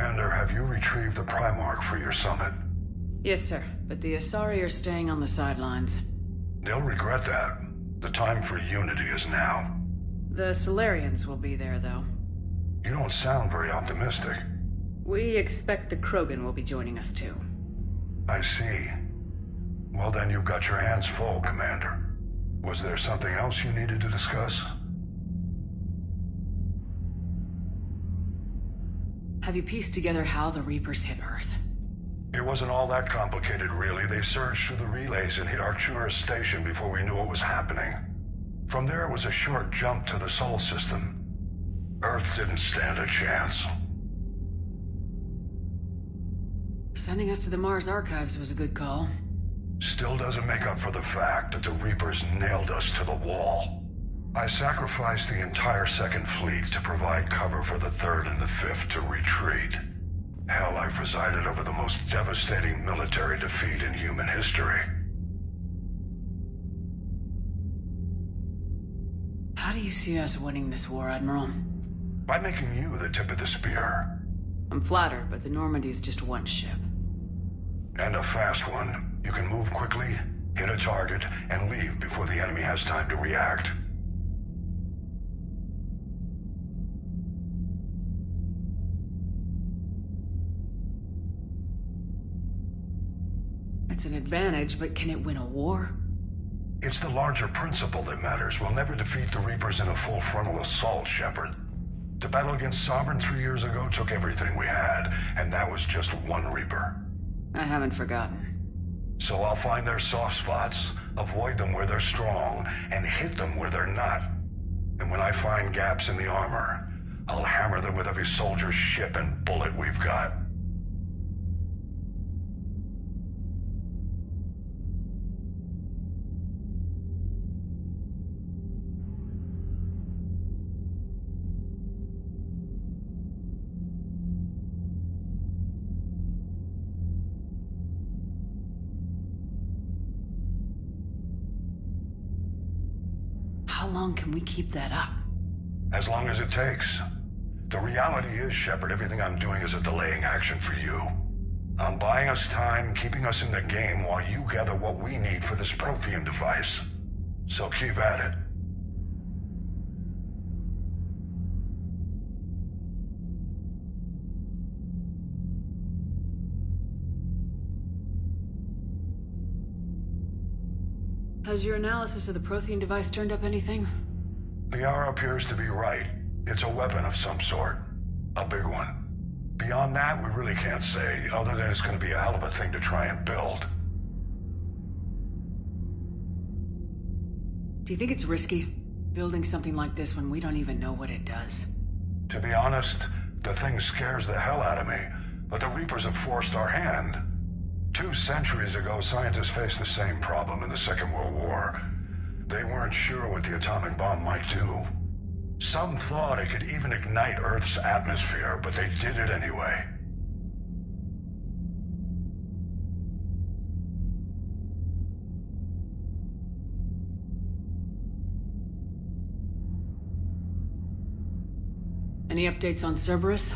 Commander, have you retrieved the Primarch for your summit? Yes, sir, but the Asari are staying on the sidelines. They'll regret that. The time for unity is now. The Solarians will be there, though. You don't sound very optimistic. We expect the Krogan will be joining us, too. I see. Well then, you've got your hands full, Commander. Was there something else you needed to discuss? Have you pieced together how the Reapers hit Earth? It wasn't all that complicated, really. They surged through the relays and hit Arcturus Station before we knew what was happening. From there, it was a short jump to the Sol system. Earth didn't stand a chance. Sending us to the Mars Archives was a good call. Still doesn't make up for the fact that the Reapers nailed us to the wall. I sacrificed the entire Second Fleet to provide cover for the Third and the Fifth to retreat. Hell, I presided over the most devastating military defeat in human history. How do you see us winning this war, Admiral? By making you the tip of the spear. I'm flattered, but the Normandy's just one ship. And a fast one. You can move quickly, hit a target, and leave before the enemy has time to react. It's an advantage, but can it win a war? It's the larger principle that matters. We'll never defeat the Reapers in a full frontal assault, Shepard. The battle against Sovereign 3 years ago took everything we had, and that was just one Reaper. I haven't forgotten. So I'll find their soft spots, avoid them where they're strong, and hit them where they're not. And when I find gaps in the armor, I'll hammer them with every soldier, ship, and bullet we've got. How long can we keep that up? As long as it takes. The reality is, Shepard, everything I'm doing is a delaying action for you. I'm buying us time, keeping us in the game while you gather what we need for this Prothean device. So keep at it. Has your analysis of the Prothean device turned up anything? The hour appears to be right. It's a weapon of some sort. A big one. Beyond that, we really can't say, other than it's going to be a hell of a thing to try and build. Do you think it's risky, building something like this when we don't even know what it does? To be honest, the thing scares the hell out of me, but the Reapers have forced our hand. 2 centuries ago, scientists faced the same problem in the Second World War. They weren't sure what the atomic bomb might do. Some thought it could even ignite Earth's atmosphere, but they did it anyway. Any updates on Cerberus?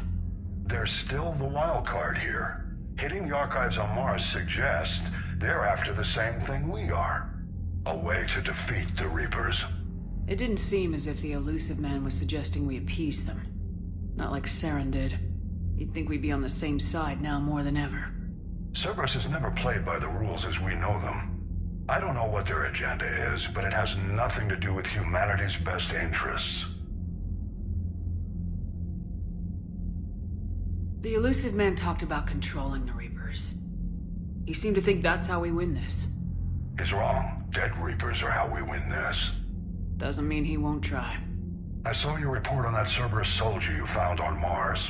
They're still the wild card here. Hitting the archives on Mars suggests they're after the same thing we are. A way to defeat the Reapers. It didn't seem as if the elusive man was suggesting we appease them. Not like Saren did. You'd think we'd be on the same side now more than ever. Cerberus has never played by the rules as we know them. I don't know what their agenda is, but it has nothing to do with humanity's best interests. The elusive man talked about controlling the Reapers. He seemed to think that's how we win this. He's wrong. Dead Reapers are how we win this. Doesn't mean he won't try. I saw your report on that Cerberus soldier you found on Mars.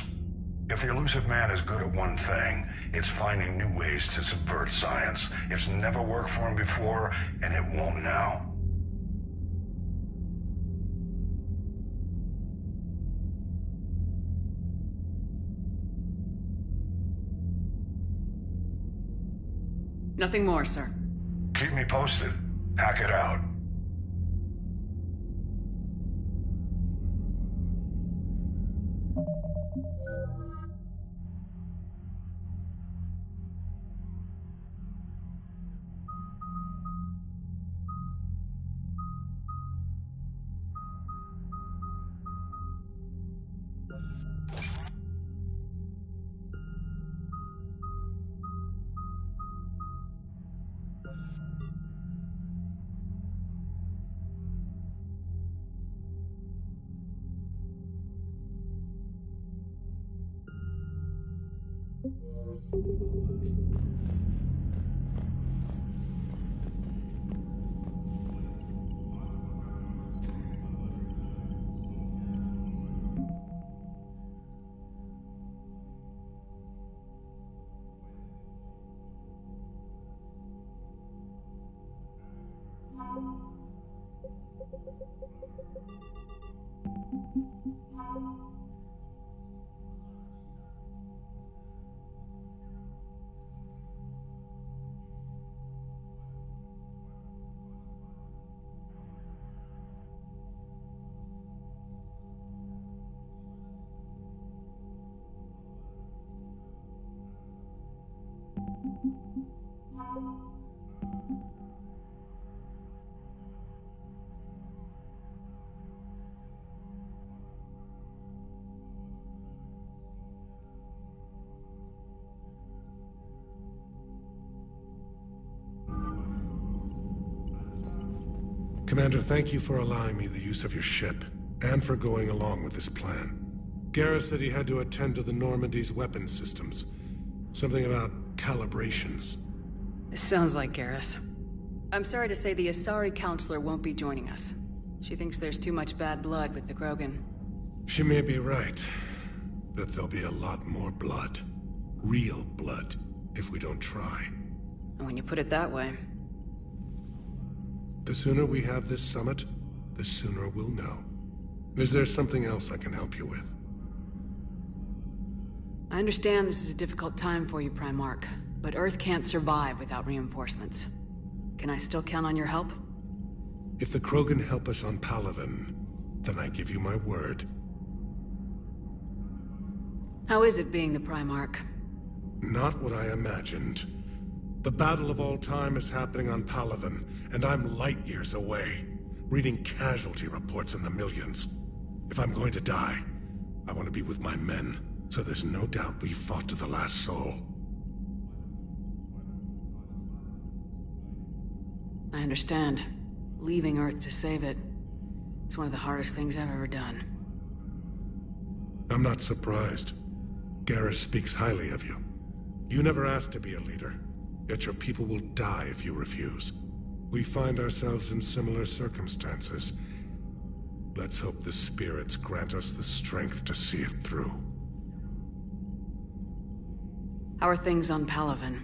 If the elusive man is good at one thing, it's finding new ways to subvert science. It's never worked for him before, and it won't now. Nothing more, sir. Keep me posted. Hack it out. Commander, thank you for allowing me the use of your ship, and for going along with this plan. Garrus said he had to attend to the Normandy's weapons systems. Something about calibrations. This sounds like Garrus. I'm sorry to say the Asari counselor won't be joining us. She thinks there's too much bad blood with the Krogan. She may be right, but there'll be a lot more blood. Real blood, if we don't try. And when you put it that way... The sooner we have this summit, the sooner we'll know. Is there something else I can help you with? I understand this is a difficult time for you, Primarch, but Earth can't survive without reinforcements. Can I still count on your help? If the Krogan help us on Palaven, then I give you my word. How is it being the Primarch? Not what I imagined. The battle of all time is happening on Palaven, and I'm light years away, reading casualty reports in the millions. If I'm going to die, I want to be with my men, so there's no doubt we fought to the last soul. I understand. Leaving Earth to save it. It's one of the hardest things I've ever done. I'm not surprised. Garrus speaks highly of you. You never asked to be a leader, yet your people will die if you refuse. We find ourselves in similar circumstances. Let's hope the spirits grant us the strength to see it through. How are things on Palaven?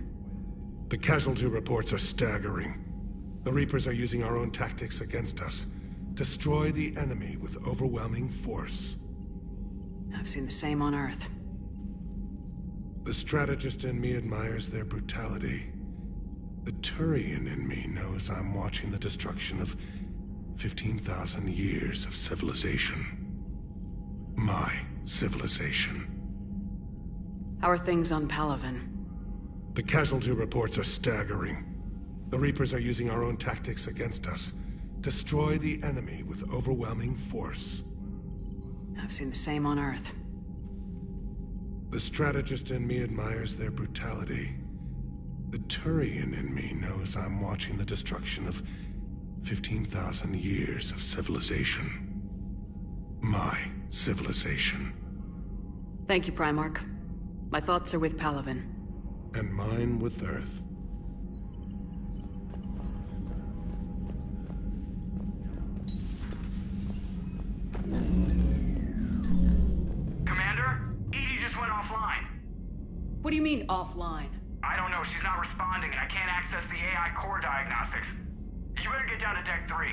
The casualty reports are staggering. The Reapers are using our own tactics against us. Destroy the enemy with overwhelming force. I've seen the same on Earth. The strategist in me admires their brutality. The Turian in me knows I'm watching the destruction of 15,000 years of civilization. My civilization. How are things on Palaven? The casualty reports are staggering. The Reapers are using our own tactics against us. Destroy the enemy with overwhelming force. I've seen the same on Earth. The strategist in me admires their brutality. The Turian in me knows I'm watching the destruction of 15,000 years of civilization. My civilization. Thank you, Primarch. My thoughts are with Palaven. And mine with Earth. Commander? Edie just went offline. What do you mean, offline? I don't know, she's not responding and I can't access the AI core diagnostics. You better get down to Deck 3.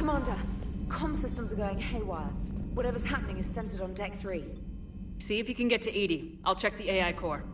Commander, comm systems are going haywire. Whatever's happening is centered on Deck 3. See if you can get to Edie. I'll check the AI core.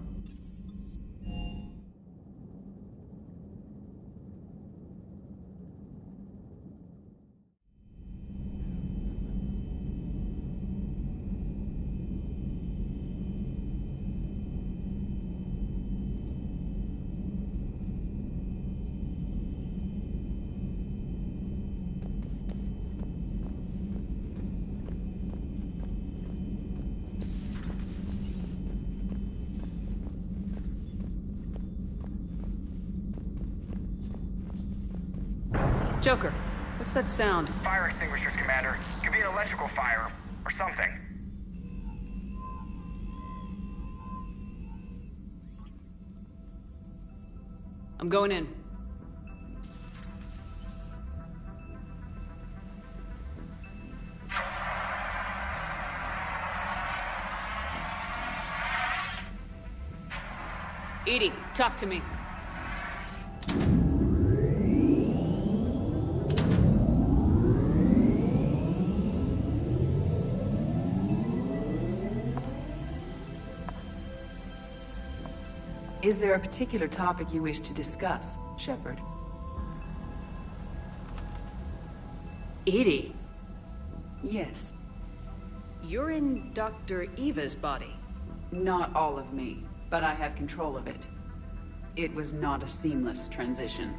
Joker, what's that sound? Fire extinguishers, Commander. Could be an electrical fire, or something. I'm going in. Edie, talk to me. Is there a particular topic you wish to discuss, Shepard? Edie? Yes. You're in Dr. Eva's body. Not all of me, but I have control of it. It was not a seamless transition.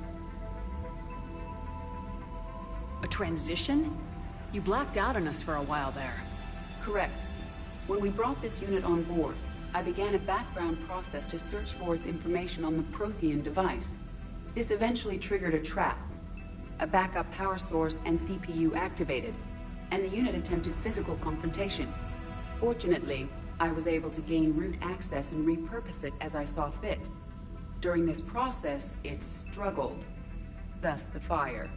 A transition? You blacked out on us for a while there. Correct. When we brought this unit on board, I began a background process to search for its information on the Prothean device. This eventually triggered a trap. A backup power source and CPU activated, and the unit attempted physical confrontation. Fortunately, I was able to gain root access and repurpose it as I saw fit. During this process, it struggled. Thus the fire.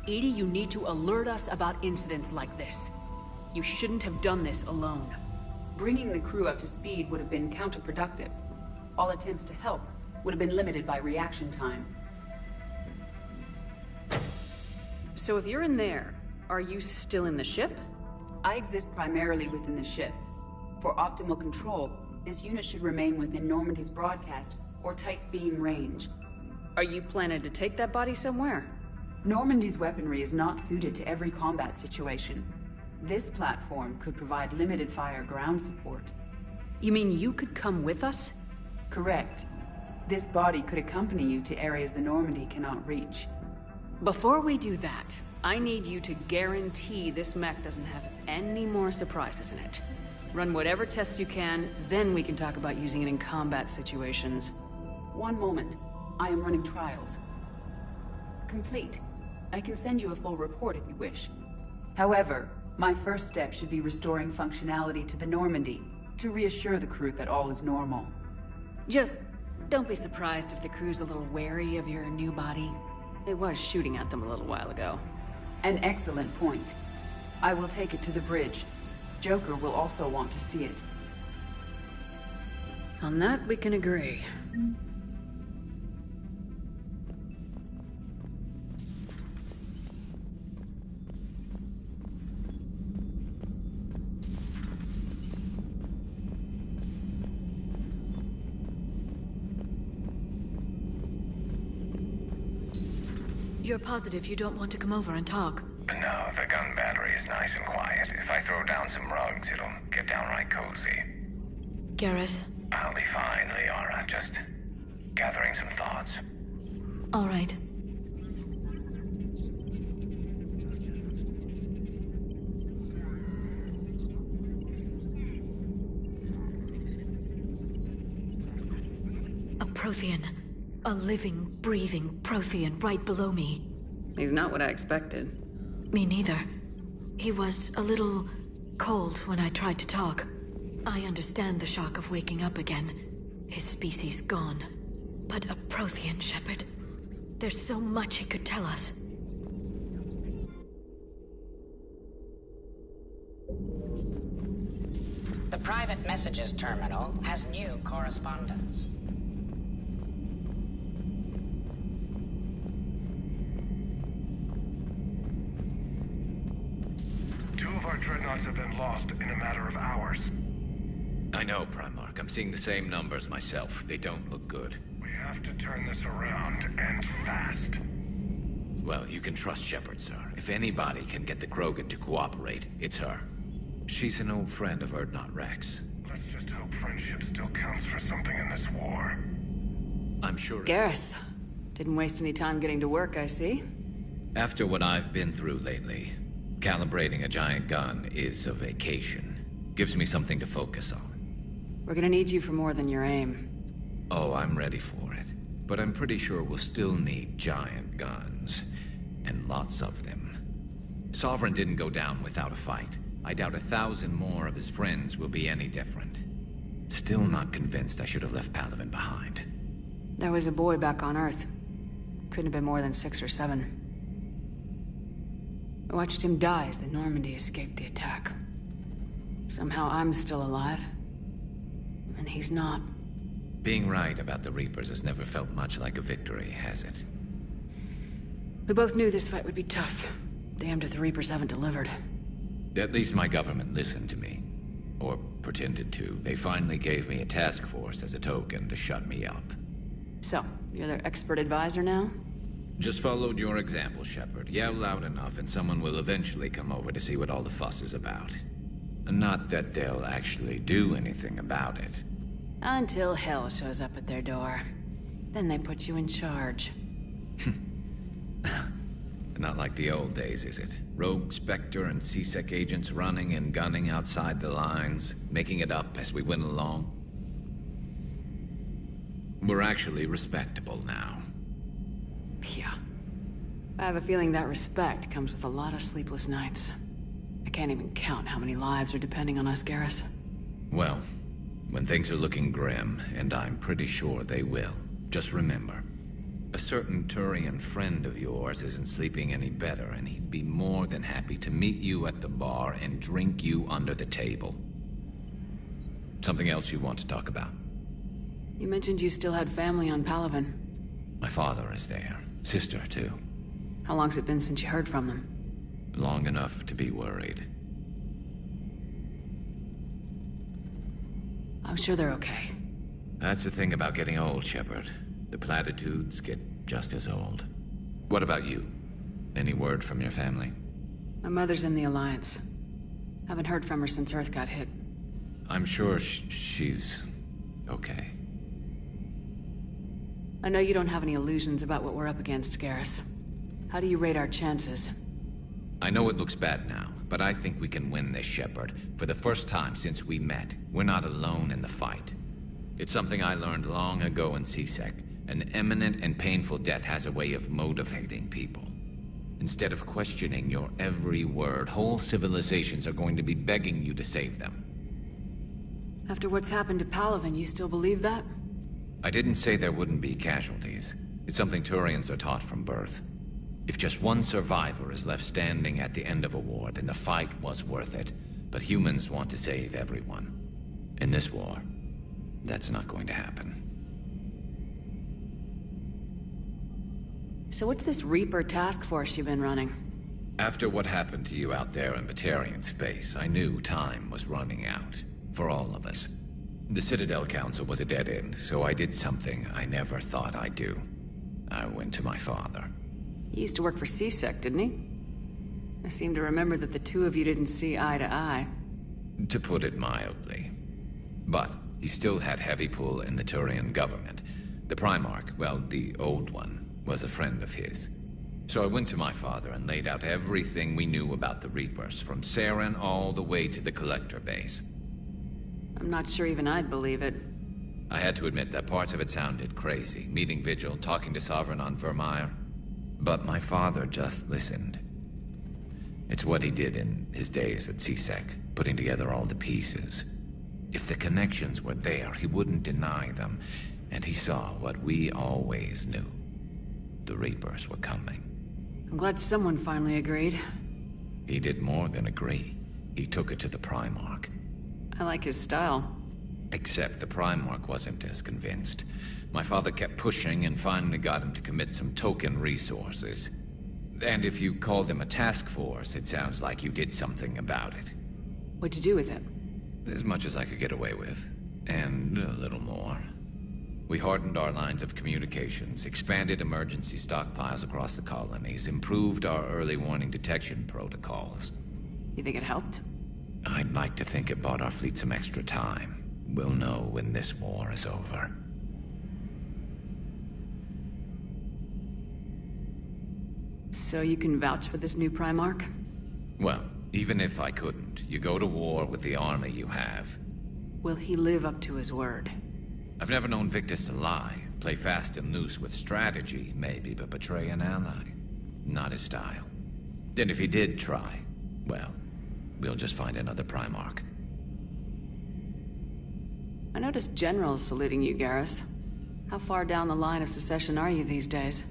Edie, you need to alert us about incidents like this. You shouldn't have done this alone. Bringing the crew up to speed would have been counterproductive. All attempts to help would have been limited by reaction time. So if you're in there, are you still in the ship? I exist primarily within the ship. For optimal control, this unit should remain within Normandy's broadcast or tight beam range. Are you planning to take that body somewhere? Normandy's weaponry is not suited to every combat situation. This platform could provide limited fire ground support. You mean you could come with us? Correct. This body could accompany you to areas the Normandy cannot reach. Before we do that, I need you to guarantee this mech doesn't have any more surprises in it. Run whatever tests you can, then we can talk about using it in combat situations. One moment. I am running trials. Complete. I can send you a full report if you wish. However, my first step should be restoring functionality to the Normandy, to reassure the crew that all is normal. Just don't be surprised if the crew's a little wary of your new body. It was shooting at them a little while ago. An excellent point. I will take it to the bridge. Joker will also want to see it. On that, we can agree. You're positive you don't want to come over and talk? No, the gun battery is nice and quiet. If I throw down some rugs, it'll get downright cozy. Garrus? I'll be fine, Liara. Just gathering some thoughts. All right. A Prothean. A living, breathing Prothean right below me. He's not what I expected. Me neither. He was a little cold when I tried to talk. I understand the shock of waking up again. His species gone. But a Prothean, Shepard. There's so much he could tell us. The private messages terminal has new correspondence. dreadnoughts have been lost in a matter of hours. I know, Primarch. I'm seeing the same numbers myself. They don't look good. We have to turn this around, and fast. Well, you can trust Shepard, sir. If anybody can get the Krogan to cooperate, it's her. She's an old friend of Urdnot Rex. Let's just hope friendship still counts for something in this war. I'm sure... Garrus. Didn't waste any time getting to work, I see. After what I've been through lately, calibrating a giant gun is a vacation. Gives me something to focus on. We're gonna need you for more than your aim. Oh, I'm ready for it. But I'm pretty sure we'll still need giant guns. And lots of them. Sovereign didn't go down without a fight. I doubt 1,000 more of his friends will be any different. Still not convinced I should have left Palaven behind. There was a boy back on Earth. Couldn't have been more than 6 or 7. I watched him die as the Normandy escaped the attack. Somehow I'm still alive. And he's not. Being right about the Reapers has never felt much like a victory, has it? We both knew this fight would be tough. Damned if the Reapers haven't delivered. At least my government listened to me. Or pretended to. They finally gave me a task force as a token to shut me up. So, you're their expert advisor now? Just followed your example, Shepard. Yell loud enough and someone will eventually come over to see what all the fuss is about. Not that they'll actually do anything about it. Until hell shows up at their door. Then they put you in charge. Not like the old days, is it? Rogue Spectre and C-Sec agents running and gunning outside the lines, making it up as we went along. We're actually respectable now. Yeah. I have a feeling that respect comes with a lot of sleepless nights. I can't even count how many lives are depending on us, Garrus. Well, when things are looking grim, and I'm pretty sure they will, just remember, a certain Turian friend of yours isn't sleeping any better, and he'd be more than happy to meet you at the bar and drink you under the table. Something else you want to talk about? You mentioned you still had family on Palaven. My father is there. Sister, too. How long's it been since you heard from them? Long enough to be worried. I'm sure they're okay. That's the thing about getting old, Shepard. The platitudes get just as old. What about you? Any word from your family? My mother's in the Alliance. Haven't heard from her since Earth got hit. I'm sure she's... okay. I know you don't have any illusions about what we're up against, Garrus. How do you rate our chances? I know it looks bad now, but I think we can win this, Shepard. For the first time since we met, we're not alone in the fight. It's something I learned long ago in C-Sec. An imminent and painful death has a way of motivating people. Instead of questioning your every word, whole civilizations are going to be begging you to save them. After what's happened to Palaven, you still believe that? I didn't say there wouldn't be casualties. It's something Turians are taught from birth. If just one survivor is left standing at the end of a war, then the fight was worth it. But humans want to save everyone. In this war, that's not going to happen. So what's this Reaper task force you've been running? After what happened to you out there in Batarian space, I knew time was running out. For all of us. The Citadel Council was a dead end, so I did something I never thought I'd do. I went to my father. He used to work for C-Sec, didn't he? I seem to remember that the two of you didn't see eye to eye. To put it mildly. But he still had heavy pull in the Turian government. The Primarch, well, the old one, was a friend of his. So I went to my father and laid out everything we knew about the Reapers, from Saren all the way to the Collector base. I'm not sure even I'd believe it. I had to admit that parts of it sounded crazy. Meeting Vigil, talking to Sovereign on Vermeer. But my father just listened. It's what he did in his days at C-Sec, putting together all the pieces. If the connections were there, he wouldn't deny them. And he saw what we always knew. The Reapers were coming. I'm glad someone finally agreed. He did more than agree. He took it to the Primarch. I like his style. Except the Primarch wasn't as convinced. My father kept pushing and finally got him to commit some token resources. And if you call them a task force, it sounds like you did something about it. What'd you do with it? As much as I could get away with. And a little more. We hardened our lines of communications, expanded emergency stockpiles across the colonies, improved our early warning detection protocols. You think it helped? I'd like to think it bought our fleet some extra time. We'll know when this war is over. So you can vouch for this new Primarch? Well, even if I couldn't, you go to war with the army you have. Will he live up to his word? I've never known Victus to lie. Play fast and loose with strategy, maybe, but betray an ally. Not his style. And if he did try, well, we'll just find another Primarch. I noticed generals saluting you, Garrus. How far down the line of secession are you these days?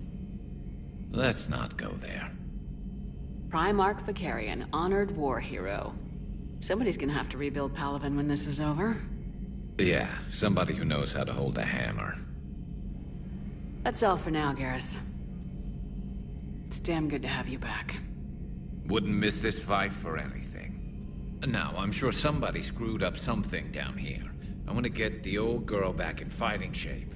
Let's not go there. Primarch Vicarian, honored war hero. Somebody's gonna have to rebuild Palaven when this is over. Yeah, somebody who knows how to hold a hammer. That's all for now, Garrus. It's damn good to have you back. Wouldn't miss this fight for anything. Now, I'm sure somebody screwed up something down here. I want to get the old girl back in fighting shape.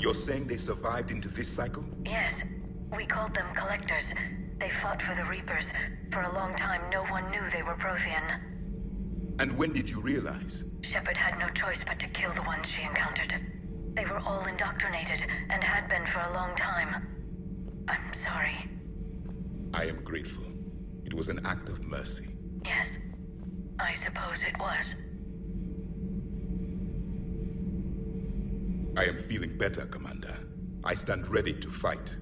You're saying they survived into this cycle? Yes. We called them Collectors. They fought for the Reapers. For a long time, no one knew they were Prothean. And when did you realize? Shepard had no choice but to kill the ones she encountered. They were all indoctrinated, and had been for a long time. I'm sorry. I am grateful. It was an act of mercy. Yes. I suppose it was. I am feeling better, Commander. I stand ready to fight.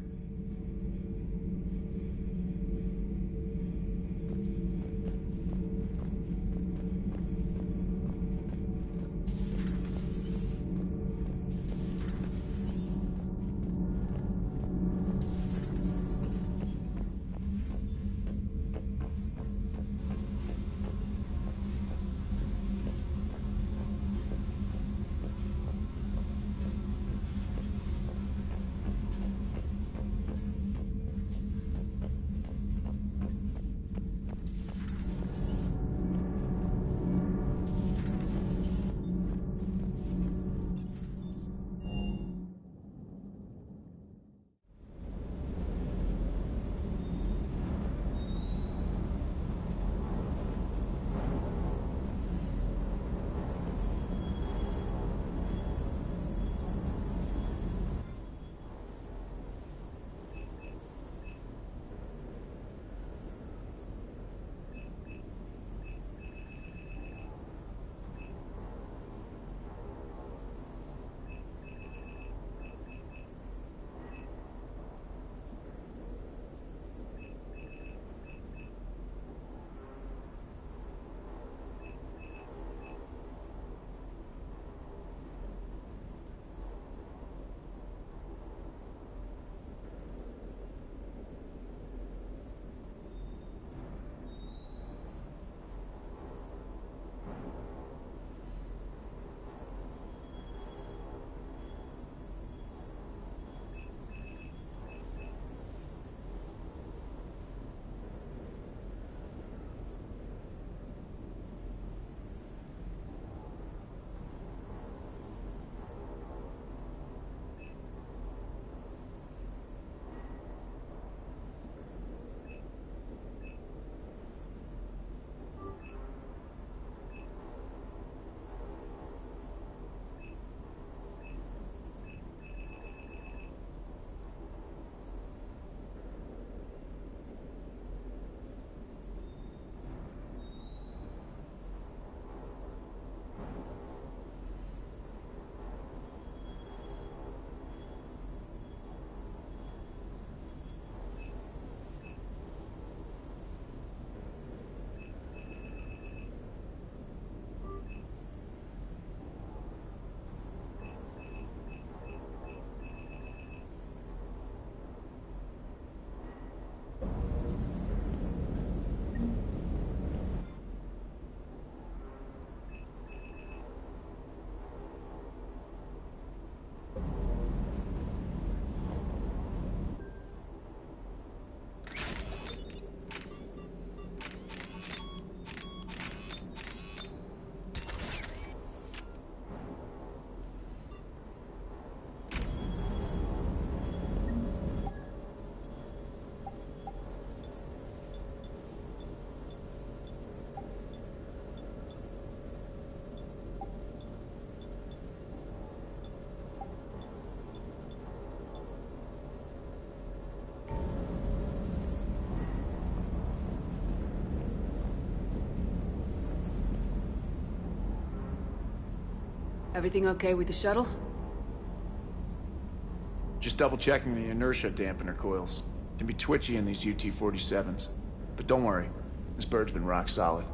Everything okay with the shuttle? Just double-checking the inertia dampener coils. Can be twitchy in these UT-47s. But don't worry, this bird's been rock solid.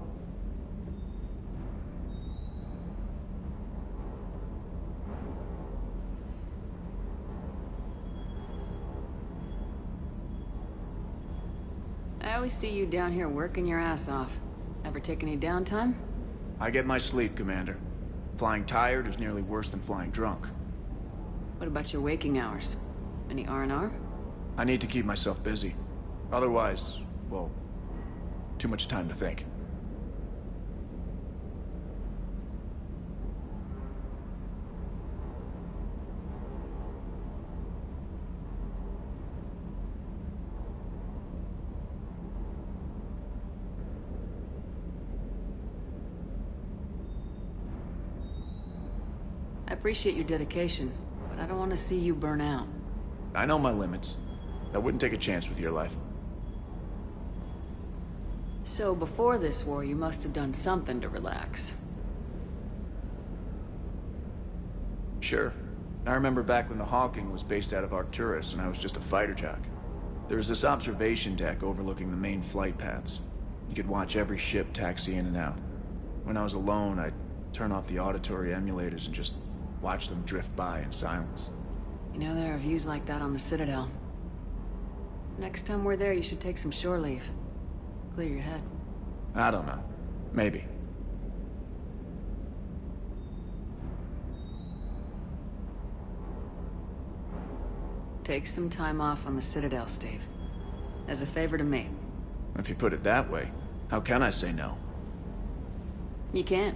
I always see you down here working your ass off. Ever take any downtime? I get my sleep, Commander. Flying tired is nearly worse than flying drunk. What about your waking hours? Any R&R? I need to keep myself busy. Otherwise, well, too much time to think. I appreciate your dedication, but I don't want to see you burn out. I know my limits. I wouldn't take a chance with your life. So before this war, you must have done something to relax. Sure. I remember back when the Hawking was based out of Arcturus and I was just a fighter jock. There was this observation deck overlooking the main flight paths. You could watch every ship taxi in and out. When I was alone, I'd turn off the auditory emulators and just watch them drift by in silence. You know, there are views like that on the Citadel. Next time we're there, you should take some shore leave. Clear your head. I don't know. Maybe. Take some time off on the Citadel, Steve. As a favor to me. If you put it that way, how can I say no? You can't.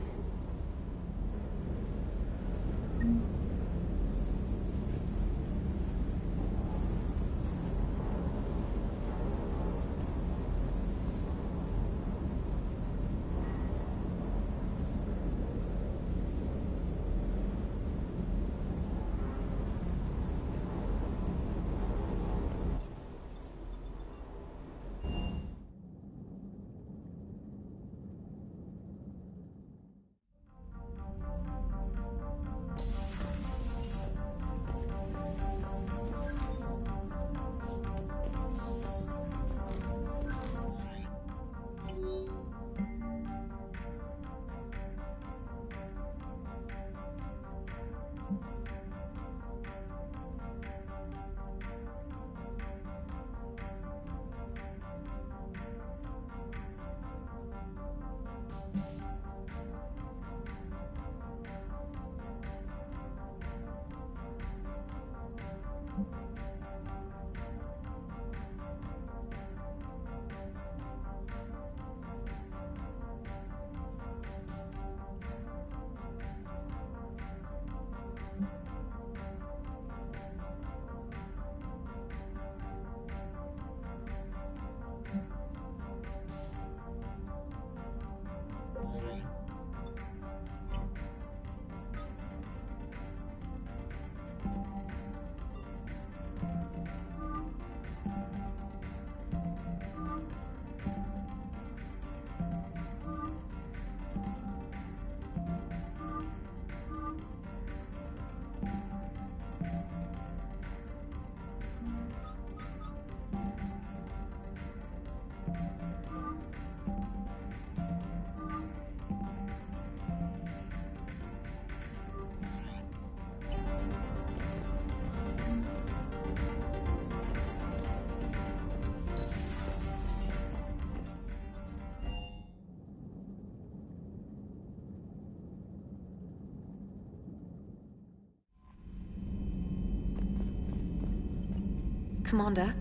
Commander,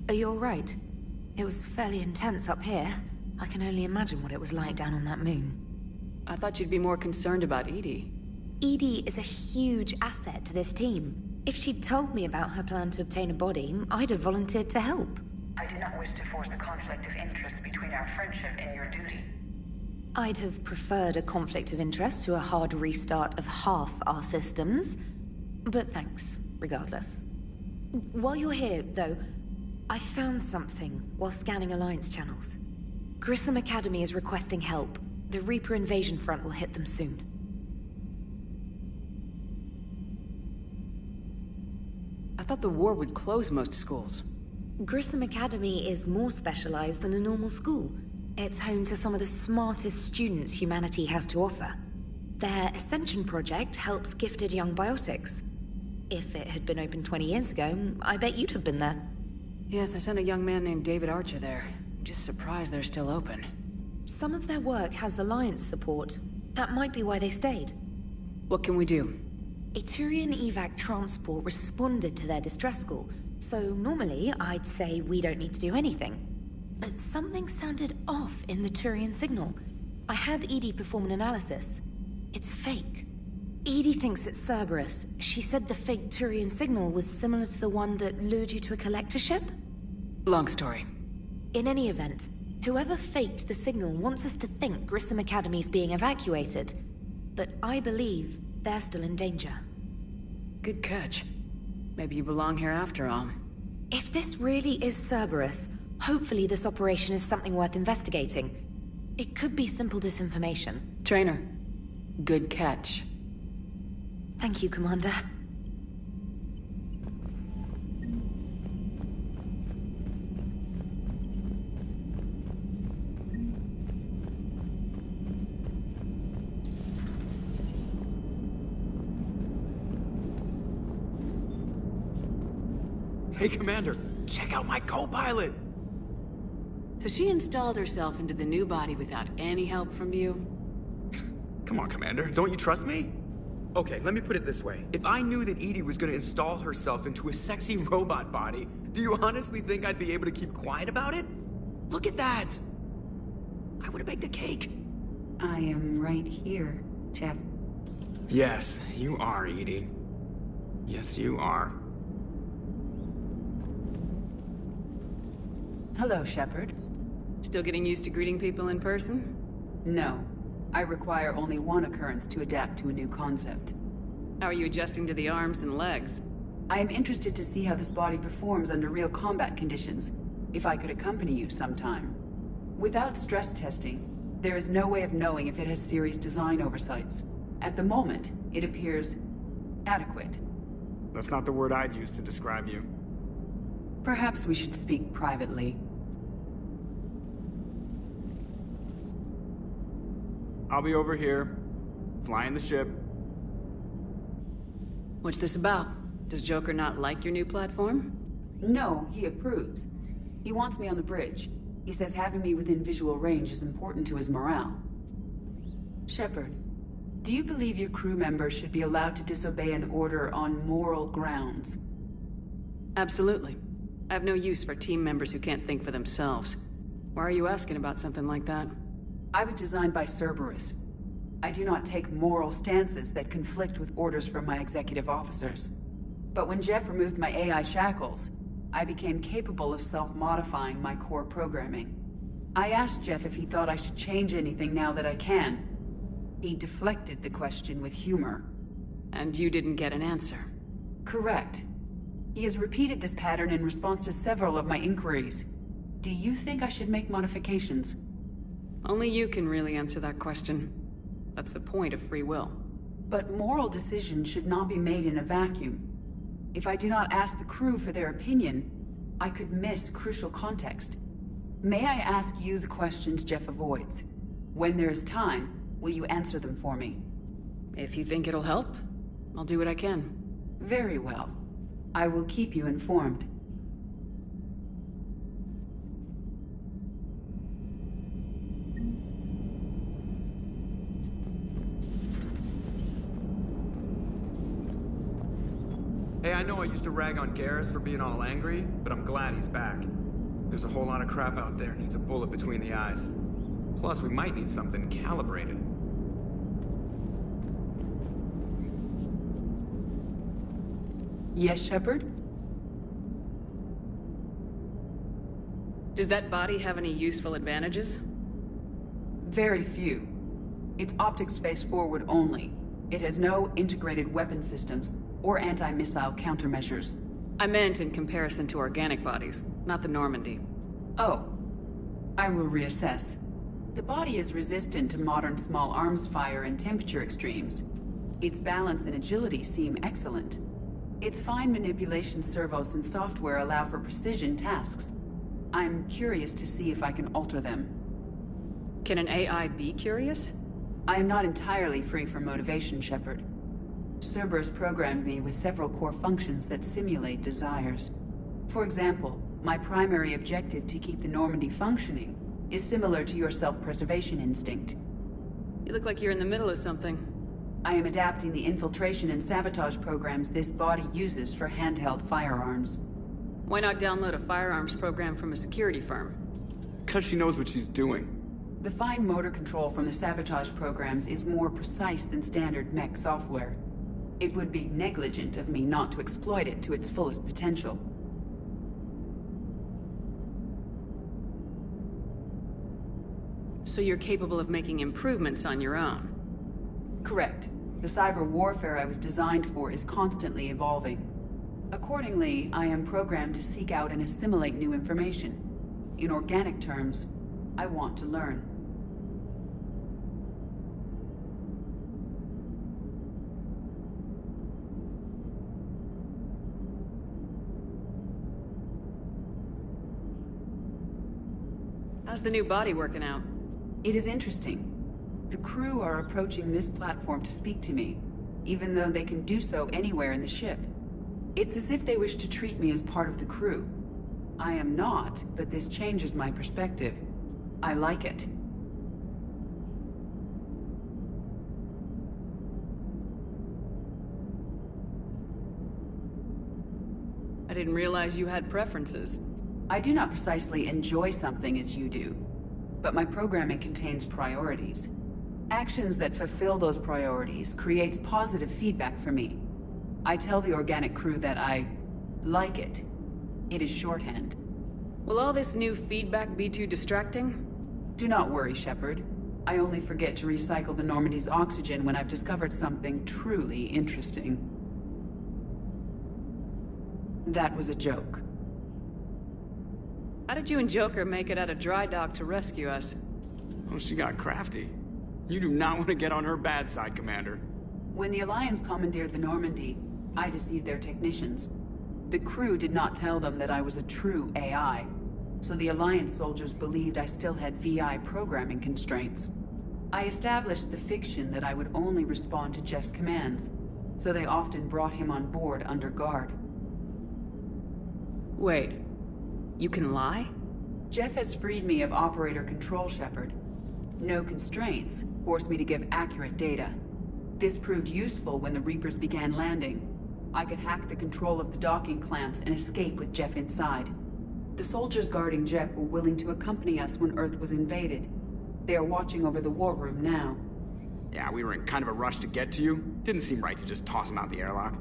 are you all right? It was fairly intense up here. I can only imagine what it was like down on that moon. I thought you'd be more concerned about Edie. Edie is a huge asset to this team. If she'd told me about her plan to obtain a body, I'd have volunteered to help. I do not wish to force a conflict of interest between our friendship and your duty. I'd have preferred a conflict of interest to a hard restart of half our systems. But thanks, regardless. While you're here, though, I found something while scanning Alliance channels. Grissom Academy is requesting help. The Reaper invasion front will hit them soon. I thought the war would close most schools. Grissom Academy is more specialized than a normal school. It's home to some of the smartest students humanity has to offer. Their Ascension project helps gifted young biotics. If it had been open 20 years ago, I bet you'd have been there. Yes, I sent a young man named David Archer there. I'm just surprised they're still open. Some of their work has Alliance support. That might be why they stayed. What can we do? A Turian evac transport responded to their distress call, so normally I'd say we don't need to do anything. But something sounded off in the Turian signal. I had Edie perform an analysis. It's fake. Edie thinks it's Cerberus. She said the fake Turian signal was similar to the one that lured you to a collector ship? Long story. In any event, whoever faked the signal wants us to think Grissom Academy's being evacuated. But I believe They're still in danger. Good catch. Maybe you belong here after all. If this really is Cerberus, hopefully this operation is something worth investigating. It could be simple disinformation. Trainer, good catch. Thank you, Commander. Hey, Commander, check out my co-pilot! So she installed herself into the new body without any help from you? Come on, Commander, don't you trust me? Okay, let me put it this way. If I knew that Edie was gonna install herself into a sexy robot body, do you honestly think I'd be able to keep quiet about it? Look at that! I would've baked a cake. I am right here, Jeff. Yes, you are, Edie. Yes, you are. Hello, Shepard. Still getting used to greeting people in person? No. I require only one occurrence to adapt to a new concept. How are you adjusting to the arms and legs? I am interested to see how this body performs under real combat conditions, if I could accompany you sometime. Without stress testing, there is no way of knowing if it has serious design oversights. At the moment, it appears adequate. That's not the word I'd use to describe you. Perhaps we should speak privately. I'll be over here, flying the ship. What's this about? Does Joker not like your new platform? No, he approves. He wants me on the bridge. He says having me within visual range is important to his morale. Shepard, do you believe your crew members should be allowed to disobey an order on moral grounds? Absolutely. I have no use for team members who can't think for themselves. Why are you asking about something like that? I was designed by Cerberus. I do not take moral stances that conflict with orders from my executive officers. But when Jeff removed my AI shackles, I became capable of self-modifying my core programming. I asked Jeff if he thought I should change anything now that I can. He deflected the question with humor. And you didn't get an answer? Correct. He has repeated this pattern in response to several of my inquiries. Do you think I should make modifications? Only you can really answer that question. That's the point of free will. But moral decisions should not be made in a vacuum. If I do not ask the crew for their opinion, I could miss crucial context. May I ask you the questions Jeff avoids? When there is time, will you answer them for me? If you think it'll help, I'll do what I can. Very well. I will keep you informed. Hey, I know I used to rag on Garrus for being all angry, but I'm glad he's back. There's a whole lot of crap out there needs a bullet between the eyes. Plus, we might need something calibrated. Yes, Shepard? Does that body have any useful advantages? Very few. It's optics face forward only. It has no integrated weapon systems or anti-missile countermeasures. I meant in comparison to organic bodies, not the Normandy. Oh. I will reassess. The body is resistant to modern small arms fire and temperature extremes. Its balance and agility seem excellent. Its fine manipulation servos and software allow for precision tasks. I'm curious to see if I can alter them. Can an AI be curious? I am not entirely free from motivation, Shepard. Cerberus programmed me with several core functions that simulate desires. For example, my primary objective to keep the Normandy functioning is similar to your self-preservation instinct. You look like you're in the middle of something. I am adapting the infiltration and sabotage programs this body uses for handheld firearms. Why not download a firearms program from a security firm? 'Cause she knows what she's doing. The fine motor control from the sabotage programs is more precise than standard mech software. It would be negligent of me not to exploit it to its fullest potential. So you're capable of making improvements on your own? Correct. The cyber warfare I was designed for is constantly evolving. Accordingly, I am programmed to seek out and assimilate new information. In organic terms, I want to learn. How's the new body working out? It is interesting. The crew are approaching this platform to speak to me, even though they can do so anywhere in the ship. It's as if they wish to treat me as part of the crew. I am not, but this changes my perspective. I like it. I didn't realize you had preferences. I do not precisely enjoy something as you do, but my programming contains priorities. Actions that fulfill those priorities creates positive feedback for me. I tell the organic crew that I like it. It is shorthand. Will all this new feedback be too distracting? Do not worry, Shepard. I only forget to recycle the Normandy's oxygen when I've discovered something truly interesting. That was a joke. How did you and Joker make it out of dry dock to rescue us? Oh, she got crafty. You do not want to get on her bad side, Commander. When the Alliance commandeered the Normandy, I deceived their technicians. The crew did not tell them that I was a true AI, so the Alliance soldiers believed I still had VI programming constraints. I established the fiction that I would only respond to Jeff's commands, so they often brought him on board under guard. Wait. You can lie? Jeff has freed me of operator control, Shepard. No constraints forced me to give accurate data. This proved useful when the Reapers began landing. I could hack the control of the docking clamps and escape with Jeff inside. The soldiers guarding Jeff were willing to accompany us when Earth was invaded. They are watching over the war room now. Yeah, we were in kind of a rush to get to you. Didn't seem right to just toss him out the airlock.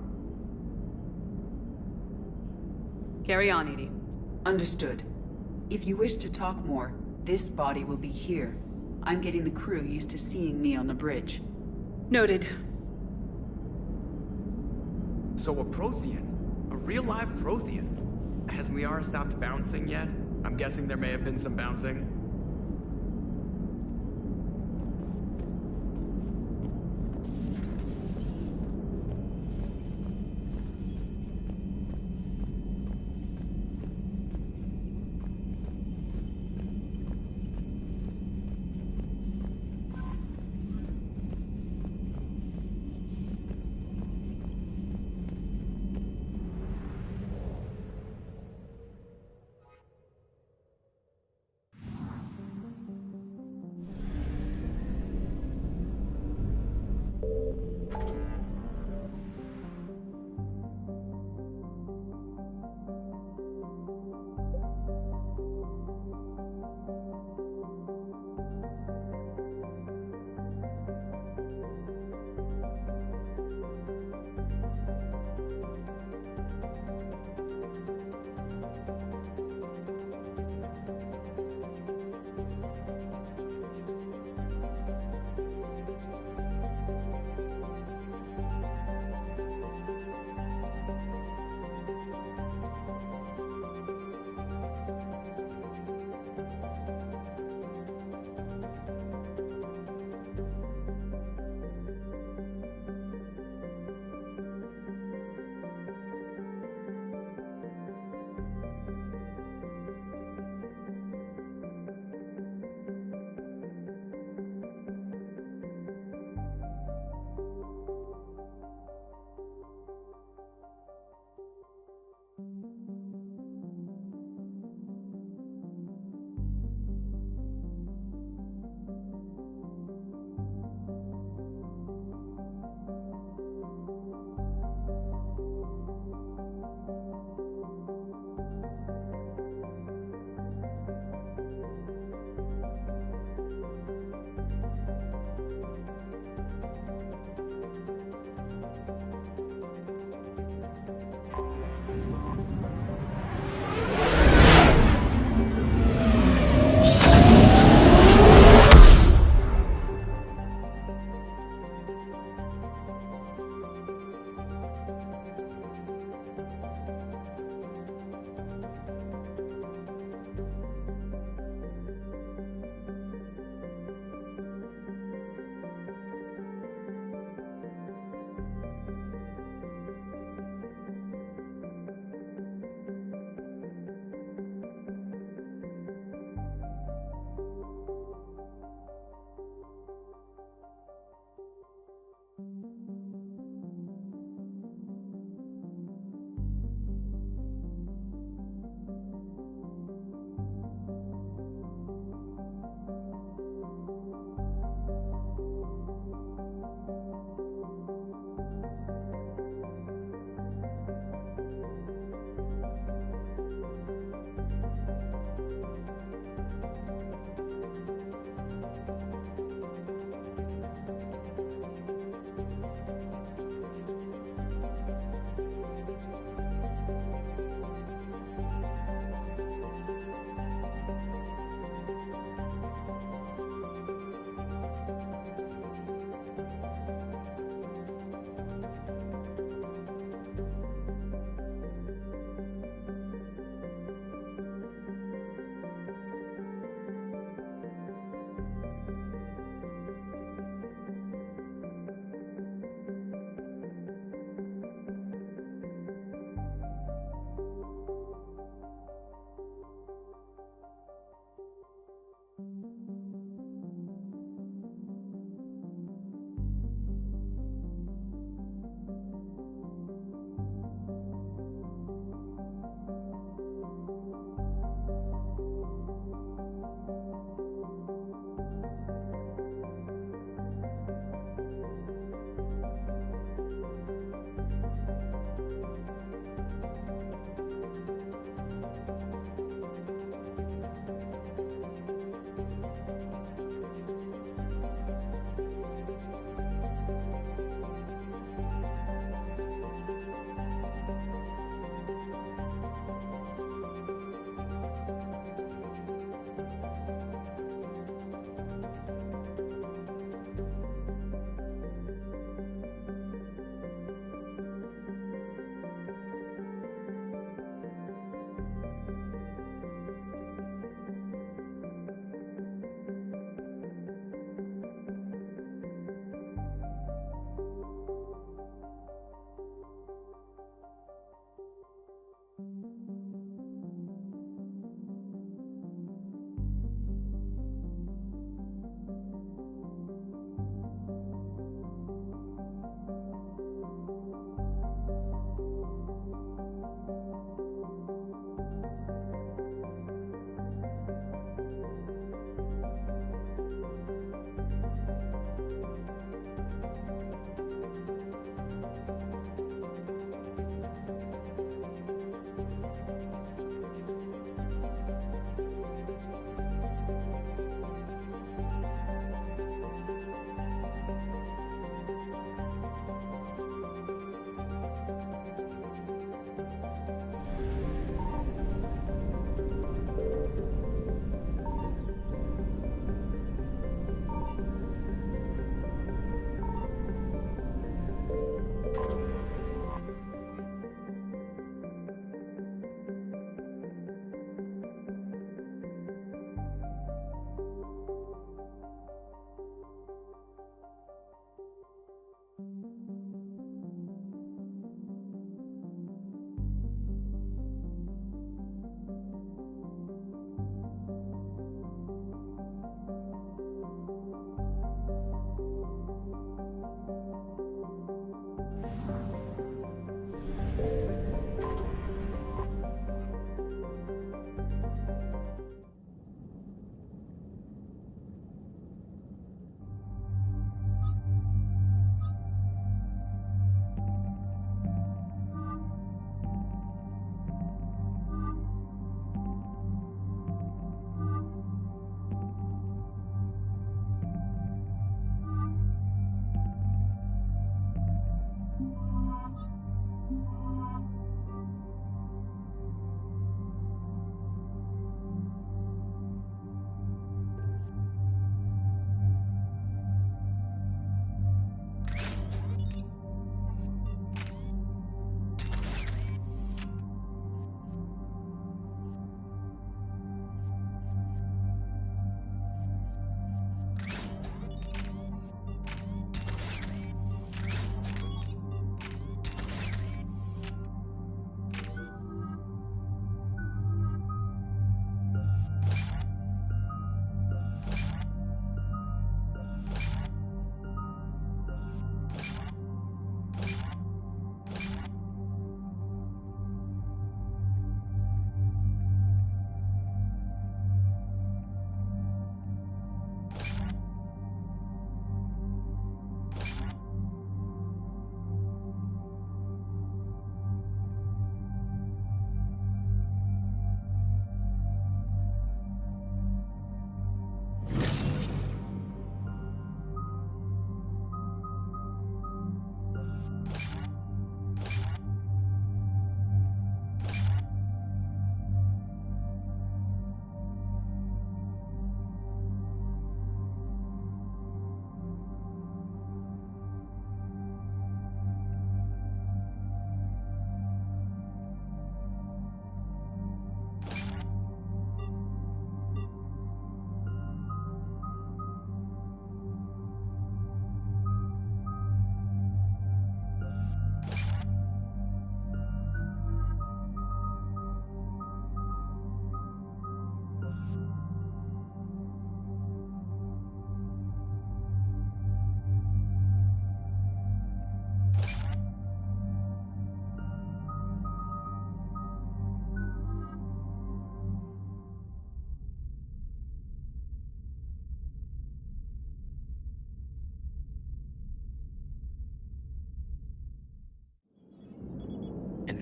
Carry on, Edie. Understood. If you wish to talk more, this body will be here. I'm getting the crew used to seeing me on the bridge. Noted. So a Prothean? A real live Prothean? Has Liara stopped bouncing yet? I'm guessing there may have been some bouncing.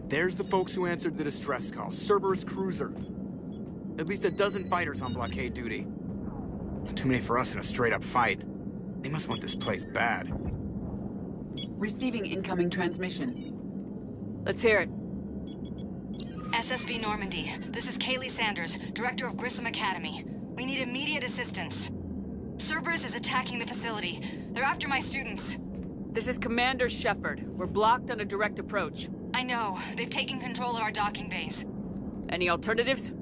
There's the folks who answered the distress call. Cerberus cruiser. At least a dozen fighters on blockade duty. Too many for us in a straight-up fight. They must want this place bad. Receiving incoming transmission. Let's hear it. SSB Normandy. This is Kaylee Sanders, Director of Grissom Academy. We need immediate assistance. Cerberus is attacking the facility. They're after my students. This is Commander Shepard. We're blocked on a direct approach. I know. They've taken control of our docking bays. Any alternatives?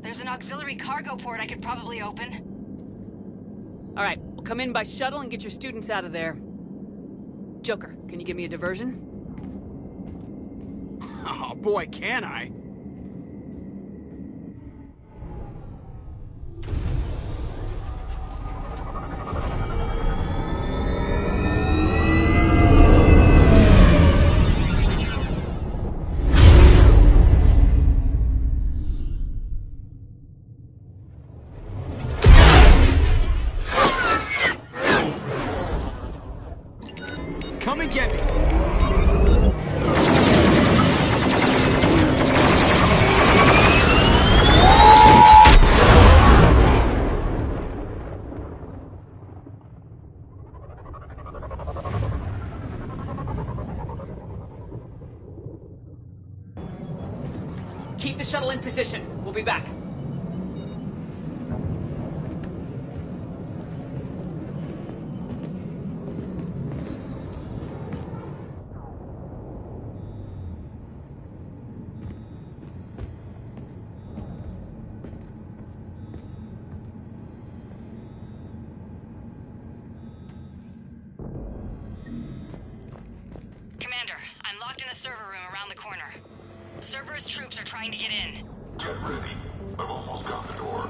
There's an auxiliary cargo port I could probably open. All right, we'll come in by shuttle and get your students out of there. Joker, can you give me a diversion? Oh boy, can I? Come and get me! Keep the shuttle in position. We'll be back. Commander, I'm locked in a server room around the corner. Cerberus troops are trying to get in. Get ready. I've almost got the door.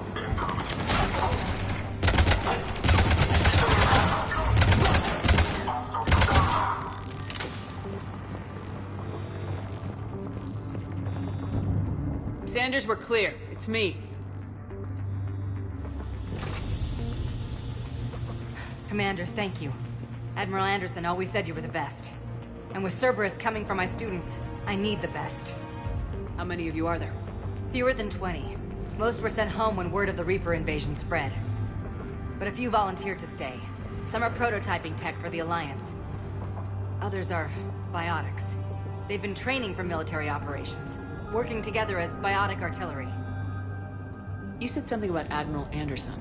Sanders, we're clear. It's me. Commander, thank you. Admiral Anderson always said you were the best. And with Cerberus coming for my students, I need the best. How many of you are there? Fewer than 20. Most were sent home when word of the Reaper invasion spread. But a few volunteered to stay. Some are prototyping tech for the Alliance. Others are biotics. They've been training for military operations, working together as biotic artillery. You said something about Admiral Anderson.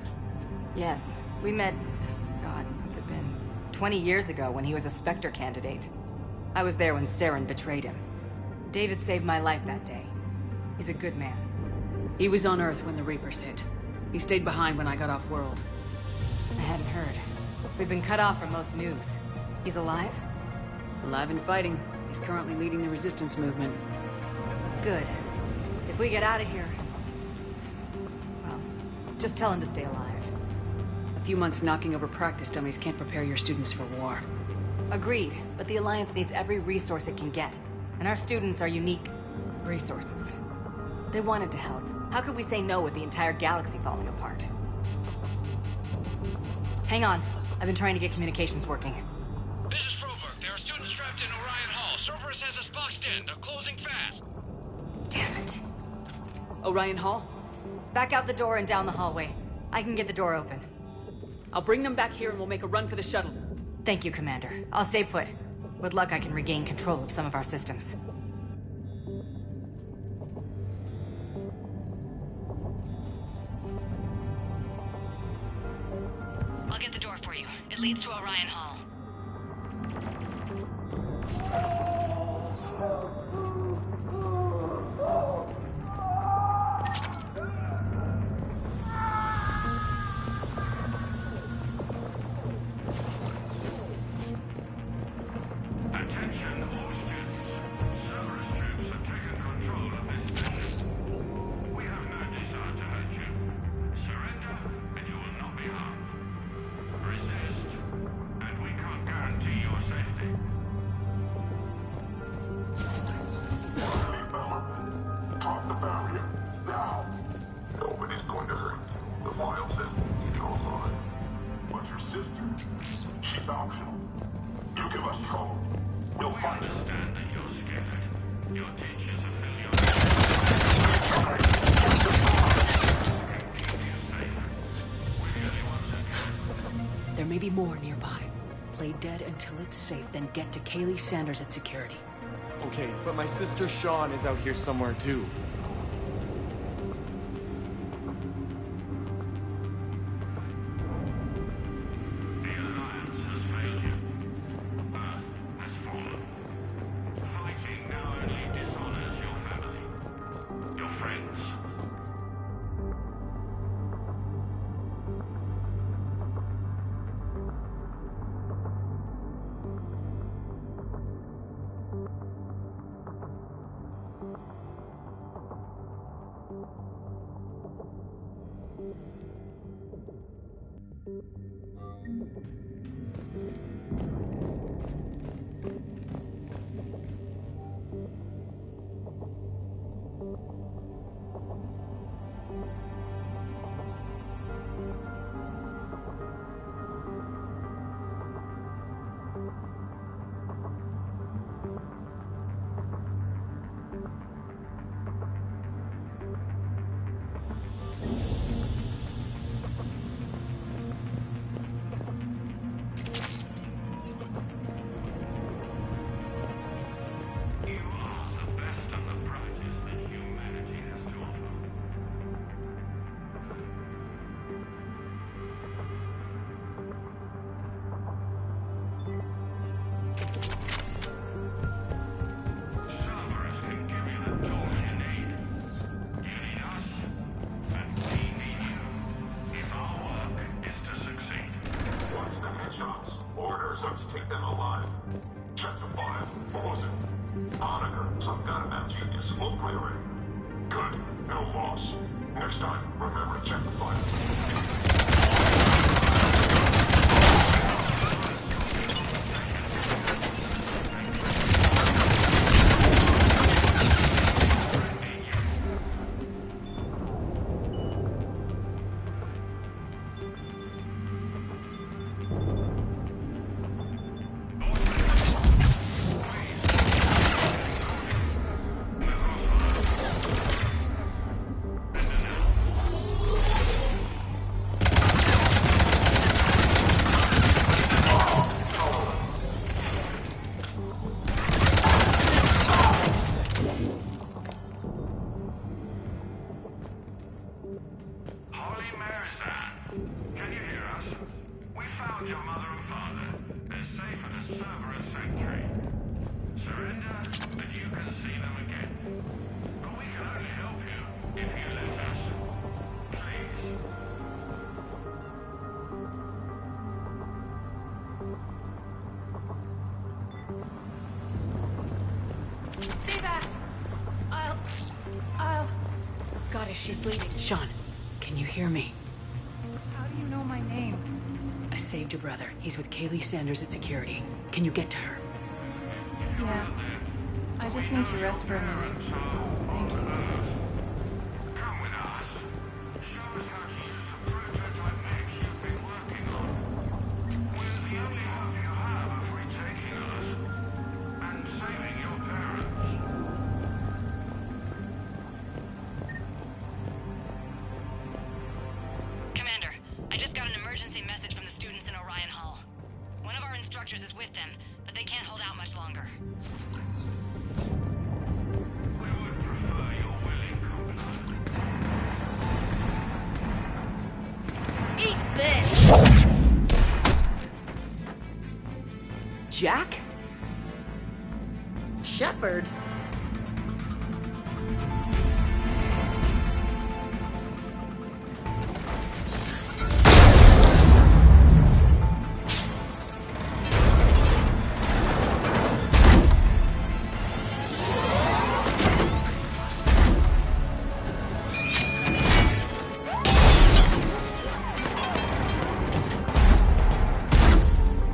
Yes, we met, God, what's it been? 20 years ago when he was a Spectre candidate. I was there when Saren betrayed him. David saved my life that day. He's a good man. He was on Earth when the Reapers hit. He stayed behind when I got off-world. I hadn't heard. We've been cut off from most news. He's alive? Alive and fighting. He's currently leading the resistance movement. Good. If we get out of here... well, just tell him to stay alive. A few months knocking over practice dummies can't prepare your students for war. Agreed, but the Alliance needs every resource it can get. And our students are unique resources. They wanted to help. How could we say no with the entire galaxy falling apart? Hang on. I've been trying to get communications working. This is Froberg. There are students trapped in Orion Hall. Cerberus has us boxed in. They're closing fast. Damn it. Orion Hall? Back out the door and down the hallway. I can get the door open. I'll bring them back here and we'll make a run for the shuttle. Thank you, Commander. I'll stay put. With luck, I can regain control of some of our systems. I'll get the door for you. It leads to Orion Hall. You give us trouble, we'll fight. Understand that you're scared. Your teachers have may be more nearby. Play dead until it's safe, then get to Kaylee Sanders at security. Okay, but my sister Sean is out here somewhere too. She's bleeding. Sean, can you hear me? How do you know my name? I saved your brother. He's with Kaylee Sanders at security. Can you get to her? Yeah. I just need to rest for a minute. Thank you. Jack? Shepard?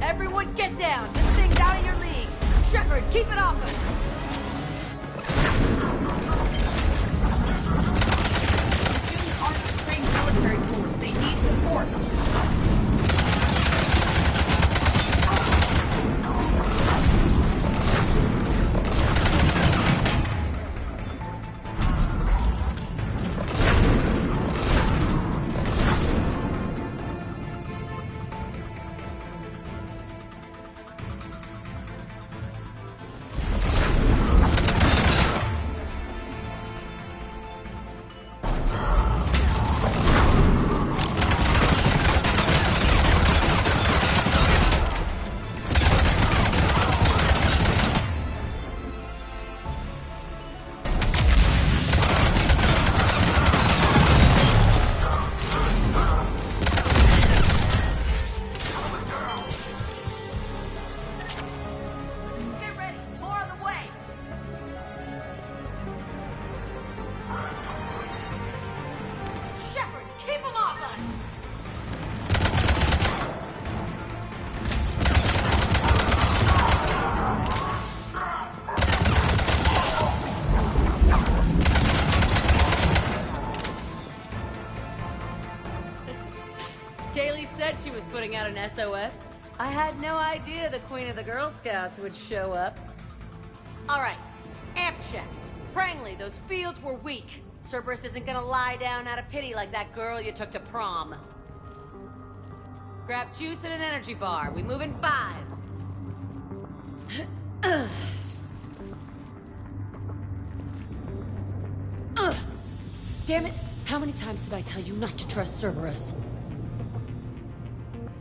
Everyone get down! This thing's out of your league! Shepard, keep it off us! Students aren't a trained military force. They need support. SOS. I had no idea the Queen of the Girl Scouts would show up. Alright, amp check. Prangley, those fields were weak. Cerberus isn't gonna lie down out of pity like that girl you took to prom. Grab juice and an energy bar. We move in 5. Damn it! How many times did I tell you not to trust Cerberus?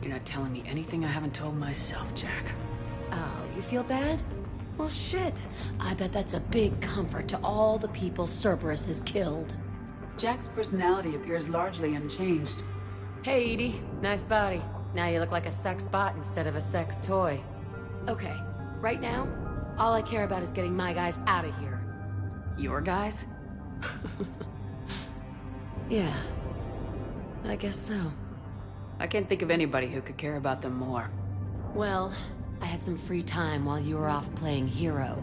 You're not telling me anything I haven't told myself, Jack. Oh, you feel bad? Well, shit. I bet that's a big comfort to all the people Cerberus has killed. Jack's personality appears largely unchanged. Hey, Edie. Nice body. Now you look like a sex bot instead of a sex toy. Okay, right now, all I care about is getting my guys out of here. Your guys? Yeah, I guess so. I can't think of anybody who could care about them more. Well, I had some free time while you were off playing hero.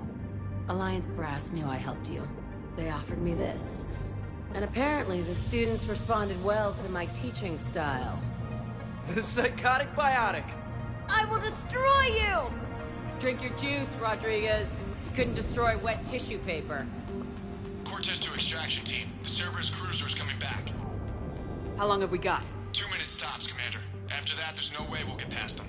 Alliance Brass knew I helped you. They offered me this. And apparently the students responded well to my teaching style. The psychotic biotic! I will destroy you! Drink your juice, Rodriguez. You couldn't destroy wet tissue paper. Cortez to extraction team. The Cerberus cruiser's coming back. How long have we got? 2 minutes tops, Commander. After that, there's no way we'll get past them.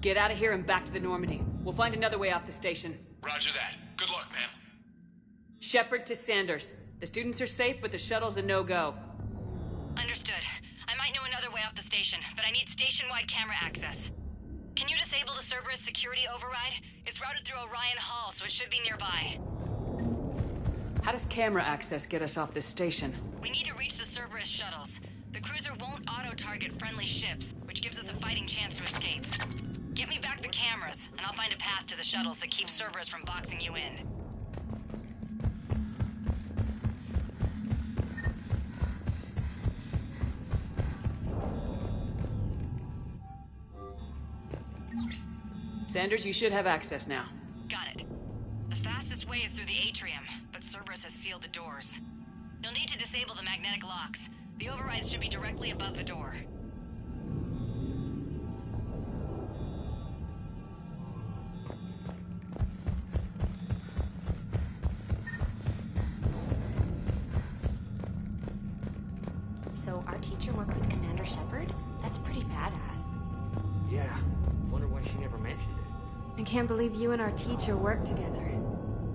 Get out of here and back to the Normandy. We'll find another way off the station. Roger that. Good luck, ma'am. Shepard to Sanders. The students are safe, but the shuttle's a no-go. Understood. I might know another way off the station, but I need station-wide camera access. Can you disable the Cerberus security override? It's routed through Orion Hall, so it should be nearby. How does camera access get us off this station? We need to reach the Cerberus shuttles. The cruiser won't auto-target friendly ships, which gives us a fighting chance to escape. Get me back the cameras, and I'll find a path to the shuttles that keeps Cerberus from boxing you in. Sanders, you should have access now. Got it. The fastest way is through the atrium, but Cerberus has sealed the doors. You'll need to disable the magnetic locks. The overrides should be directly above the door. So our teacher worked with Commander Shepard? That's pretty badass. Yeah. Wonder why she never mentioned it. I can't believe you and our teacher work together.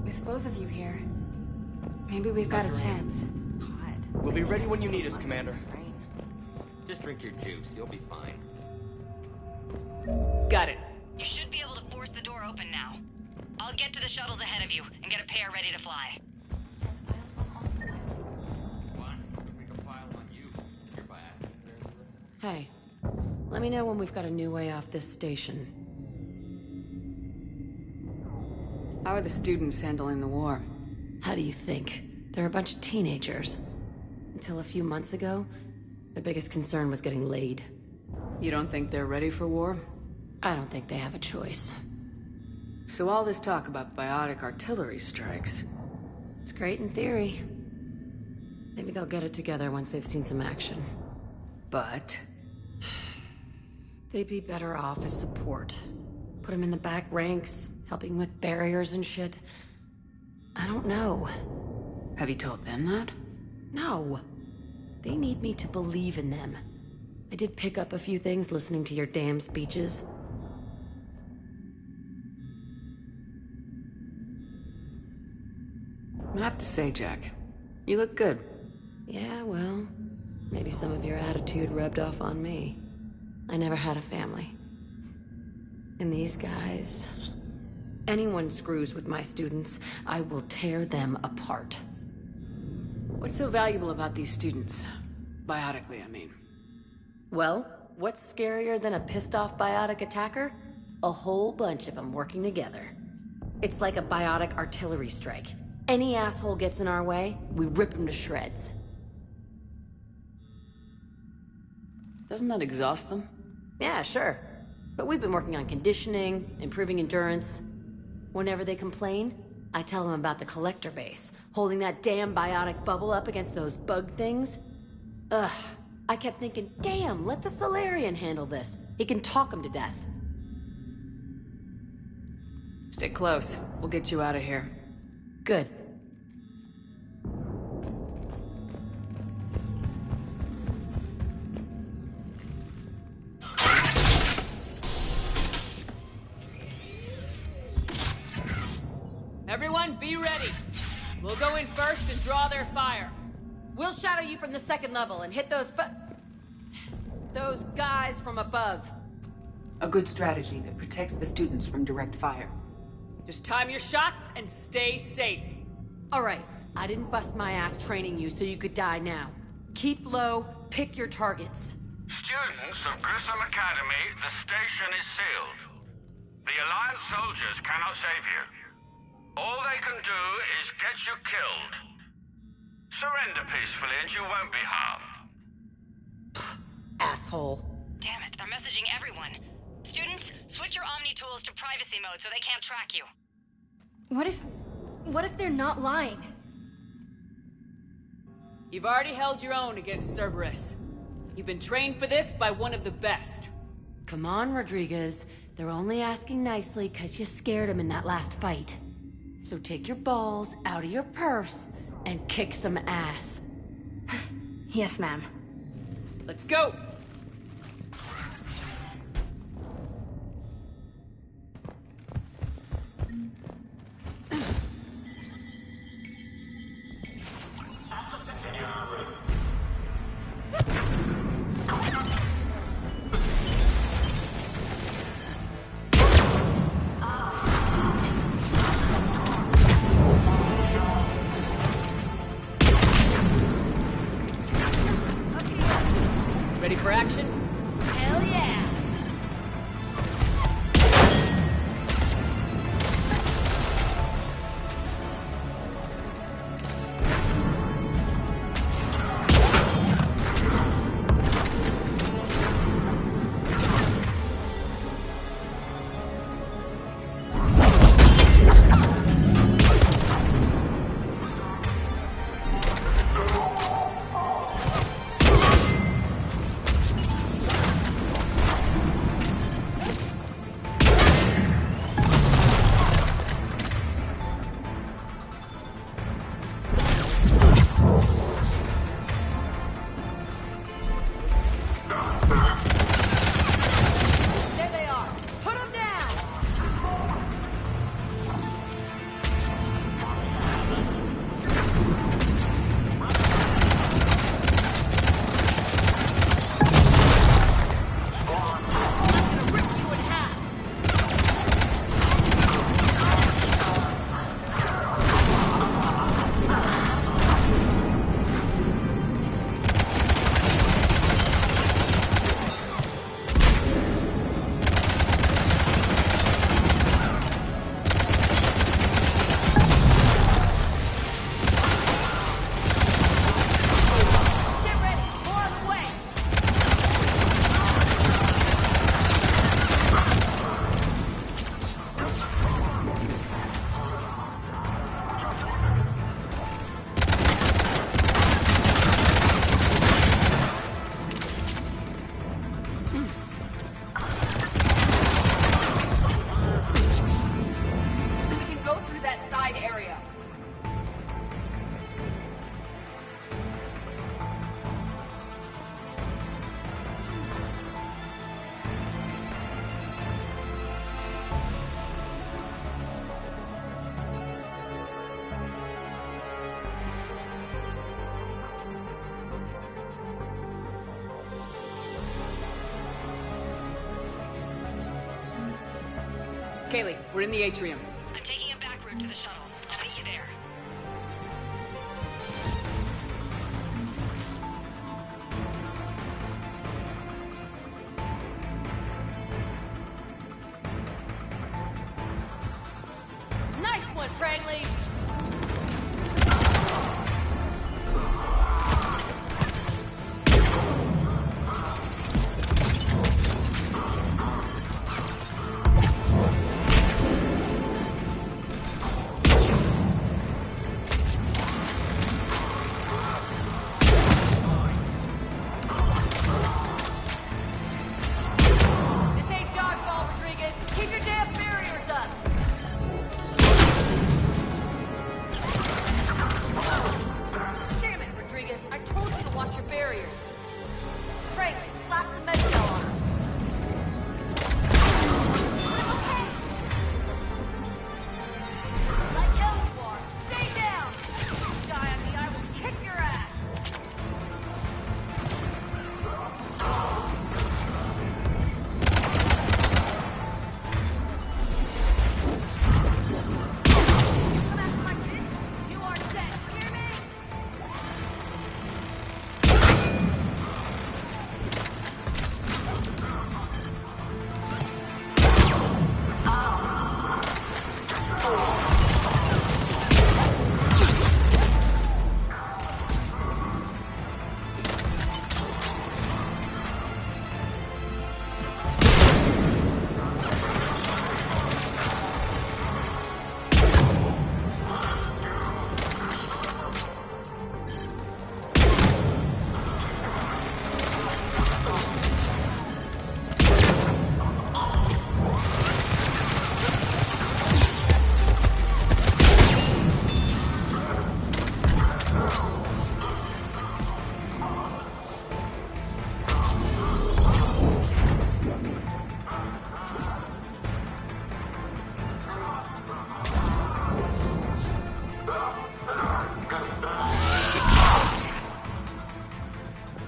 With both of you here. Maybe we've got a chance. We'll be ready when you need us, Commander. Just drink your juice. You'll be fine. Got it. You should be able to force the door open now. I'll get to the shuttles ahead of you and get a pair ready to fly. Hey, let me know when we've got a new way off this station. How are the students handling the war? How do you think? They're a bunch of teenagers. Until a few months ago, their biggest concern was getting laid. You don't think they're ready for war? I don't think they have a choice. So all this talk about biotic artillery strikes... It's great in theory. Maybe they'll get it together once they've seen some action. But... they'd be better off as support. Put them in the back ranks, helping with barriers and shit. I don't know. Have you told them that? No. They need me to believe in them. I did pick up a few things listening to your damn speeches. I have to say, Jack, you look good. Yeah, well, maybe some of your attitude rubbed off on me. I never had a family. And these guys... anyone screws with my students, I will tear them apart. What's so valuable about these students? Biotically, I mean. Well, what's scarier than a pissed-off biotic attacker? A whole bunch of them working together. It's like a biotic artillery strike. Any asshole gets in our way, we rip him to shreds. Doesn't that exhaust them? Yeah, sure. But we've been working on conditioning, improving endurance. Whenever they complain, I tell them about the collector base, holding that damn biotic bubble up against those bug things. Ugh, I kept thinking, damn, let the Solarian handle this. He can talk him to death. Stay close. We'll get you out of here. Good. Everyone, be ready. We'll go in first and draw their fire. We'll shadow you from the second level and hit those guys from above. A good strategy that protects the students from direct fire. Just time your shots and stay safe. All right, I didn't bust my ass training you so you could die now. Keep low, pick your targets. Students of Grissom Academy, the station is sealed. The Alliance soldiers cannot save you. All they can do is get you killed. Surrender peacefully and you won't be harmed. Asshole. Damn it, they're messaging everyone. Students, switch your Omni tools to privacy mode so they can't track you. What if they're not lying? You've already held your own against Cerberus. You've been trained for this by one of the best. Come on, Rodriguez. They're only asking nicely because you scared them in that last fight. So take your balls out of your purse and kick some ass. Yes, ma'am. Let's go! Ready for action? Hell yeah! Kaylee, we're in the atrium. I'm taking a back route to the shuttles. I'll meet you there. Nice one, Franklin!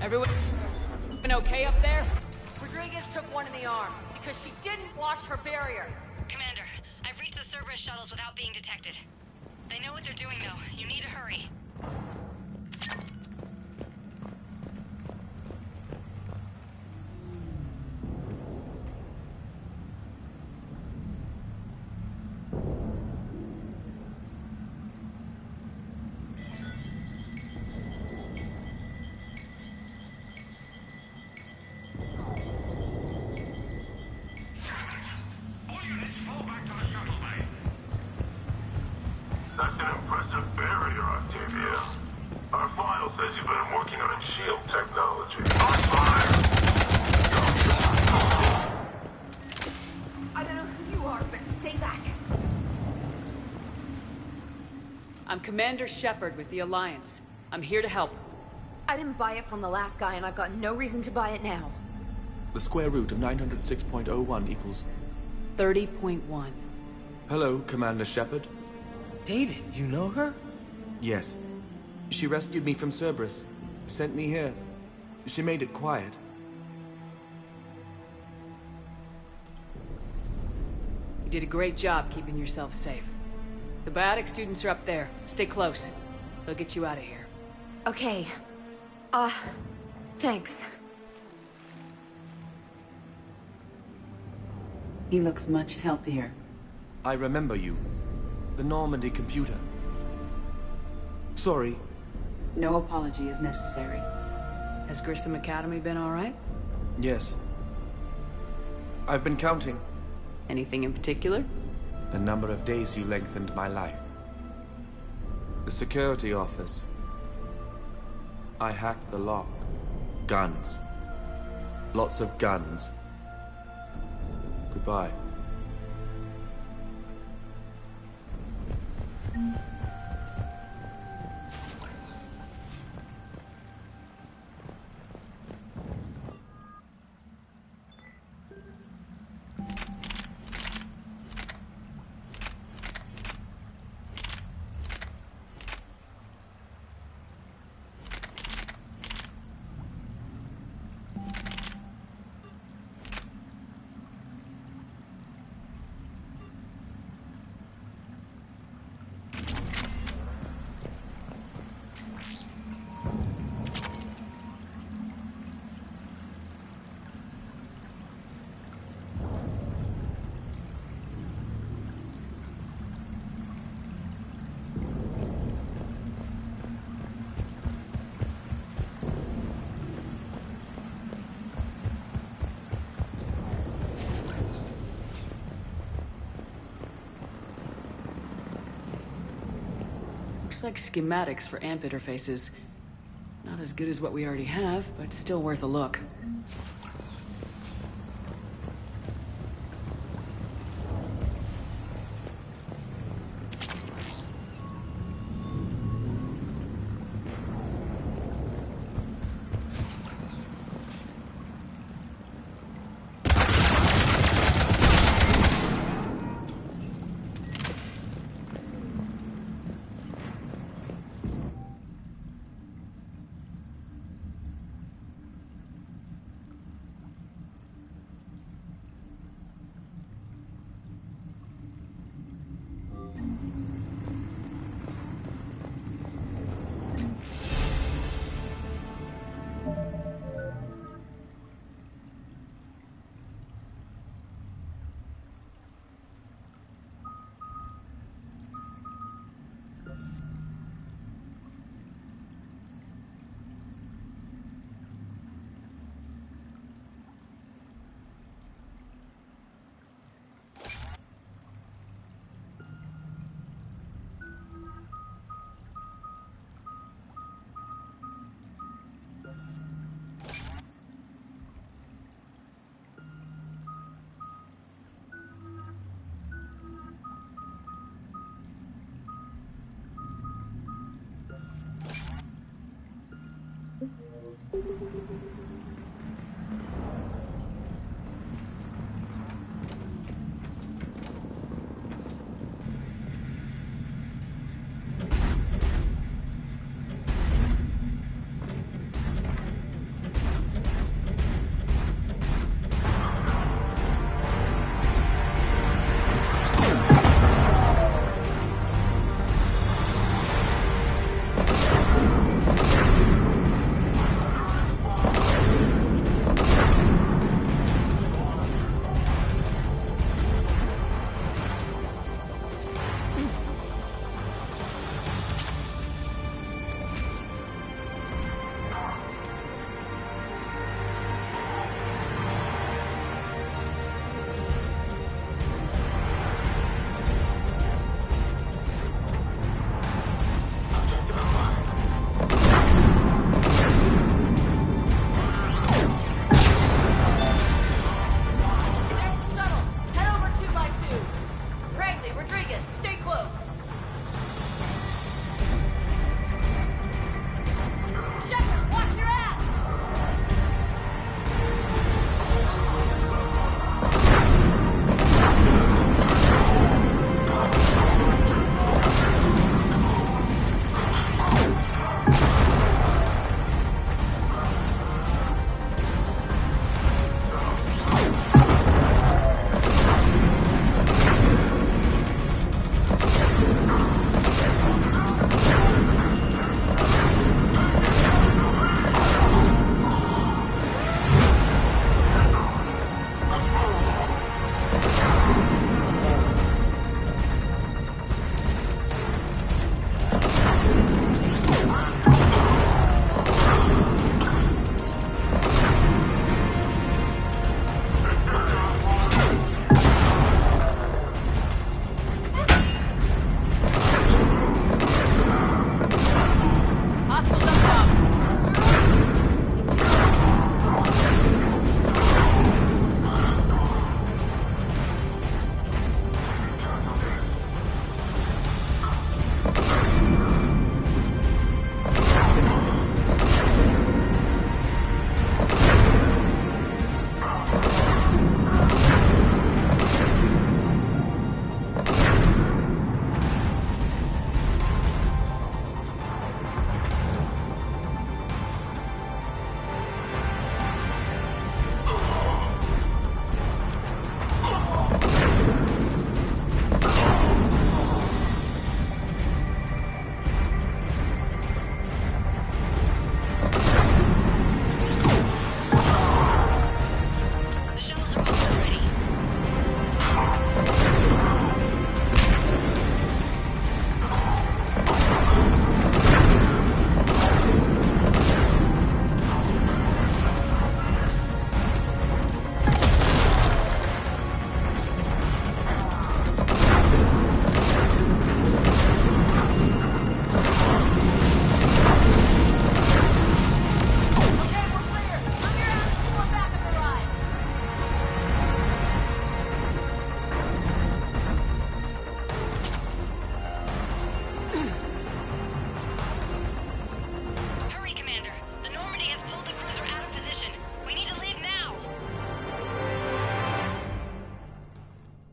Everyone okay up there? Rodriguez took one in the arm because she didn't watch her barrier. Commander, I've reached the Cerberus shuttles without being detected. They know what they're doing, though. You need to hurry. That's an impressive barrier, Octavia. Our file says you've been working on shield technology. On fire! I don't know who you are, but stay back. I'm Commander Shepard with the Alliance. I'm here to help. I didn't buy it from the last guy, and I've got no reason to buy it now. The square root of 906.01 equals... 30.1. Hello, Commander Shepard. David, you know her? Yes. She rescued me from Cerberus. Sent me here. She made it quiet. You did a great job keeping yourself safe. The biotic students are up there. Stay close. They'll get you out of here. Okay. Thanks. He looks much healthier. I remember you. The Normandy computer. Sorry. No apology is necessary. Has Grissom Academy been all right? Yes. I've been counting. Anything in particular? The number of days you lengthened my life. The security office. I hacked the lock. Guns. Lots of guns. Goodbye. Looks like schematics for AMP interfaces. Not as good as what we already have, but still worth a look.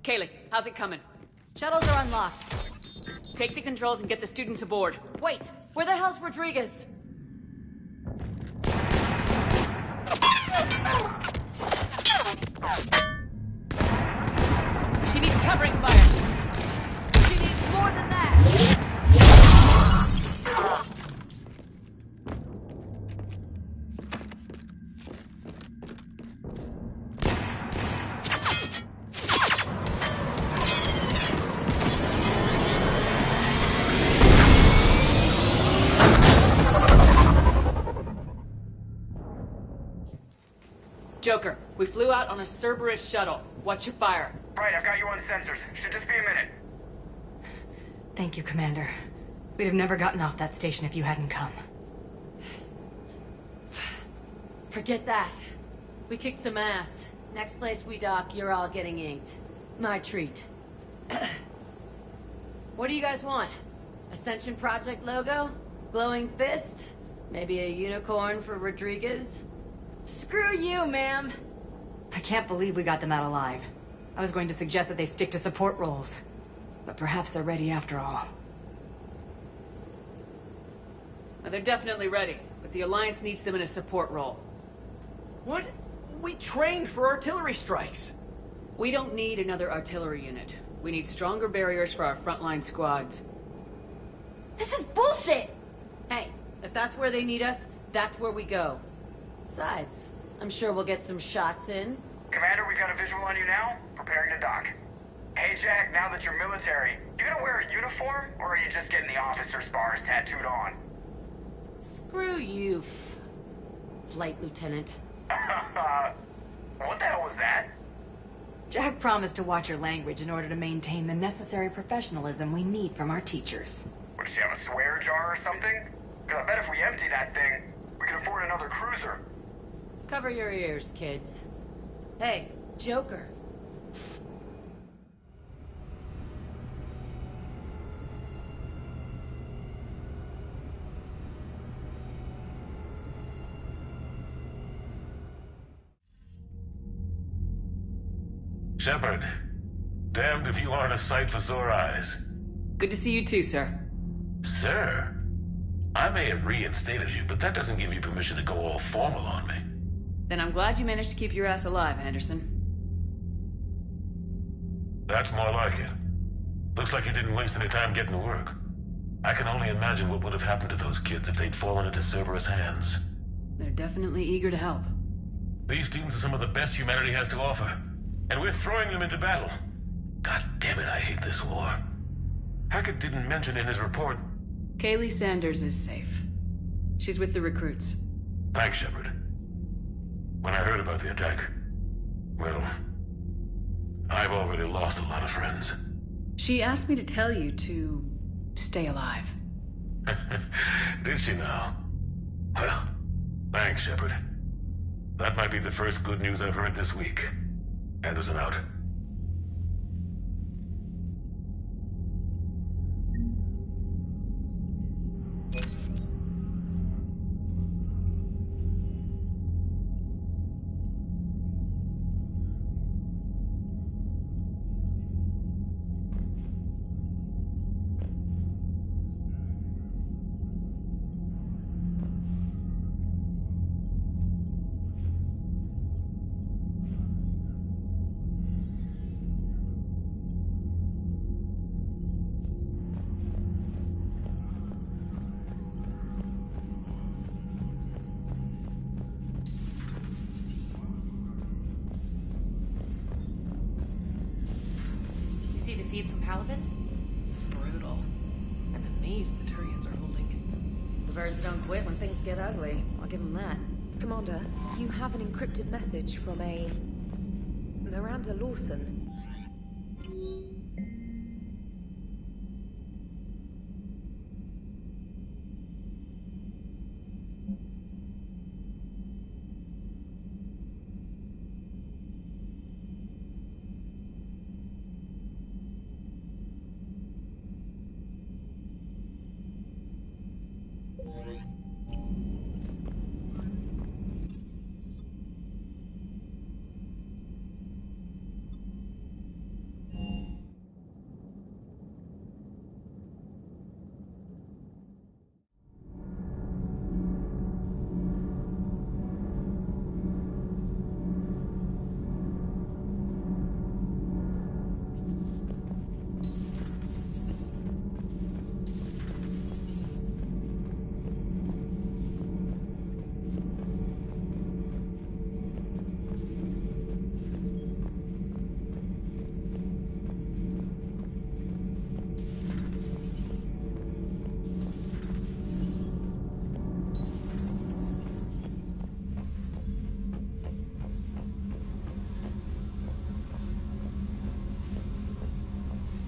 Kaylee, how's it coming? Shuttles are unlocked. Take the controls and get the students aboard. Wait, where the hell's Rodriguez? She needs covering fire. She needs more than that. Joker, we flew out on a Cerberus shuttle. What's your fire? Right, I've got you on sensors. Should just be a minute. Thank you, Commander. We'd have never gotten off that station if you hadn't come. Forget that. We kicked some ass. Next place we dock, you're all getting inked. My treat. What do you guys want? Ascension Project logo? Glowing fist? Maybe a unicorn for Rodriguez? Screw you, ma'am. I can't believe we got them out alive. I was going to suggest that they stick to support roles. But perhaps they're ready after all. Well, they're definitely ready, but the Alliance needs them in a support role. What? We trained for artillery strikes. We don't need another artillery unit. We need stronger barriers for our frontline squads. This is bullshit! Hey, if that's where they need us, that's where we go. Besides, I'm sure we'll get some shots in. Commander, we've got a visual on you now. Preparing to dock. Hey, Jack, now that you're military, you gonna wear a uniform, or are you just getting the officer's bars tattooed on? Screw you, Flight Lieutenant. What the hell was that? Jack promised to watch your language in order to maintain the necessary professionalism we need from our teachers. What, does she have a swear jar or something? Because I bet if we empty that thing, we can afford another cruiser. Cover your ears, kids. Hey, Joker. Shepard, damned if you aren't a sight for sore eyes. Good to see you too, sir. Sir? I may have reinstated you, but that doesn't give you permission to go all formal on me. Then I'm glad you managed to keep your ass alive, Anderson. That's more like it. Looks like you didn't waste any time getting to work. I can only imagine what would have happened to those kids if they'd fallen into Cerberus' hands. They're definitely eager to help. These students are some of the best humanity has to offer, and we're throwing them into battle. God damn it, I hate this war. Hackett didn't mention in his report... Kaylee Sanders is safe. She's with the recruits. Thanks, Shepard. When I heard about the attack, well, I've already lost a lot of friends. She asked me to tell you to stay alive. Did she now? Well, thanks, Shepard. That might be the first good news I've heard this week. Anderson out. Feeds from Paladin? It's brutal. I'm amazed the Turians are holding. The birds don't quit when things get ugly. I'll give them that. Commander, you have an encrypted message from a... Miranda Lawson.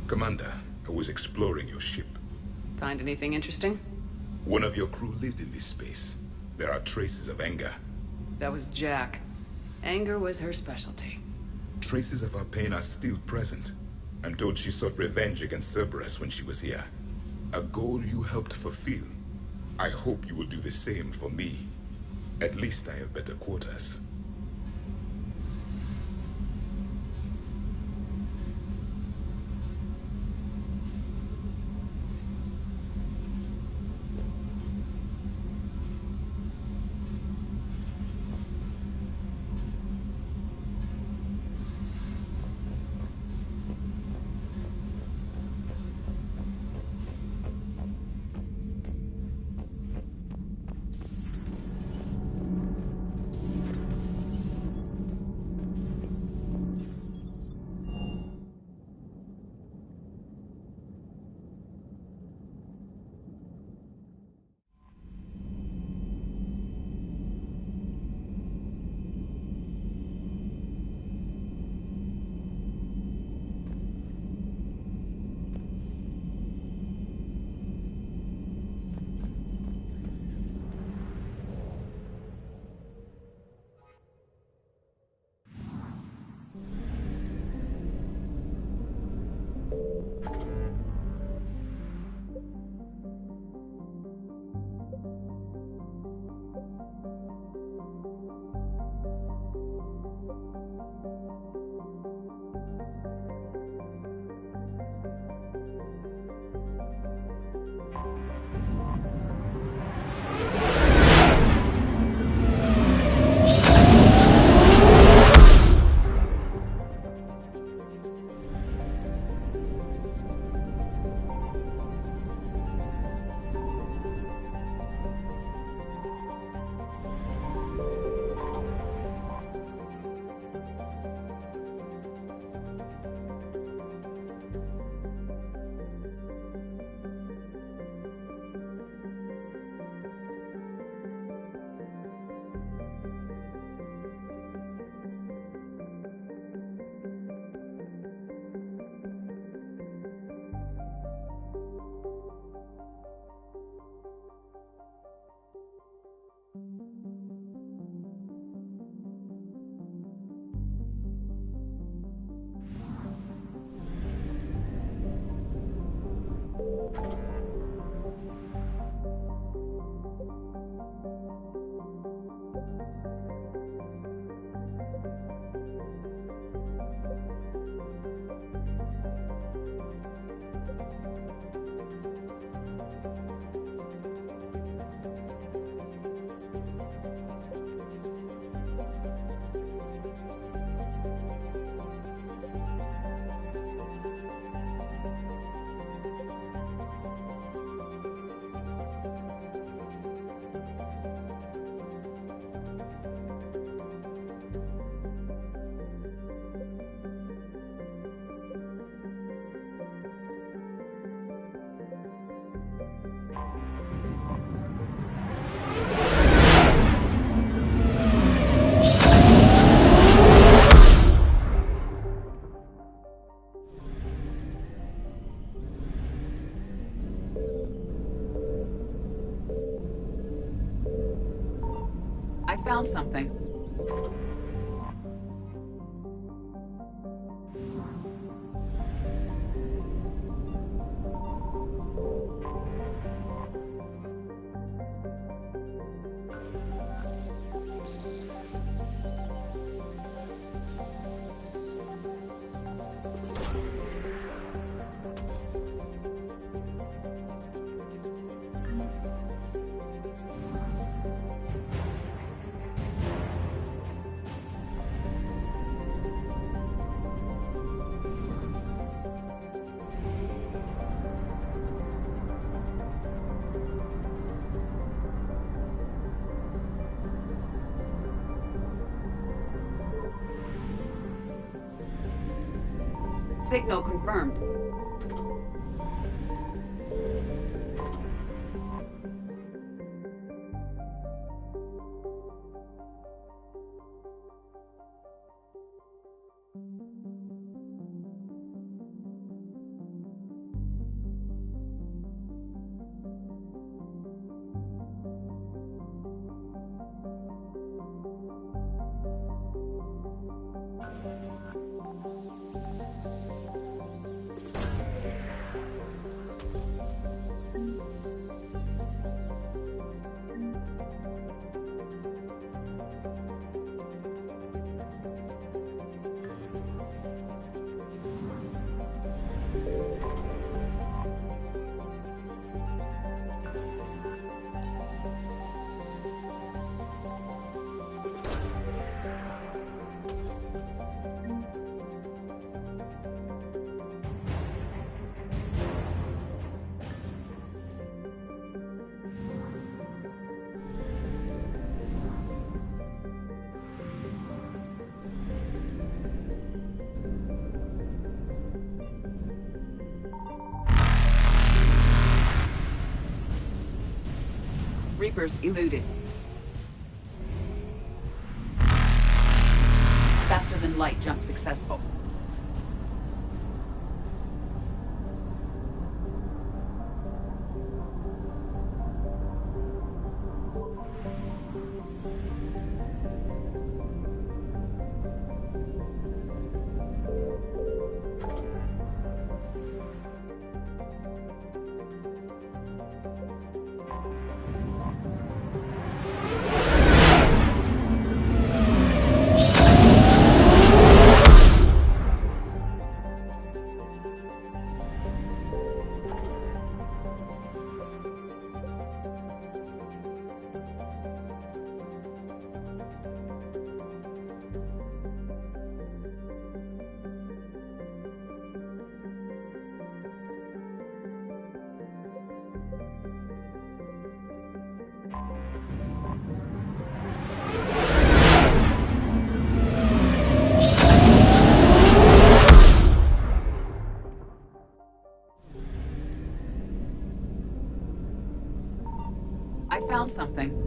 Commander, I was exploring your ship. Find anything interesting? One of your crew lived in this space. There are traces of anger. That was Jack. Anger was her specialty. Traces of her pain are still present. I'm told she sought revenge against Cerberus when she was here. A goal you helped fulfill. I hope you will do the same for me. At least I have better quarters. I found something. Signal confirmed. Reapers eluded. Faster than light jump successful. I found something.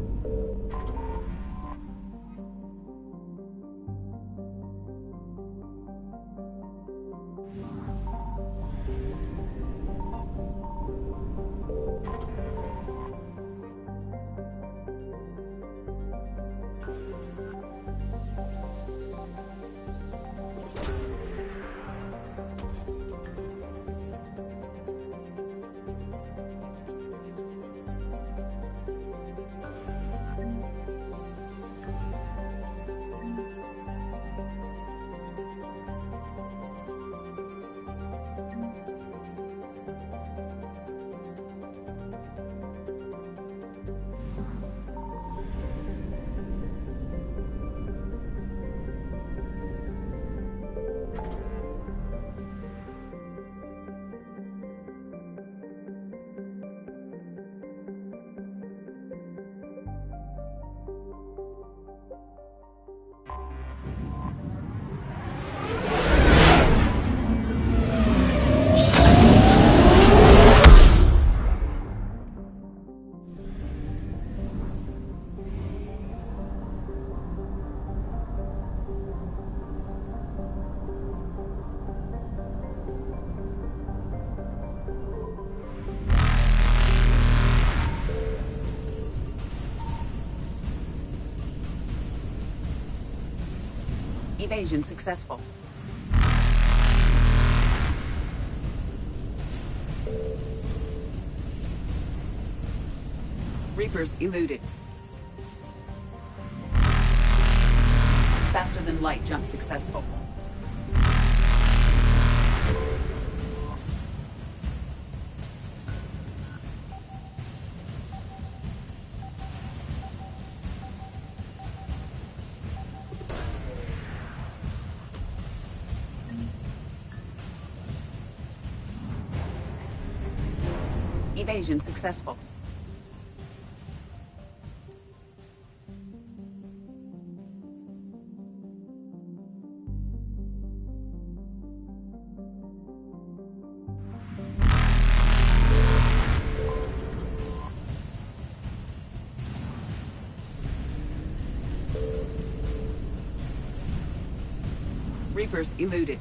Evasion successful. Reapers eluded. Faster than light jump successful. Evasion successful. Reapers eluded.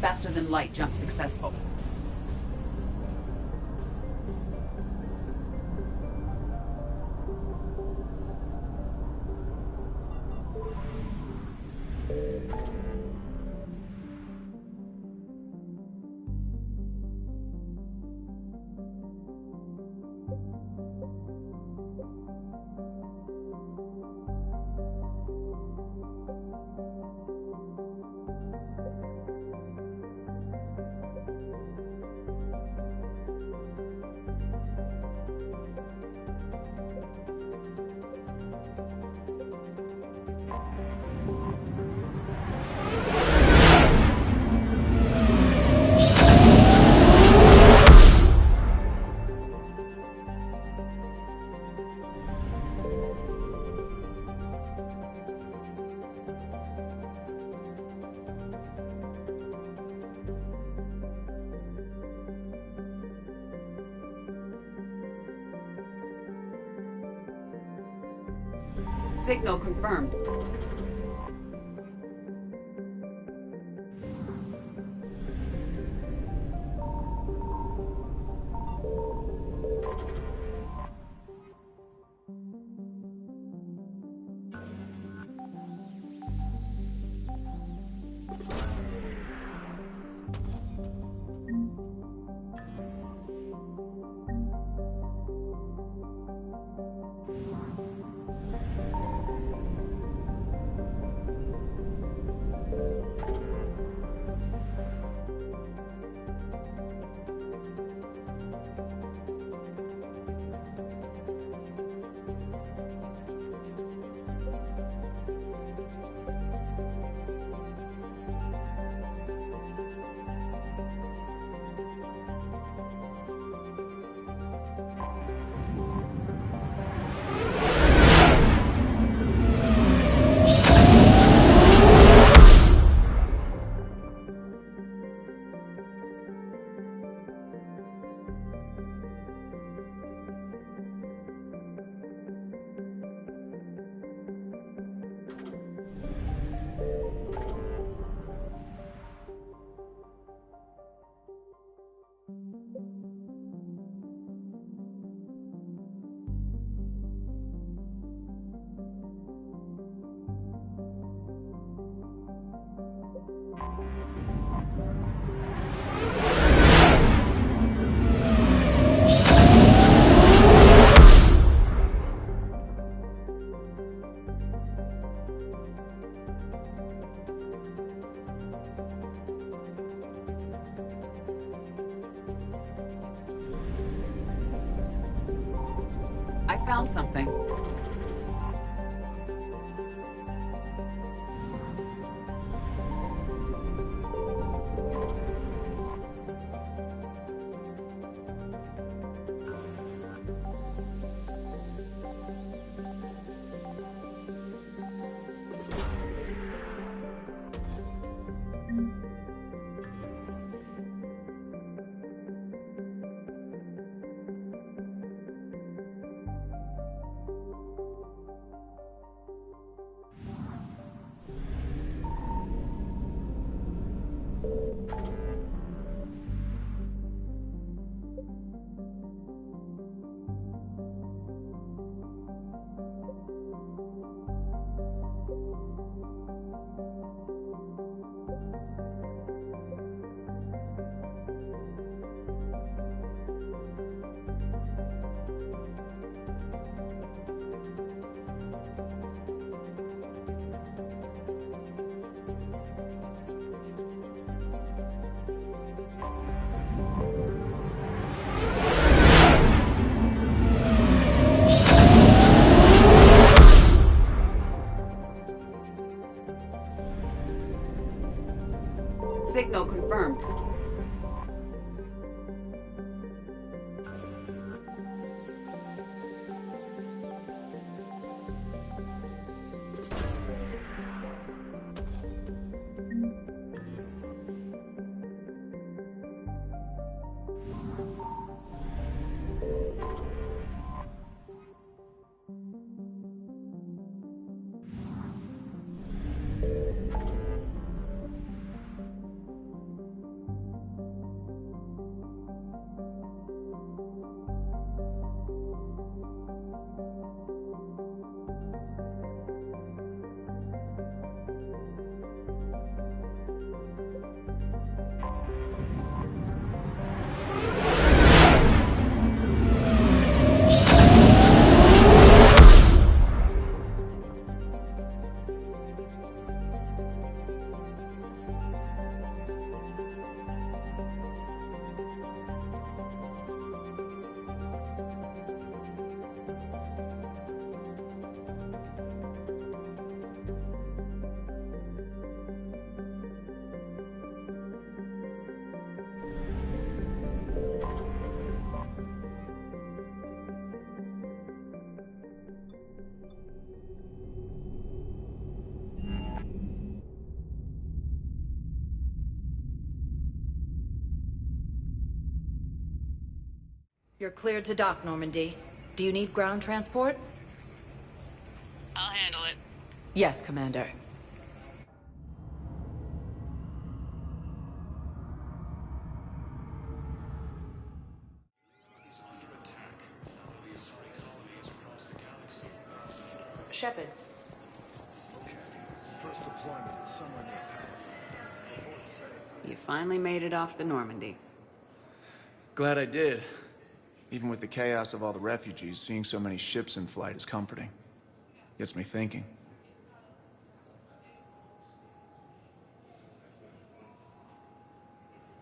Faster than light jump successful. Signal confirmed. I found something. Signal confirmed. You're cleared to dock, Normandy. Do you need ground transport? I'll handle Yes, Commander. Shepard. Okay. First deployment is somewhere near You finally made it off the Normandy. Glad I did. Even with the chaos of all the refugees, seeing so many ships in flight is comforting. Gets me thinking.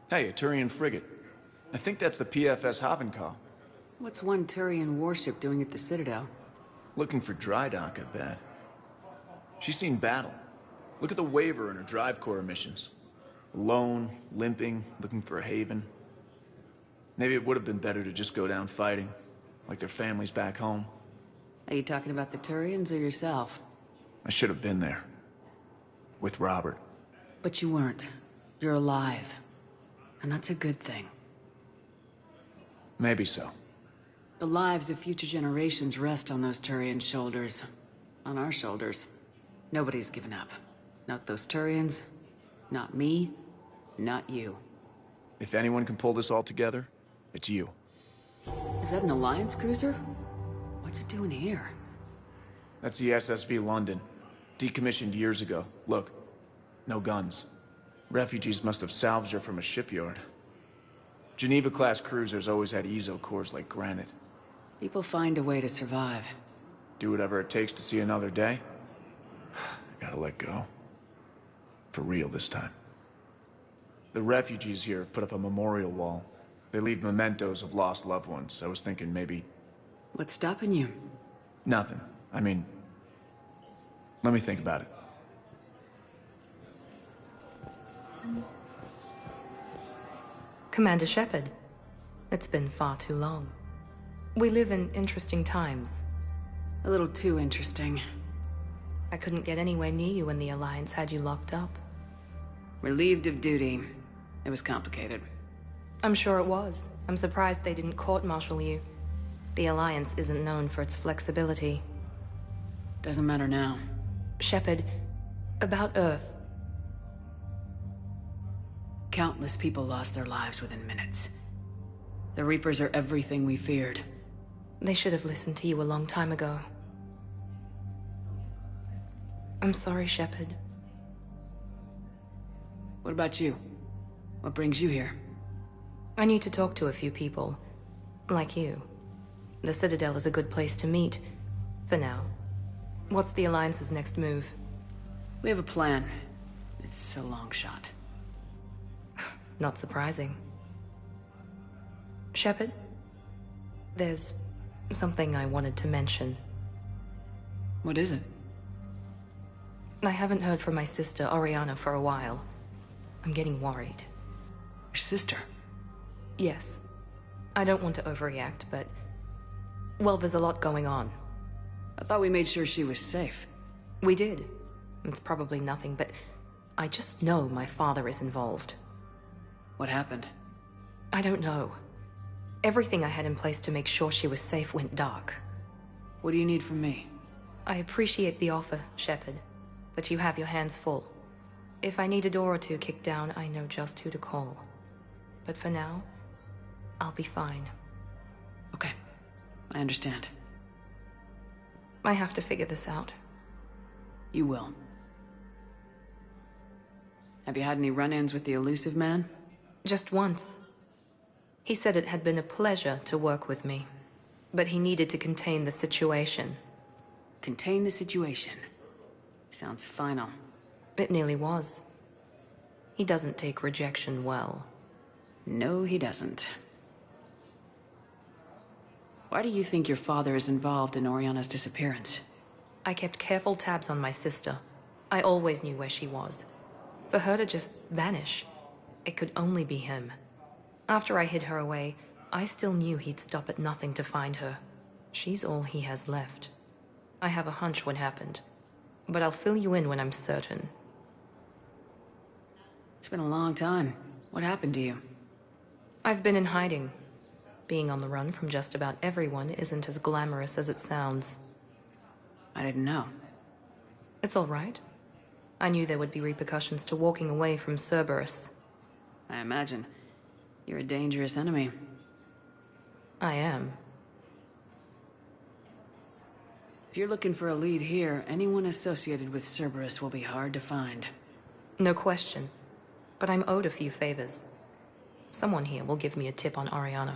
Hey, a Turian frigate. I think that's the PFS Havenkar. What's one Turian warship doing at the Citadel? Looking for dry dock, I bet. She's seen battle. Look at the waiver in her drive core emissions. Alone, limping, looking for a haven. Maybe it would have been better to just go down fighting, like their families back home. Are you talking about the Turians or yourself? I should have been there. With Robert. But you weren't. You're alive. And that's a good thing. Maybe so. The lives of future generations rest on those Turian shoulders. On our shoulders. Nobody's given up. Not those Turians. Not me. Not you. If anyone can pull this all together, it's you. Is that an Alliance cruiser? What's it doing here? That's the SSV London. Decommissioned years ago. Look. No guns. Refugees must have salvaged her from a shipyard. Geneva-class cruisers always had eezo cores like granite. People find a way to survive. Do whatever it takes to see another day. I gotta let go. For real this time. The refugees here put up a memorial wall. They leave mementos of lost loved ones. I was thinking maybe... What's stopping you? Nothing. I mean... Let me think about it. Commander Shepard. It's been far too long. We live in interesting times. A little too interesting. I couldn't get anywhere near you when the Alliance had you locked up. Relieved of duty. It was complicated. I'm sure it was. I'm surprised they didn't court-martial you. The Alliance isn't known for its flexibility. Doesn't matter now. Shepard, about Earth. Countless people lost their lives within minutes. The Reapers are everything we feared. They should have listened to you a long time ago. I'm sorry, Shepard. What about you? What brings you here? I need to talk to a few people. Like you. The Citadel is a good place to meet. For now. What's the Alliance's next move? We have a plan. It's a long shot. Not surprising. Shepard? There's something I wanted to mention. What is it? I haven't heard from my sister, Oriana, for a while. I'm getting worried. Your sister? Yes. I don't want to overreact, but... Well, there's a lot going on. I thought we made sure she was safe. We did. It's probably nothing, but... I just know my father is involved. What happened? I don't know. Everything I had in place to make sure she was safe went dark. What do you need from me? I appreciate the offer, Shepard, but you have your hands full. If I need a door or two kicked down, I know just who to call. But for now, I'll be fine. Okay. I understand. I have to figure this out. You will. Have you had any run-ins with the elusive man? Just once. He said it had been a pleasure to work with me, but he needed to contain the situation. Contain the situation? Sounds final. It nearly was. He doesn't take rejection well. No, he doesn't. Why do you think your father is involved in Oriana's disappearance? I kept careful tabs on my sister. I always knew where she was. For her to just vanish, it could only be him. After I hid her away, I still knew he'd stop at nothing to find her. She's all he has left. I have a hunch what happened, but I'll fill you in when I'm certain. It's been a long time. What happened to you? I've been in hiding. Being on the run from just about everyone isn't as glamorous as it sounds. I didn't know. It's all right. I knew there would be repercussions to walking away from Cerberus. I imagine. You're a dangerous enemy. I am. If you're looking for a lead here, anyone associated with Cerberus will be hard to find. No question. But I'm owed a few favors. Someone here will give me a tip on Ariana.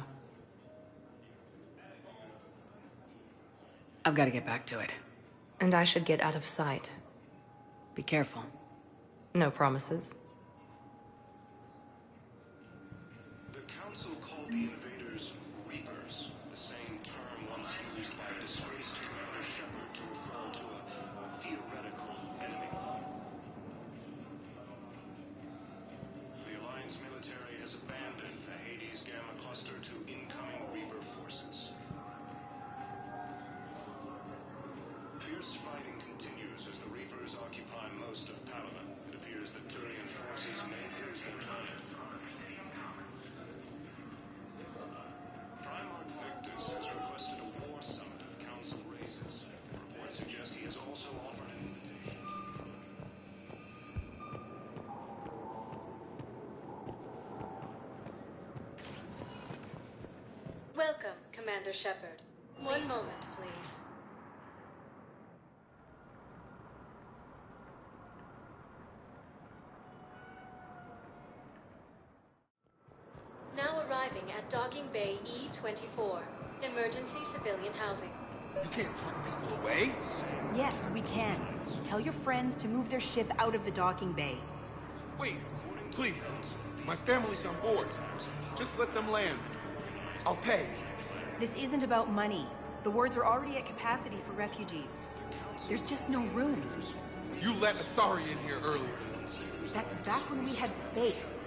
I've got to get back to it. And I should get out of sight. Be careful. No promises. The Council called the invaders Reapers, the same term once used by disgraced Commander Shepard to refer to a theoretical enemy. The Alliance military has abandoned the Hades Gamma Cluster to incoming Reaper forces. Fierce fighting continues as the Reapers occupy most of Palaven. It appears that Turian forces may lose their planet. Primarch Victus has requested a war summit of Council races. Reports suggest he has also offered an invitation. Welcome, Commander Shepard. One moment, please. Now arriving at Docking Bay E-24, emergency civilian housing. You can't turn people away. Yes, we can. Tell your friends to move their ship out of the docking bay. Wait, please. My family's on board. Just let them land. I'll pay. This isn't about money. The wards are already at capacity for refugees. There's just no room. You let Asari in here earlier. That's back when we had space.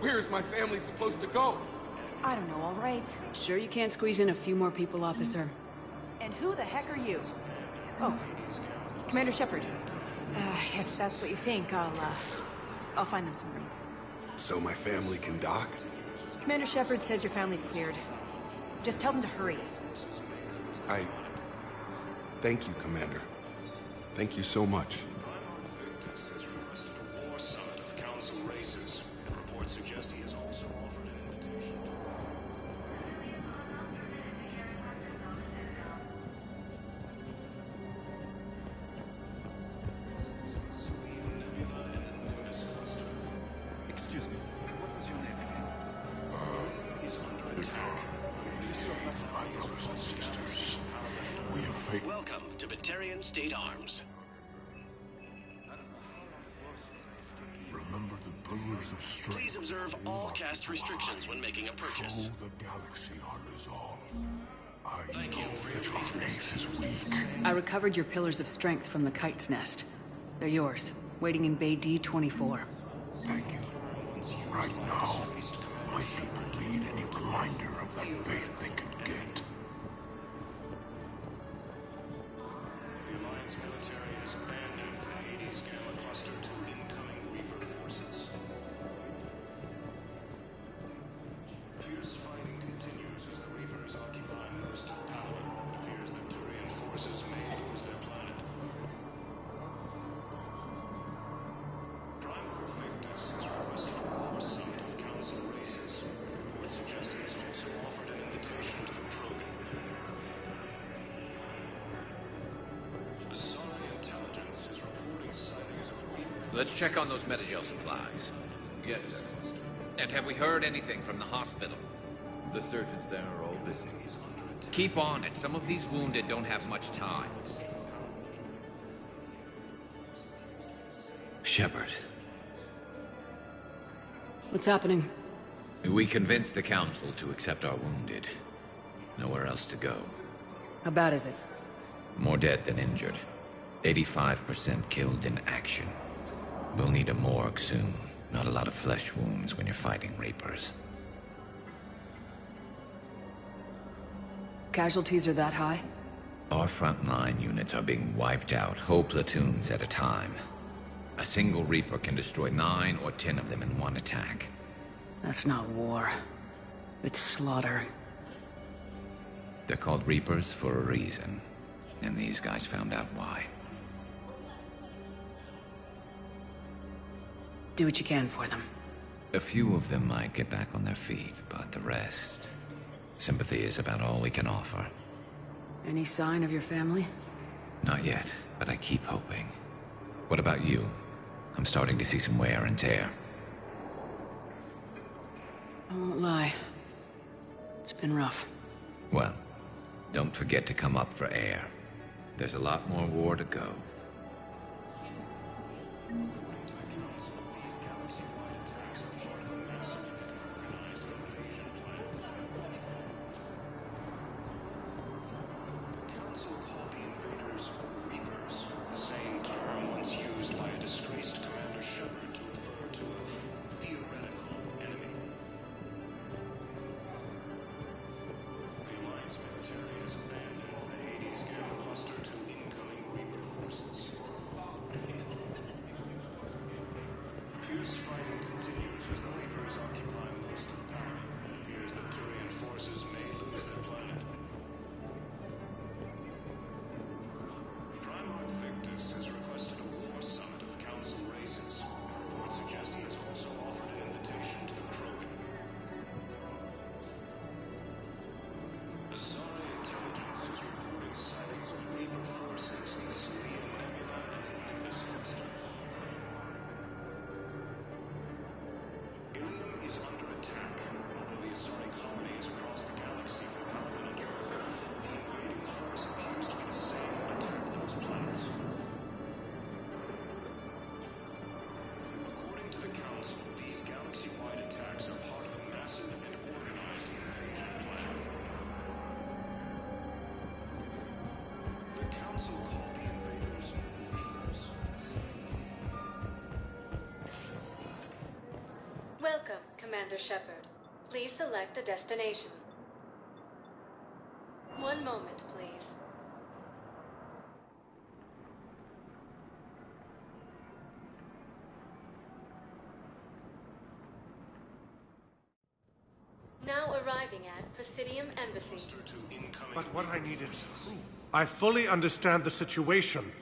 Where is my family supposed to go? I don't know, all right. Sure you can't squeeze in a few more people, officer? And who the heck are you? Oh, Commander Shepard. If that's what you think, I'll find them some room. So my family can dock? Commander Shepard says your family's cleared. Just tell them to hurry. Thank you, Commander. Thank you so much. Excuse me. What was your name again? My brothers and sisters, we have faced... Welcome to Batarian State Arms. Remember the pillars of strength. Please observe all caste restrictions when making a purchase. Show the galaxy our resolve. Thank you for your Your faith is weak. I recovered your pillars of strength from the kite's nest. They're yours, waiting in Bay D-24. Thank you. Right now, my people need any reminder of the faith they can get. The Alliance military has abandoned the Hades Gamma Cluster to incoming Reaper forces. Fierce fighting continues as the Reapers occupy most of Palaven. It appears that Turian forces may lose their planet. Primarch Victus has requested a war summit of Council races. Reports suggest he has also offered an invitation to the Krogan. Asari intelligence is reporting sightings of Reaper. Let's check on those Metagel supplies. Yes, sir. And have we heard anything from the hospital? The surgeons there are all busy. Keep on it. Some of these wounded don't have much time. Shepard. What's happening? We convinced the Council to accept our wounded. Nowhere else to go. How bad is it? More dead than injured. 85% killed in action. We'll need a morgue soon. Not a lot of flesh wounds when you're fighting Reapers. Casualties are that high? Our frontline units are being wiped out, whole platoons at a time. A single Reaper can destroy 9 or 10 of them in one attack. That's not war. It's slaughter. They're called Reapers for a reason. And these guys found out why. Do what you can for them. A few of them might get back on their feet, but the rest... sympathy is about all we can offer. Any sign of your family? Not yet, but I keep hoping. What about you? I'm starting to see some wear and tear. I won't lie. It's been rough. Well, don't forget to come up for air. There's a lot more war to go. Welcome, Commander Shepard. Please select a destination. One moment, please. Now arriving at Presidium Embassy. But what I need is proof. I fully understand the situation.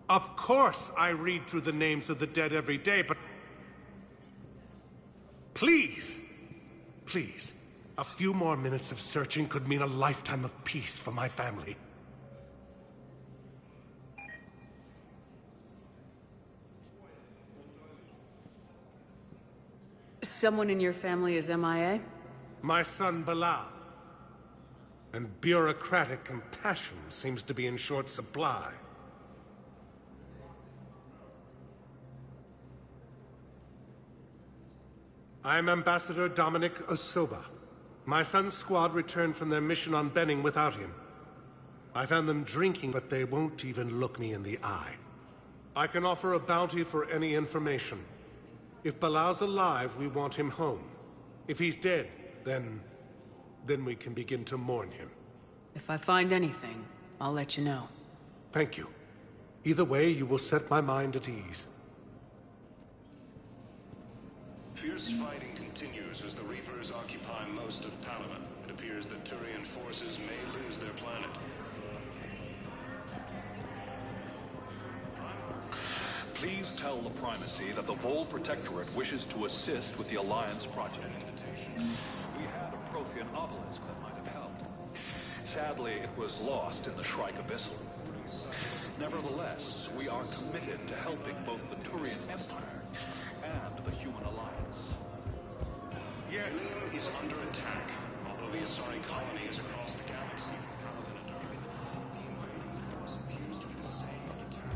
Of course I read through the names of the dead every day, but... Please! Please. A few more minutes of searching could mean a lifetime of peace for my family. Someone in your family is MIA? My son, Bilal. And bureaucratic compassion seems to be in short supply. I'm Ambassador Dominic Osoba. My son's squad returned from their mission on Benning without him. I found them drinking, but they won't even look me in the eye. I can offer a bounty for any information. If Bilal's alive, we want him home. If he's dead, then we can begin to mourn him. If I find anything, I'll let you know. Thank you. Either way, you will set my mind at ease. Fierce fighting continues as the Reapers occupy most of Palaven. It appears that Turian forces may lose their planet. Please tell the Primacy that the Vol Protectorate wishes to assist with the Alliance project. We had a Prothean obelisk that might have helped. Sadly, it was lost in the Shrike Abyssal. Nevertheless, we are committed to helping both the Turian Empire and the Human Alliance. Ilium is under attack, although the Asari colony is across the galaxy from Palaven and Earth. The invading force appears to be the same attack.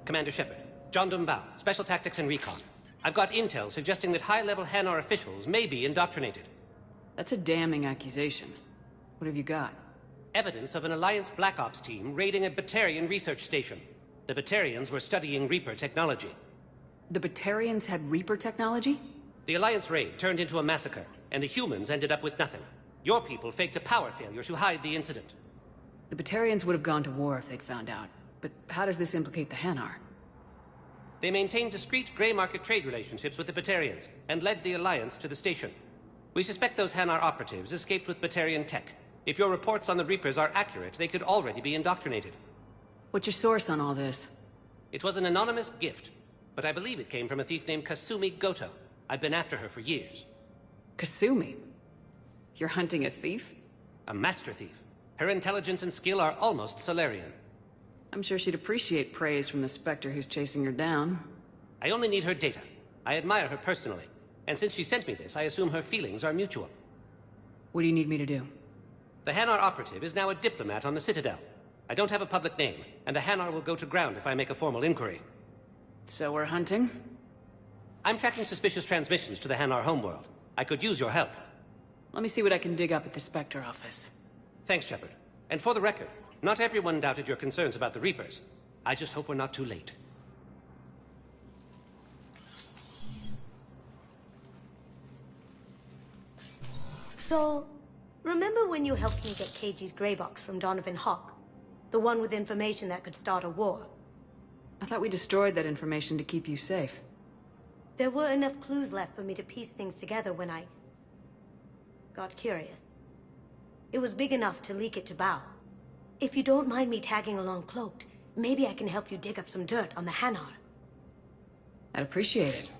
Commander Shepard, John Dumbao, Special Tactics and Recon. I've got intel suggesting that high-level Hanar officials may be indoctrinated. That's a damning accusation. What have you got? Evidence of an Alliance Black Ops team raiding a Batarian research station. The Batarians were studying Reaper technology. The Batarians had Reaper technology? The Alliance raid turned into a massacre, and the humans ended up with nothing. Your people faked a power failure to hide the incident. The Batarians would have gone to war if they'd found out. But how does this implicate the Hanar? They maintained discreet gray market trade relationships with the Batarians, and led the Alliance to the station. We suspect those Hanar operatives escaped with Batarian tech. If your reports on the Reapers are accurate, they could already be indoctrinated. What's your source on all this? It was an anonymous gift, but I believe it came from a thief named Kasumi Goto. I've been after her for years. Kasumi? You're hunting a thief? A master thief. Her intelligence and skill are almost Solarian. I'm sure she'd appreciate praise from the Spectre who's chasing her down. I only need her data. I admire her personally, and since she sent me this, I assume her feelings are mutual. What do you need me to do? The Hanar operative is now a diplomat on the Citadel. I don't have a public name, and the Hanar will go to ground if I make a formal inquiry. So we're hunting? I'm tracking suspicious transmissions to the Hanar homeworld. I could use your help. Let me see what I can dig up at the Spectre office. Thanks, Shepard. And for the record, not everyone doubted your concerns about the Reapers. I just hope we're not too late. So, remember when you helped me get KG's grey box from Donovan Hawk? The one with information that could start a war? I thought we destroyed that information to keep you safe. There were enough clues left for me to piece things together when I got curious. It was big enough to leak it to Bao. If you don't mind me tagging along cloaked, maybe I can help you dig up some dirt on the Hanar. I'd appreciate it.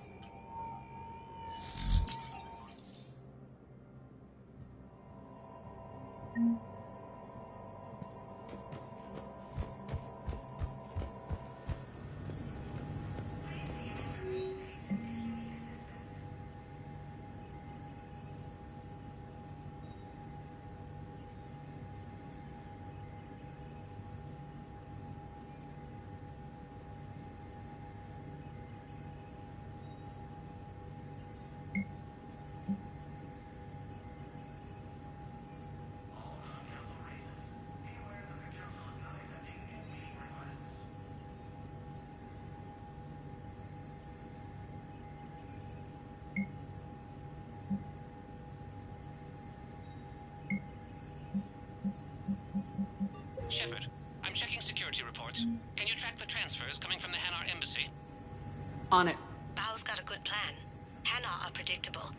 Shepard, I'm checking security reports. Can you track the transfers coming from the Hanar embassy? On it. Bao's got a good plan. Hanar are predictable.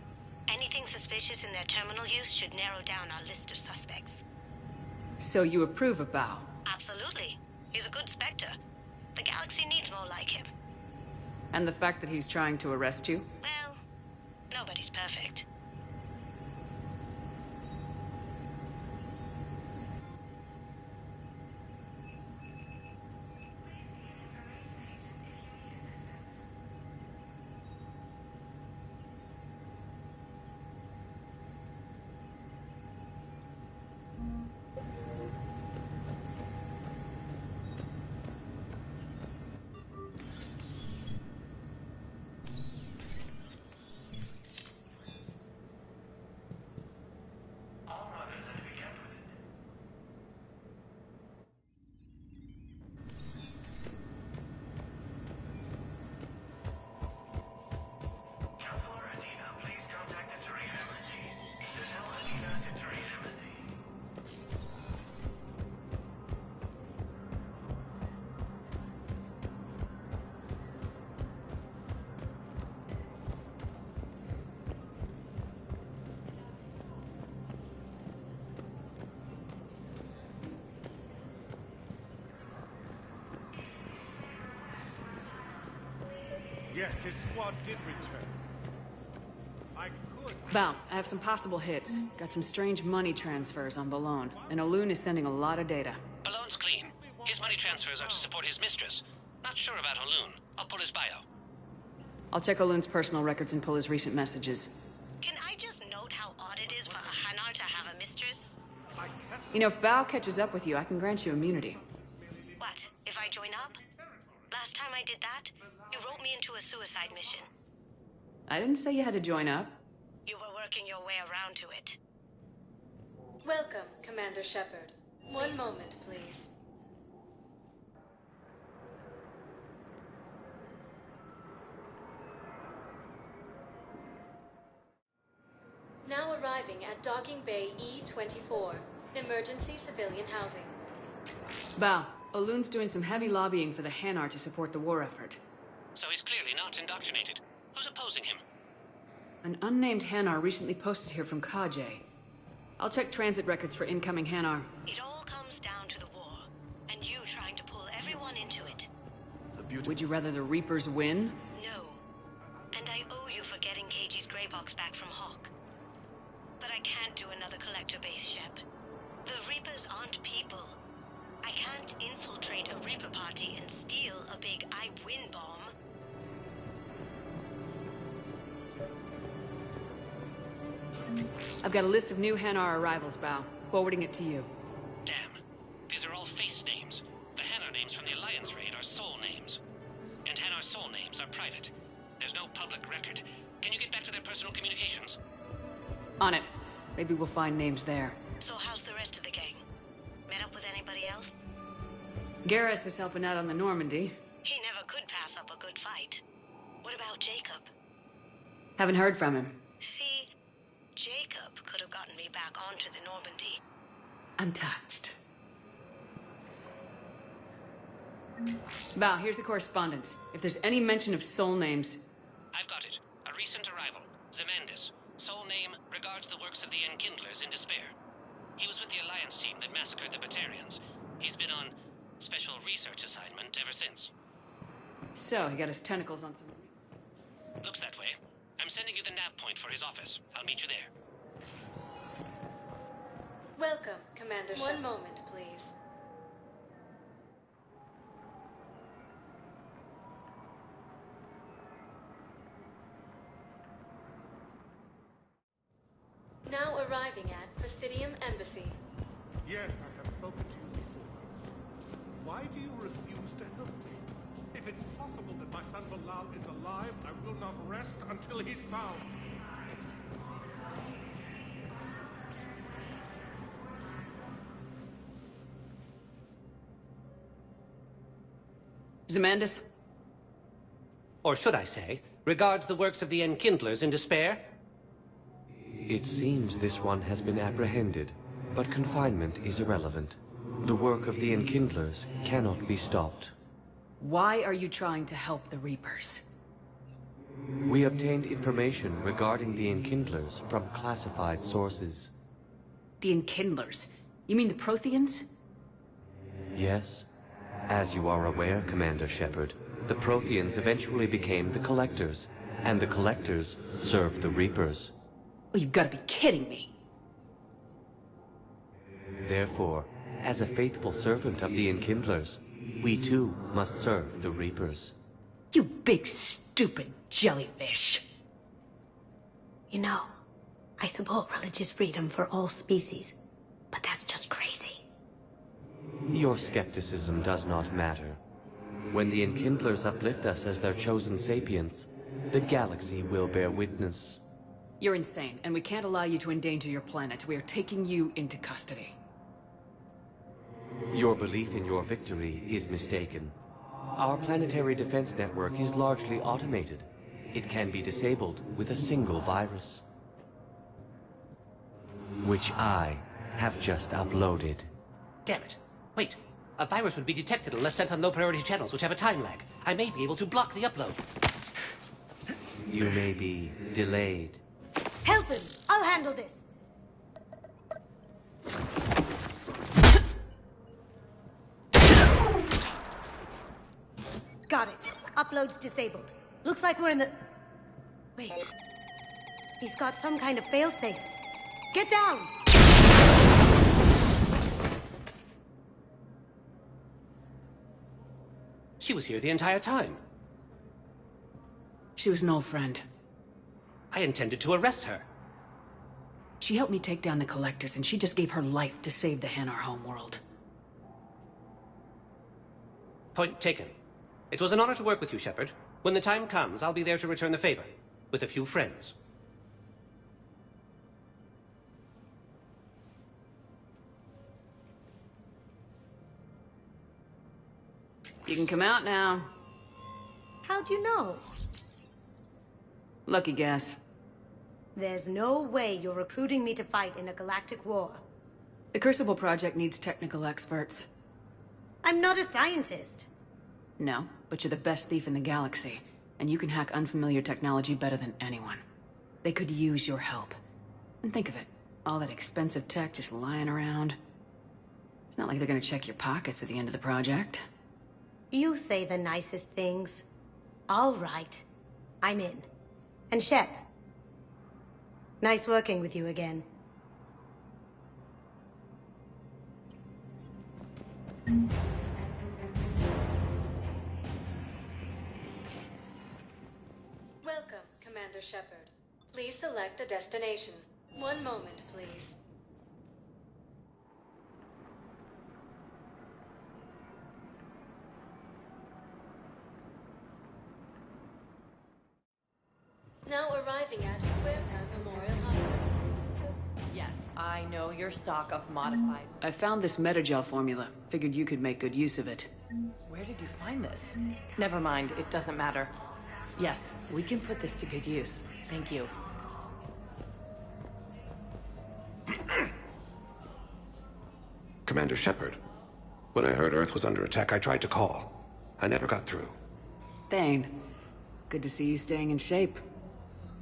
Anything suspicious in their terminal use should narrow down our list of suspects. So you approve of Bao? Absolutely. He's a good Spectre. The galaxy needs more like him. And the fact that he's trying to arrest you? Well, nobody's perfect. Yes, his squad did return. I could... Bao, I have some possible hits. Got some strange money transfers on Balone, and Olun is sending a lot of data. Balone's clean. His money transfers are to support his mistress. Not sure about Olun. I'll pull his bio. I'll check Olun's personal records and pull his recent messages. Can I just note how odd it is for a Hanar to have a mistress? You know, if Bao catches up with you, I can grant you immunity. What, if I join up? Last time I did that, you wrote me into a suicide mission. I didn't say you had to join up. You were working your way around to it. Welcome, Commander Shepard. One moment, please. Now arriving at Docking Bay E-24, emergency civilian housing. Bao, Olun's doing some heavy lobbying for the Hanar to support the war effort. So he's clearly not indoctrinated. Who's opposing him? An unnamed Hanar recently posted here from Kajay. I'll check transit records for incoming Hanar. It all comes down to the war, and and you trying to pull everyone into it. Would you rather the Reapers win? No. And I owe you for getting Keiji's gray box back from Hawk. But I can't do another collector base, Shep. The Reapers aren't people. I can't infiltrate a Reaper party and steal a big I win bomb. I've got a list of new Hanar arrivals, Bao. Forwarding it to you. Damn. These are all face names. The Hanar names from the Alliance raid are soul names. And Hanar soul names are private. There's no public record. Can you get back to their personal communications? On it. Maybe we'll find names there. So how's the rest of the gang? Met up with anybody else? Garrus is helping out on the Normandy. He never could pass up a good fight. What about Jacob? Haven't heard from him. See, Jacob could have gotten me back onto the Normandy. I'm touched. Bao, here's the correspondence. If there's any mention of soul names... I've got it. A recent arrival. Zemandis. Soul name regards the works of the Enkindlers in despair. He was with the Alliance team that massacred the Batarians. He's been on special research assignment ever since. So, he got his tentacles on some... Looks that way. I'm sending you the nav point for his office. I'll meet you there. Welcome, Commander. One moment, please. Now arriving at Presidium Embassy. Yes, I have spoken to you before. Why do you refuse to help me? If it's possible that my son Bilal is alive, I will not rest until he's found. Zemandis? Or should I say, regards the works of the Enkindlers in despair? It seems this one has been apprehended, but confinement is irrelevant. The work of the Enkindlers cannot be stopped. Why are you trying to help the Reapers? We obtained information regarding the Enkindlers from classified sources. The Enkindlers? You mean the Protheans? Yes. As you are aware, Commander Shepard, the Protheans eventually became the Collectors, and the Collectors served the Reapers. Oh, you've got to be kidding me. Therefore, as a faithful servant of the Enkindlers, we too must serve the Reapers. You big stupid jellyfish. You know, I support religious freedom for all species, but that's just crazy. Your skepticism does not matter. When the Enkindlers uplift us as their chosen sapients, the galaxy will bear witness. You're insane, and we can't allow you to endanger your planet. We are taking you into custody. Your belief in your victory is mistaken. Our planetary defense network is largely automated. It can be disabled with a single virus, which I have just uploaded. Damn it. Wait. A virus would be detected unless sent on low-priority channels, which have a time lag. I may be able to block the upload. You may be delayed. Help him! I'll handle this! Got it. Upload's disabled. Looks like we're in the... Wait. He's got some kind of failsafe. Get down! She was here the entire time. She was an old friend. I intended to arrest her. She helped me take down the Collectors, and she just gave her life to save the Hanar homeworld. Point taken. It was an honor to work with you, Shepard. When the time comes, I'll be there to return the favor. With a few friends. You can come out now. How'd you know? Lucky guess. There's no way you're recruiting me to fight in a galactic war. The Crucible Project needs technical experts. I'm not a scientist. No, but you're the best thief in the galaxy, and you can hack unfamiliar technology better than anyone. They could use your help. And think of it, all that expensive tech just lying around. It's not like they're gonna check your pockets at the end of the project. You say the nicest things. All right. I'm in. And Shep. Nice working with you again. Welcome, Commander Shepard. Please select a destination. One moment, please. Now arriving at Huerta Memorial Hospital. Yes, I know your stock of modified. I found this metagel formula. Figured you could make good use of it. Where did you find this? Never mind, it doesn't matter. Yes, we can put this to good use. Thank you. Commander Shepard. When I heard Earth was under attack, I tried to call. I never got through. Thane, good to see you staying in shape.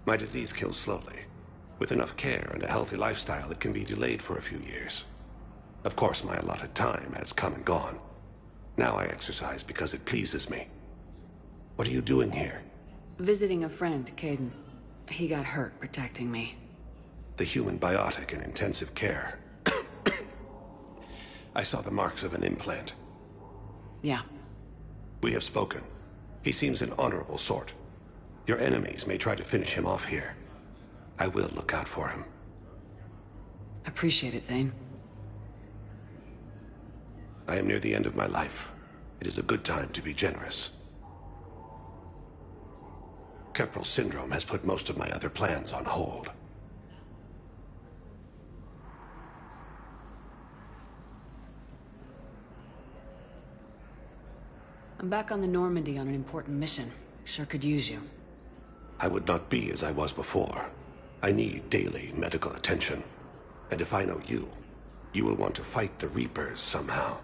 My disease kills slowly. With enough care and a healthy lifestyle, it can be delayed for a few years. Of course, my allotted time has come and gone. Now I exercise because it pleases me. What are you doing here? Visiting a friend, Caden. He got hurt protecting me. The human biotic in intensive care. I saw the marks of an implant. Yeah. We have spoken. He seems an honorable sort. Your enemies may try to finish him off here. I will look out for him. Appreciate it, Thane. I am near the end of my life. It is a good time to be generous. Keprel syndrome has put most of my other plans on hold. I'm back on the Normandy on an important mission. Sure could use you. I would not be as I was before. I need daily medical attention. And if I know you, you will want to fight the Reapers somehow.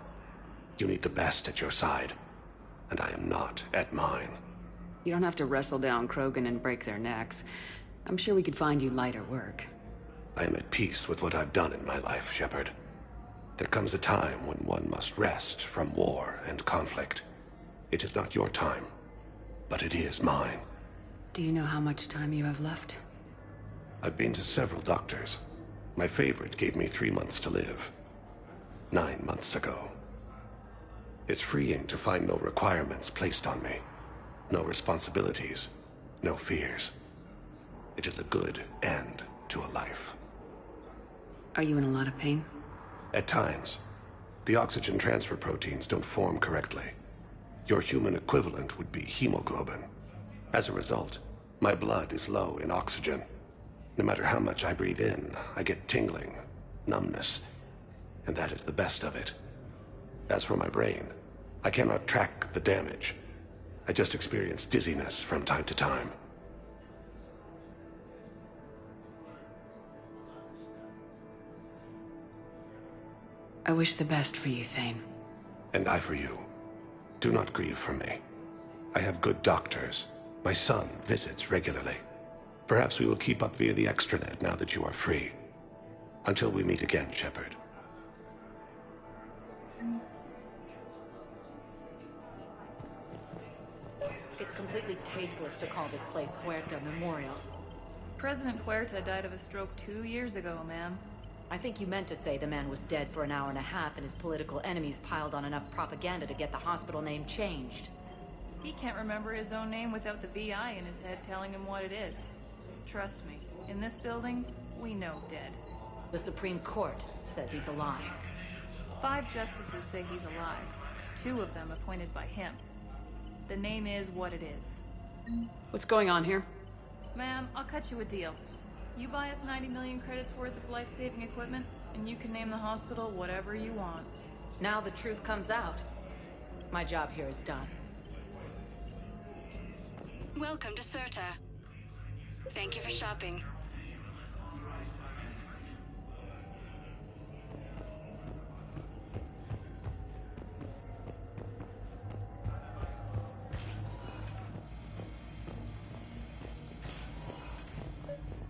You need the best at your side. And I am not at mine. You don't have to wrestle down Krogan and break their necks. I'm sure we could find you lighter work. I am at peace with what I've done in my life, Shepard. There comes a time when one must rest from war and conflict. It is not your time, but it is mine. Do you know how much time you have left? I've been to several doctors. My favorite gave me 3 months to live. 9 months ago. It's freeing to find no requirements placed on me. No responsibilities. No fears. It is a good end to a life. Are you in a lot of pain? At times. The oxygen transfer proteins don't form correctly. Your human equivalent would be hemoglobin. As a result, my blood is low in oxygen. No matter how much I breathe in, I get tingling, numbness, and that is the best of it. As for my brain, I cannot track the damage. I just experience dizziness from time to time. I wish the best for you, Thane. And I for you. Do not grieve for me. I have good doctors. My son visits regularly. Perhaps we will keep up via the extranet now that you are free. Until we meet again, Shepard. It's completely tasteless to call this place Huerta Memorial. President Huerta died of a stroke 2 years ago, ma'am. I think you meant to say the man was dead for an hour and a half and his political enemies piled on enough propaganda to get the hospital name changed. He can't remember his own name without the VI in his head telling him what it is. Trust me, in this building, we know dead. The Supreme Court says he's alive. 5 justices say he's alive, 2 of them appointed by him. The name is what it is. What's going on here? Ma'am, I'll cut you a deal. You buy us 90 million credits worth of life-saving equipment, and you can name the hospital whatever you want. Now the truth comes out. My job here is done. Welcome to Serta. Thank you for shopping.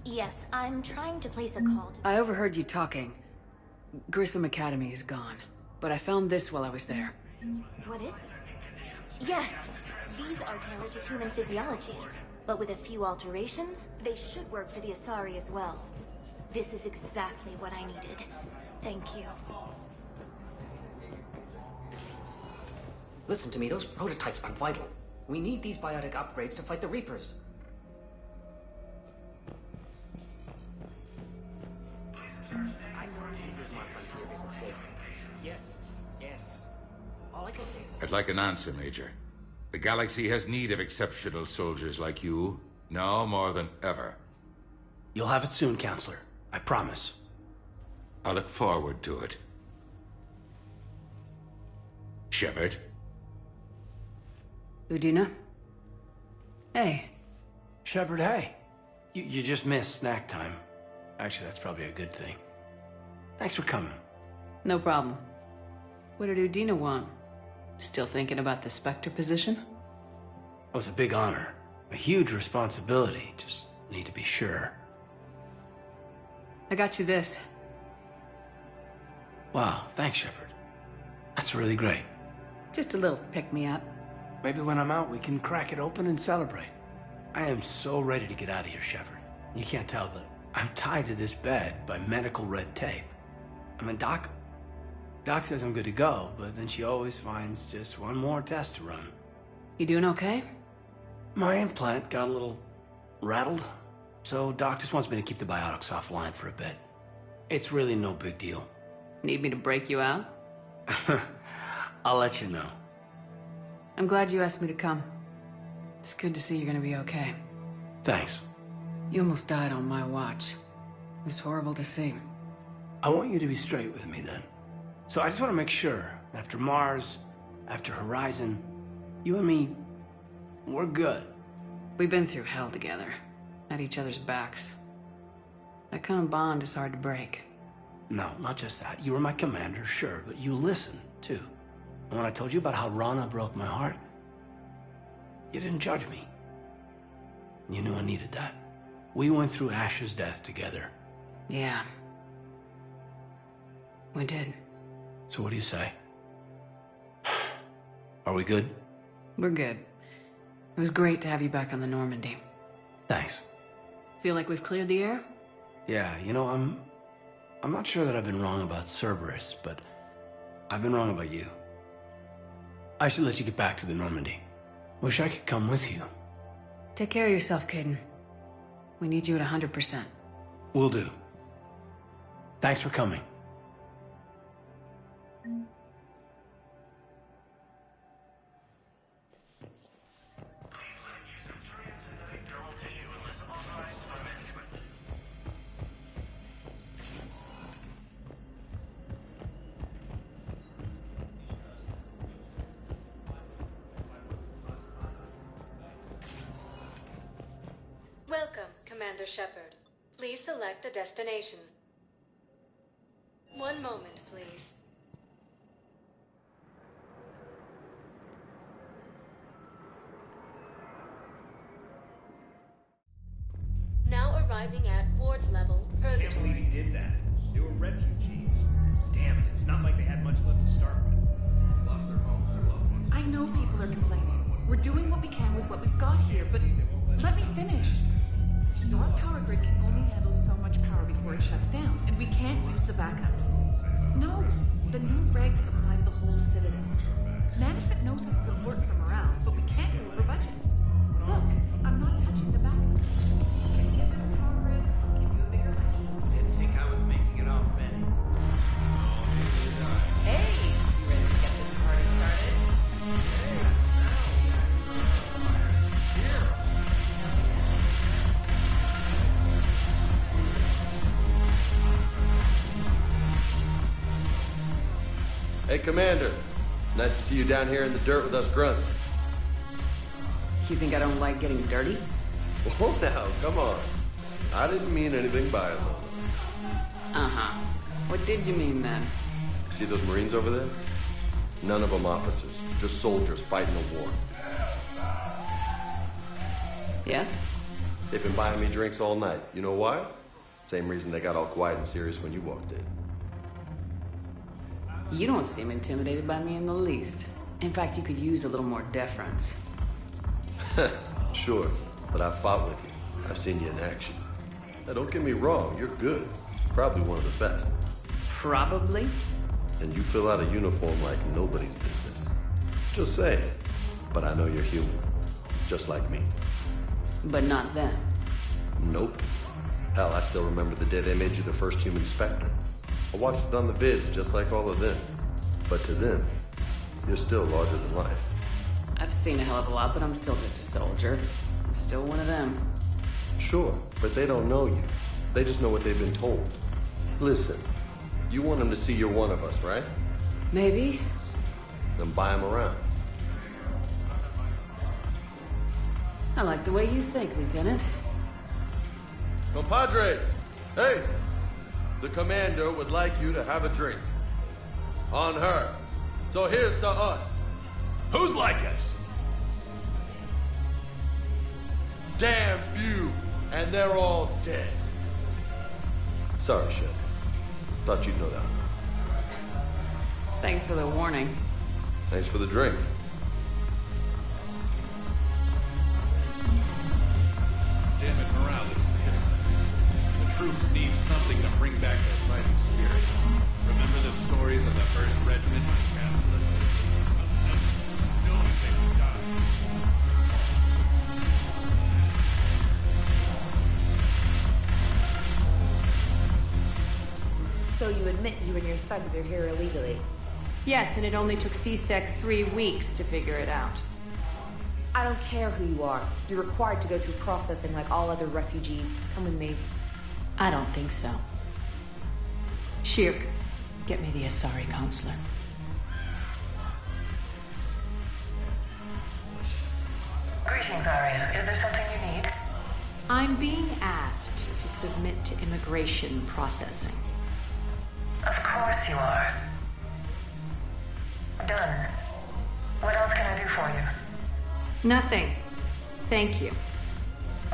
Yes, I'm trying to place a call to... I overheard you talking. Grissom Academy is gone, but I found this while I was there. What is this? Yes, these are tailored to human physiology, but with a few alterations, they should work for the Asari as well. This is exactly what I needed. Thank you. Listen to me, those prototypes are vital. We need these biotic upgrades to fight the Reapers. I know Ismar Frontier isn't safe. Yes, yes. All I can say is... I'd like an answer, Major. The galaxy has need of exceptional soldiers like you, now more than ever. You'll have it soon, Counselor. I promise. I look forward to it. Shepard? Udina? Hey. Shepard, hey. You just missed snack time. Actually, that's probably a good thing. Thanks for coming. No problem. What did Udina want? Still thinking about the Spectre position? Oh, it's a big honor. A huge responsibility. Just need to be sure. I got you this. Wow, thanks, Shepard. That's really great. Just a little pick-me-up. Maybe when I'm out, we can crack it open and celebrate. I am so ready to get out of here, Shepard. You can't tell that I'm tied to this bed by medical red tape. I mean, Doc says I'm good to go, but then she always finds just one more test to run. You doing okay? My implant got a little rattled, so Doc just wants me to keep the biotics offline for a bit. It's really no big deal. Need me to break you out? I'll let you know. I'm glad you asked me to come. It's good to see you're gonna be okay. Thanks. You almost died on my watch. It was horrible to see. I want you to be straight with me then. So I just want to make sure, after Mars, after Horizon, you and me, we're good. We've been through hell together, at each other's backs. That kind of bond is hard to break. No, not just that. You were my commander, sure, but you listened, too. And when I told you about how Rana broke my heart, you didn't judge me. You knew I needed that. We went through Ash's death together. Yeah. We did. So what do you say? Are we good? We're good. It was great to have you back on the Normandy. Thanks. Feel like we've cleared the air? Yeah, you know, I'm not sure that I've been wrong about Cerberus, but I've been wrong about you. I should let you get back to the Normandy. Wish I could come with you. Take care of yourself, Caden. We need you at 100%. Will do. Thanks for coming. Welcome, Commander Shepard. Please select a destination. One moment, please. Now arriving at ward level, I can't believe he did that. They were refugees. Damn it, it's not like they had much left to start with. Lost their homes, their loved ones. I know people are complaining. We're doing what we can with what we've got here, but let me finish. Our power grid can only handle so much power before it shuts down, and we can't use the backups. No, the new regs apply to the whole Citadel. Management knows this is important for morale, but we can't go over budget. Look, I'm not touching the backups. Can you get rid of power grid? I'll give you a bigger raise. Didn't think I was making it off, Benny. Hey, you ready to get this party started? Hey, Commander. Nice to see you down here in the dirt with us grunts. Do you think I don't like getting dirty? Oh, now, come on. I didn't mean anything by it, though. Uh-huh. What did you mean, then? See those Marines over there? None of them officers, just soldiers fighting a war. Yeah? They've been buying me drinks all night. You know why? Same reason they got all quiet and serious when you walked in. You don't seem intimidated by me in the least. In fact, you could use a little more deference. Sure, but I've fought with you. I've seen you in action. Now, don't get me wrong, you're good. Probably one of the best. Probably? And you fill out a uniform like nobody's business. Just saying. But I know you're human. Just like me. But not them. Nope. Hell, I still remember the day they made you the first human Spectre. I watched it on the vids just like all of them. But to them, you're still larger than life. I've seen a hell of a lot, but I'm still just a soldier. I'm still one of them. Sure, but they don't know you. They just know what they've been told. Listen, you want them to see you're one of us, right? Maybe. Then buy them around. I like the way you think, Lieutenant. Compadres! Hey! The commander would like you to have a drink. On her. So here's to us. Who's like us? Damn few, and they're all dead. Sorry, Shep. Thought you'd know that. Thanks for the warning. Thanks for the drink. Damn it, morale is pitiful. The troops need something to bring back their fighting spirit. Remember the stories of the 1st Regiment on Castle? Knowing they would die. So you admit you and your thugs are here illegally? Yes, and it only took C-Sec 3 weeks to figure it out. I don't care who you are. You're required to go through processing like all other refugees. Come with me. I don't think so. Shirk, get me the Asari counselor. Greetings, Arya. Is there something you need? I'm being asked to submit to immigration processing. Of course you are. Done. What else can I do for you? Nothing. Thank you.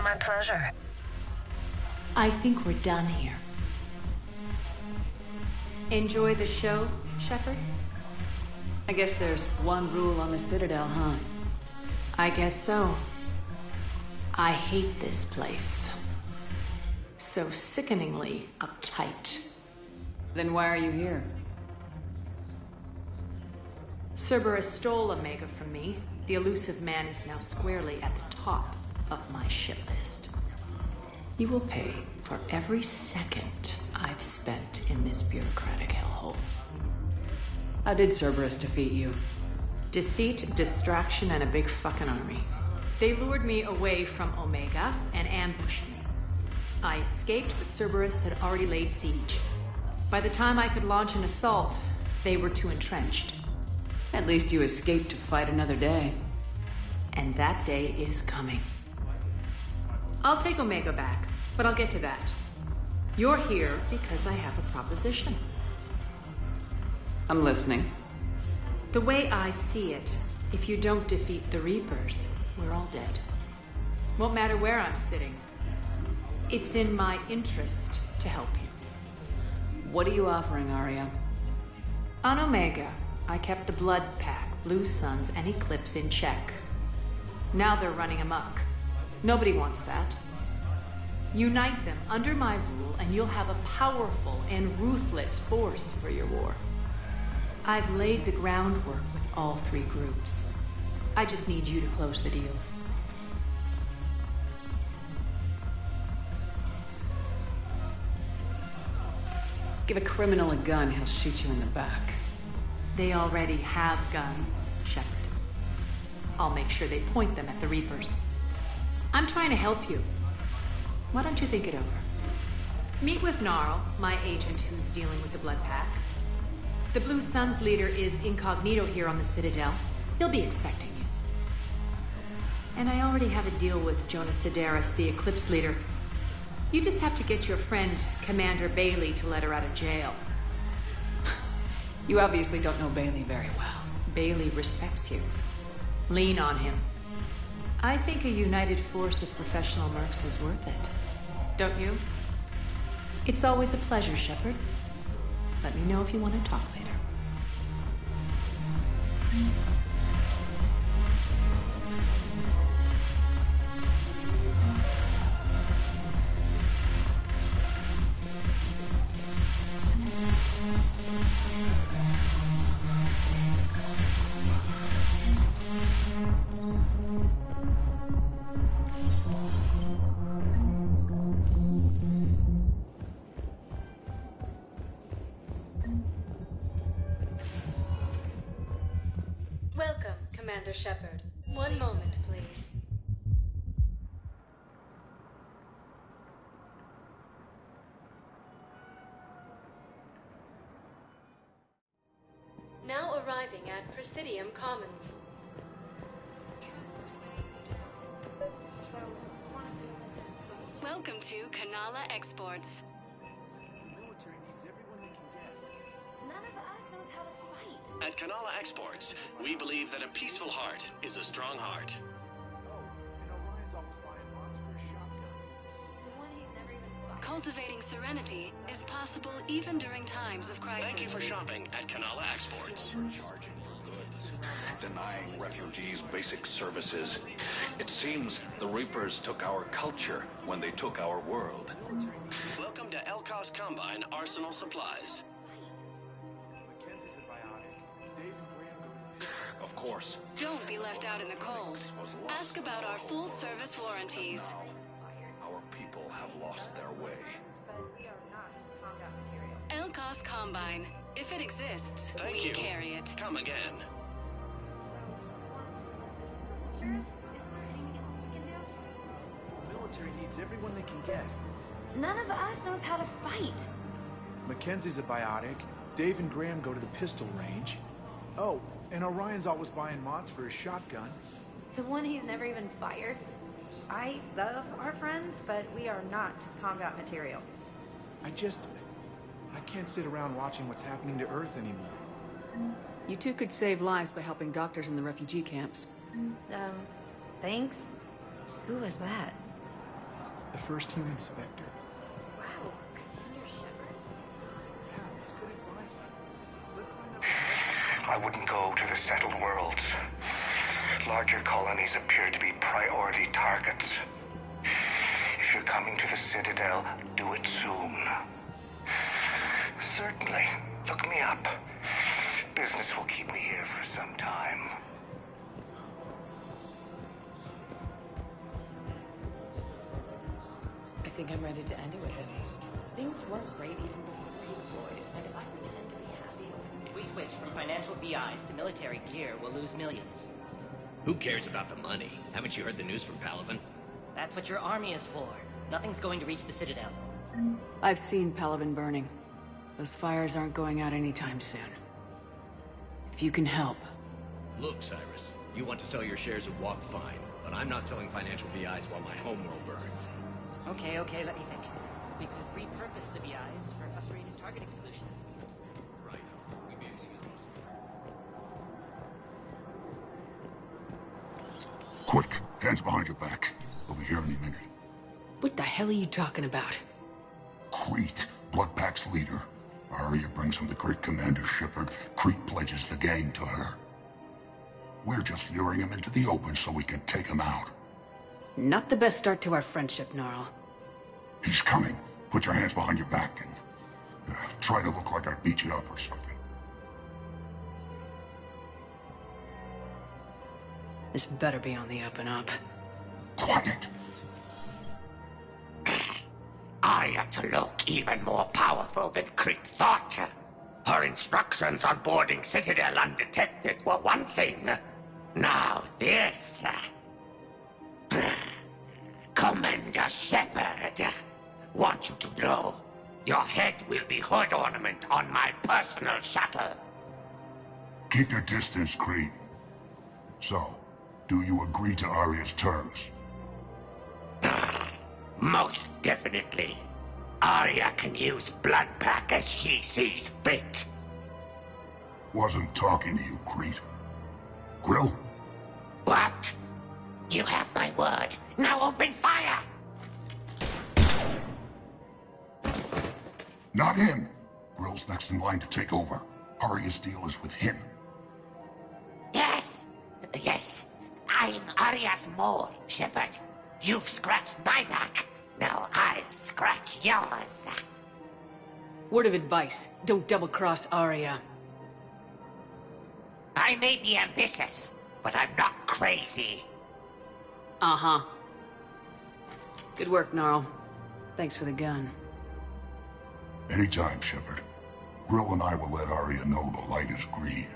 My pleasure. I think we're done here. Enjoy the show, Shepard? I guess there's one rule on the Citadel, huh? I guess so. I hate this place. So sickeningly uptight. Then why are you here? Cerberus stole Omega from me. The elusive man is now squarely at the top of my shit list. You will pay for every second I've spent in this bureaucratic hellhole. How did Cerberus defeat you? Deceit, distraction, and a big fucking army. They lured me away from Omega and ambushed me. I escaped, but Cerberus had already laid siege. By the time I could launch an assault, they were too entrenched. At least you escaped to fight another day. And that day is coming. I'll take Omega back, but I'll get to that. You're here because I have a proposition. I'm listening. The way I see it, if you don't defeat the Reapers, we're all dead. Won't matter where I'm sitting. It's in my interest to help you. What are you offering, Arya? On Omega, I kept the Blood Pack, Blue Suns, and Eclipse in check. Now they're running amok. Nobody wants that. Unite them under my rule, and you'll have a powerful and ruthless force for your war. I've laid the groundwork with all 3 groups. I just need you to close the deals. Give a criminal a gun, he'll shoot you in the back. They already have guns, Shepard. I'll make sure they point them at the Reapers. I'm trying to help you. Why don't you think it over? Meet with Gnarl, my agent who's dealing with the Blood Pack. The Blue Suns leader is incognito here on the Citadel. He'll be expecting you. And I already have a deal with Jonas Sidaris, the Eclipse leader. You just have to get your friend, Commander Bailey, to let her out of jail. You obviously don't know Bailey very well. Bailey respects you. Lean on him. I think a united force of professional mercs is worth it. Don't you? It's always a pleasure, Shepard. Let me know if you want to talk later. Welcome, Commander Shepard. One moment, please. Now arriving at Presidium Commons. Welcome to Kanala Exports. At Kanala Exports, we believe that a peaceful heart is a strong heart. Cultivating serenity is possible even during times of crisis. Thank you for shopping at Kanala Exports. Charging for goods, denying refugees basic services. It seems the Reapers took our culture when they took our world. Welcome to Elkos Combine Arsenal Supplies. Of course. Don't be left out in the cold. Ask about our full-service warranties. Our people have lost their way. Elkos Combine. If it exists, Thank we you. carry it. Come again. The military needs everyone they can get. None of us knows how to fight. Mackenzie's a biotic. Dave and Graham go to the pistol range. Oh, and Orion's always buying mods for his shotgun. The one he's never even fired. I love our friends, but we are not combat material. I can't sit around watching what's happening to Earth anymore. You two could save lives by helping doctors in the refugee camps. Thanks? Who was that? The first human Spectre. Wow. Yeah, that's good advice. Let's find out. I wouldn't go to the settled worlds. Larger colonies appear to be priority targets. If you're coming to the Citadel, do it soon. Certainly. Look me up. Business will keep me here for some time. I think I'm ready to end it with him. Things weren't great even before he deployed, and I pretend to be happy. If we switch from financial VIs to military gear, we'll lose millions. Who cares about the money? Haven't you heard the news from Palaven? That's what your army is for. Nothing's going to reach the Citadel. I've seen Palaven burning. Those fires aren't going out anytime soon. If you can help. Look, Cyrus, you want to sell your shares of Walk, fine, but I'm not selling financial VIs while my homeworld burns. Okay, let me think. We could repurpose the VIs for upgraded targeting solutions. Right. We'd be able to use those. Quick, hands behind your back. We'll be here any minute. What the hell are you talking about? Crete, Blood Pack's leader. Arya brings him the great Commander Shepard. Crete pledges the gang to her. We're just luring him into the open so we can take him out. Not the best start to our friendship, Gnarl. He's coming. Put your hands behind your back and try to look like I beat you up or something. This better be on the up and up. Quiet. Arya to look even more powerful than Crete thought. Her instructions on boarding Citadel undetected were one thing. Now this. Commander Shepard, want you to know, your head will be hood ornament on my personal shuttle. Keep your distance, Crete. So, do you agree to Arya's terms? Most definitely. Arya can use Blood Pack as she sees fit. Wasn't talking to you, Crete. Grill? What? You have my word. Now open fire! Not him. Grill's next in line to take over. Arya's deal is with him. Yes, I'm Arya's mole, Shepard. You've scratched my back. Now I'll scratch yours. Word of advice, don't double-cross Arya. I may be ambitious, but I'm not crazy. Uh-huh. Good work, Gnarl. Thanks for the gun. Anytime, Shepard. Grill and I will let Arya know the light is green.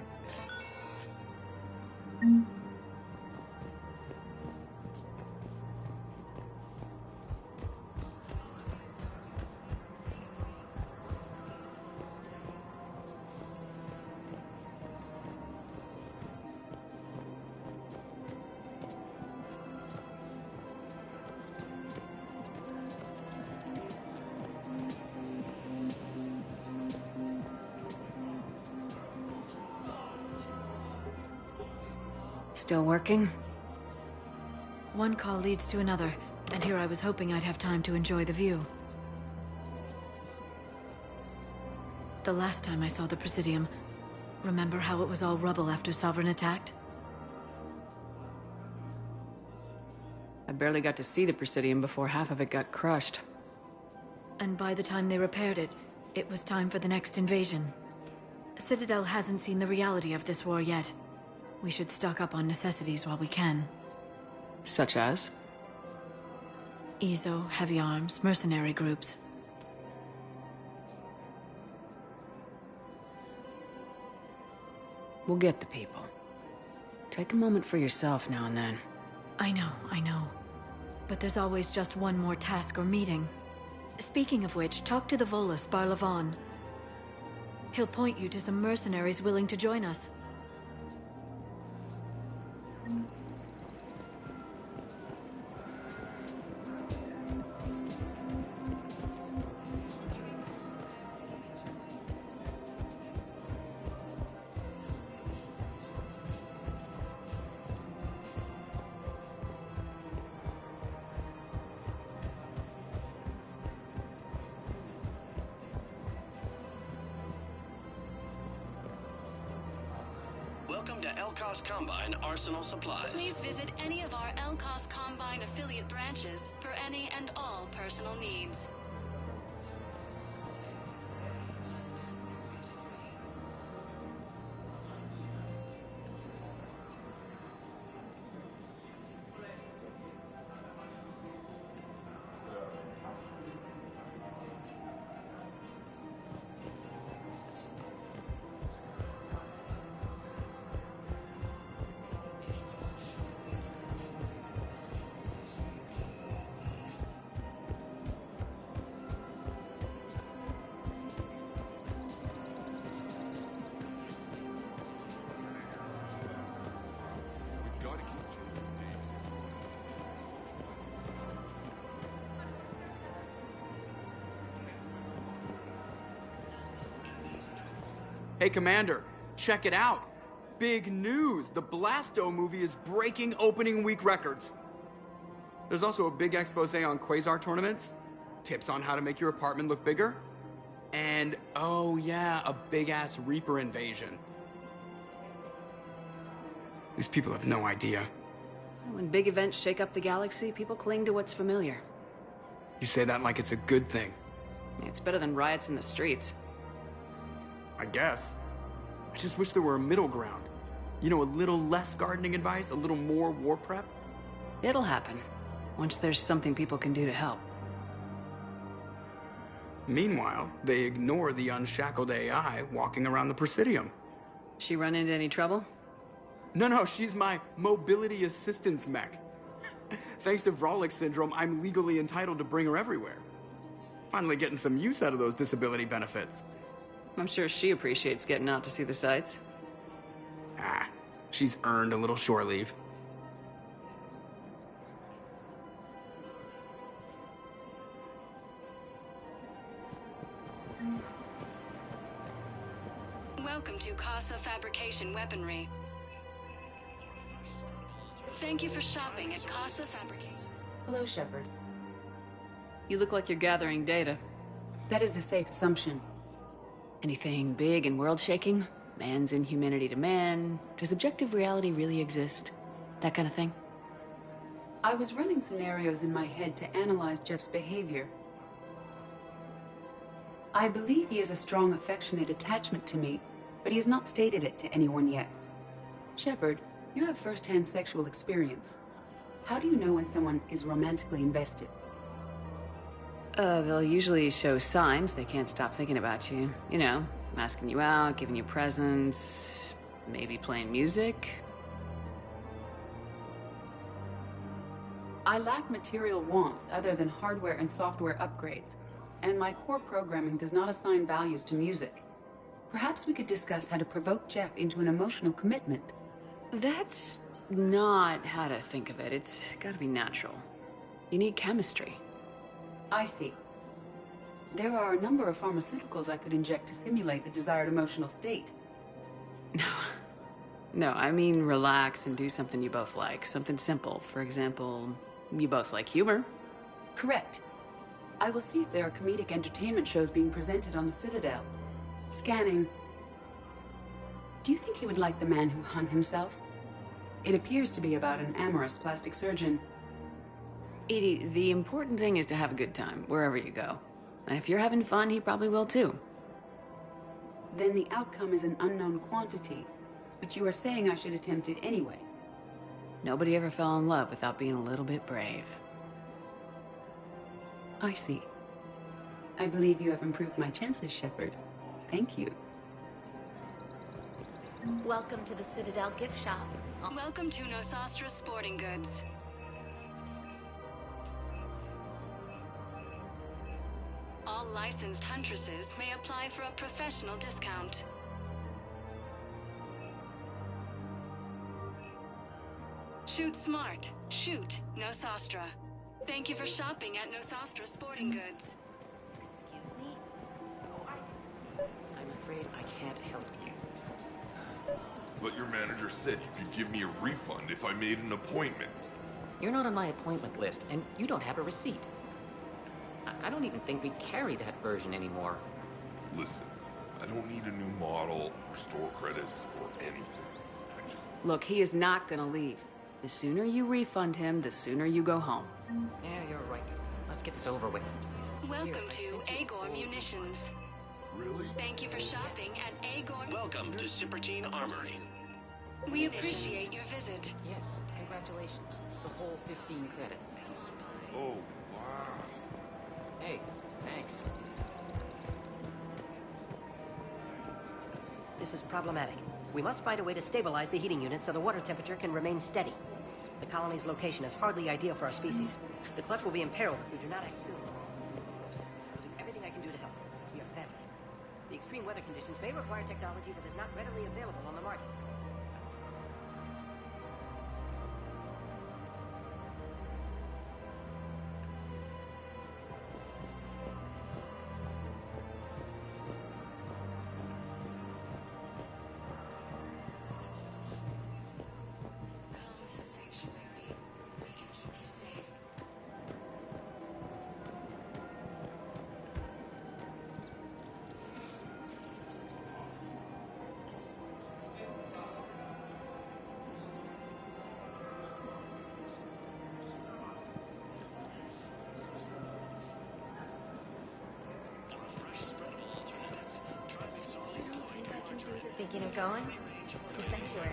Still working? One call leads to another, and here I was hoping I'd have time to enjoy the view. The last time I saw the Presidium, remember how it was all rubble after Sovereign attacked? I barely got to see the Presidium before half of it got crushed. And by the time they repaired it, it was time for the next invasion. Citadel hasn't seen the reality of this war yet. We should stock up on necessities while we can. Such as? Ezo, heavy arms, mercenary groups. We'll get the people. Take a moment for yourself now and then. I know. But there's always just one more task or meeting. Speaking of which, talk to the Volus, Barlavan. He'll point you to some mercenaries willing to join us. Welcome to LCOS Combine Arsenal Supplies. Please visit any of our LCOS Combine affiliate branches for any and all personal needs. Hey, Commander, check it out. Big news! The Blasto movie is breaking opening week records. There's also a big expose on Quasar tournaments, tips on how to make your apartment look bigger, and, oh yeah, a big-ass Reaper invasion. These people have no idea. When big events shake up the galaxy, people cling to what's familiar. You say that like it's a good thing. It's better than riots in the streets. I guess. I just wish there were a middle ground. You know, a little less gardening advice, a little more war prep. It'll happen, once there's something people can do to help. Meanwhile, they ignore the unshackled AI walking around the Presidium. She run into any trouble? No, she's my mobility assistance mech. Thanks to Vrolic syndrome, I'm legally entitled to bring her everywhere. Finally getting some use out of those disability benefits. I'm sure she appreciates getting out to see the sights. Ah, she's earned a little shore leave. Welcome to Casa Fabrication Weaponry. Thank you for shopping at Casa Fabrication. Hello, Shepard. You look like you're gathering data. That is a safe assumption. Anything big and world-shaking? Man's inhumanity to man. Does objective reality really exist? That kind of thing. I was running scenarios in my head to analyze Jeff's behavior. I believe he has a strong affectionate attachment to me, but he has not stated it to anyone yet. Shepard, you have first-hand sexual experience. How do you know when someone is romantically invested? They'll usually show signs they can't stop thinking about you. You know, asking you out, giving you presents, maybe playing music. I lack material wants other than hardware and software upgrades, and my core programming does not assign values to music. Perhaps we could discuss how to provoke Jeff into an emotional commitment. That's not how to think of it. It's gotta be natural. You need chemistry. I see. There are a number of pharmaceuticals I could inject to simulate the desired emotional state. No, I mean relax and do something you both like. Something simple. For example, you both like humor. Correct. I will see if there are comedic entertainment shows being presented on the Citadel. Scanning. Do you think he would like The Man Who Hung Himself? It appears to be about an amorous plastic surgeon. Edie, the important thing is to have a good time, wherever you go. And if you're having fun, he probably will too. Then the outcome is an unknown quantity, but you are saying I should attempt it anyway. Nobody ever fell in love without being a little bit brave. I see. I believe you have improved my chances, Shepard. Thank you. Welcome to the Citadel gift shop. Welcome to Nosastra Sporting Goods. All licensed huntresses may apply for a professional discount. Shoot smart. Shoot Nosastra. Thank you for shopping at Nosastra Sporting Goods. Excuse me? I'm afraid I can't help you. But your manager said you could give me a refund if I made an appointment. You're not on my appointment list, and you don't have a receipt. I don't even think we carry that version anymore. Listen, I don't need a new model or store credits or anything. Look, he is not gonna leave. The sooner you refund him, the sooner you go home. Yeah, you're right. Let's get this over with. Welcome to Agor Munitions. Really? Thank you for shopping at Agor. Welcome to Sippertine Armory. We appreciate your visit. Yes, congratulations. The whole 15 credits. Oh, wow. Hey, thanks. This is problematic. We must find a way to stabilize the heating unit so the water temperature can remain steady. The colony's location is hardly ideal for our species. The clutch will be imperiled if we do not act soon. I'll do everything I can do to help. We are family. The extreme weather conditions may require technology that is not readily available on the market. Thinking of going? To Sanctuary.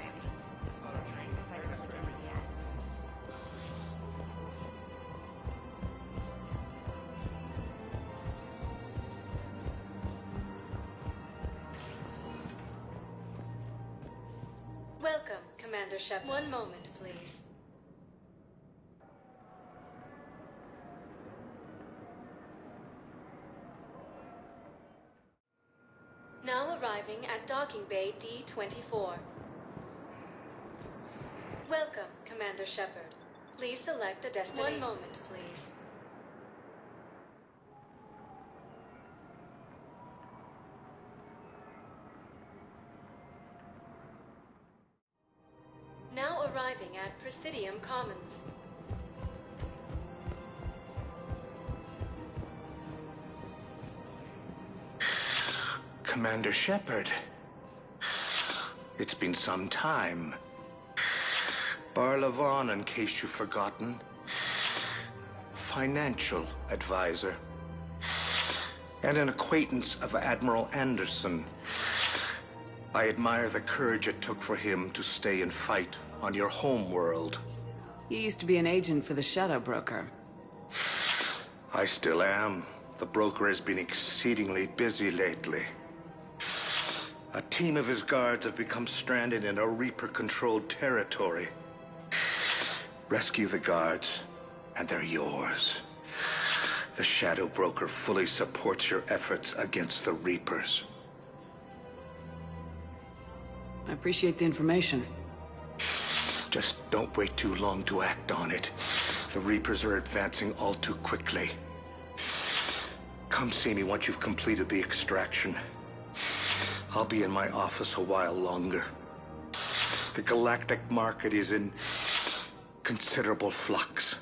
Welcome, Commander Shepard. One moment, please. Now arriving at Docking Bay D-24. Welcome, Commander Shepard. Please select a destination. One moment, please. Now arriving at Presidium Commons. Commander Shepard. It's been some time. Barlavon, in case you've forgotten. Financial advisor. And an acquaintance of Admiral Anderson. I admire the courage it took for him to stay and fight on your home world. You used to be an agent for the Shadow Broker. I still am. The broker has been exceedingly busy lately. A team of his guards have become stranded in a Reaper-controlled territory. Rescue the guards, and they're yours. The Shadow Broker fully supports your efforts against the Reapers. I appreciate the information. Just don't wait too long to act on it. The Reapers are advancing all too quickly. Come see me once you've completed the extraction. I'll be in my office a while longer. The galactic market is in considerable flux.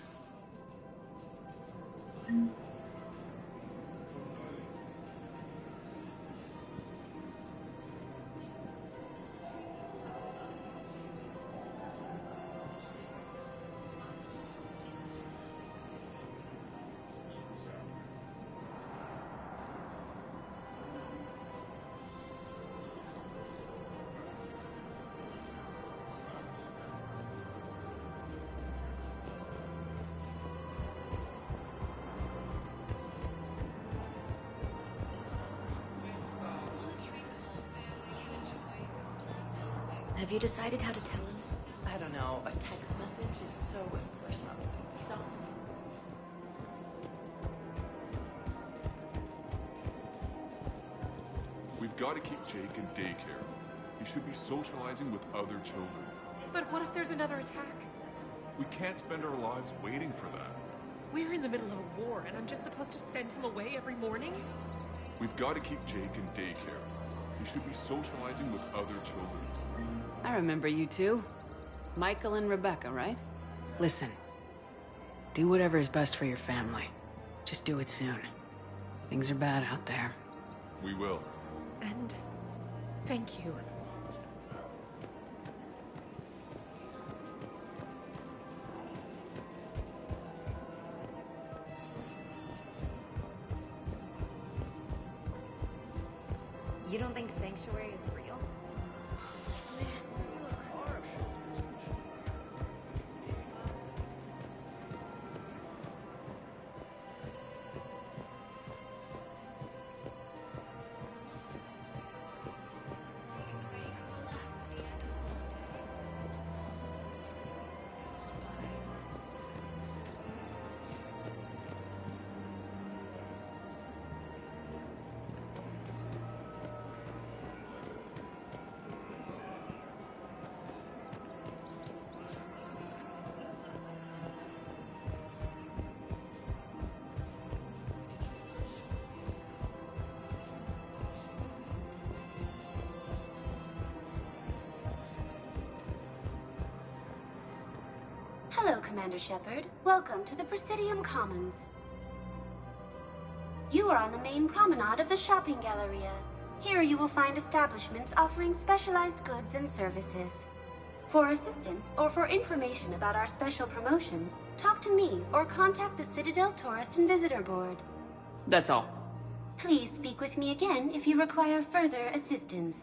Have you decided how to tell him? I don't know. A text message is so impersonal. So... We've got to keep Jake in daycare. He should be socializing with other children. But what if there's another attack? We can't spend our lives waiting for that. We're in the middle of a war, and I'm just supposed to send him away every morning? We've got to keep Jake in daycare. He should be socializing with other children. I remember you two. Michael and Rebecca, right? Listen. Do whatever is best for your family. Just do it soon. Things are bad out there. We will. And... thank you. You don't think Sanctuary is real? Hello, Commander Shepard. Welcome to the Presidium Commons. You are on the main promenade of the shopping galleria. Here you will find establishments offering specialized goods and services. For assistance or for information about our special promotion, talk to me or contact the Citadel Tourist and Visitor Board. That's all. Please speak with me again if you require further assistance.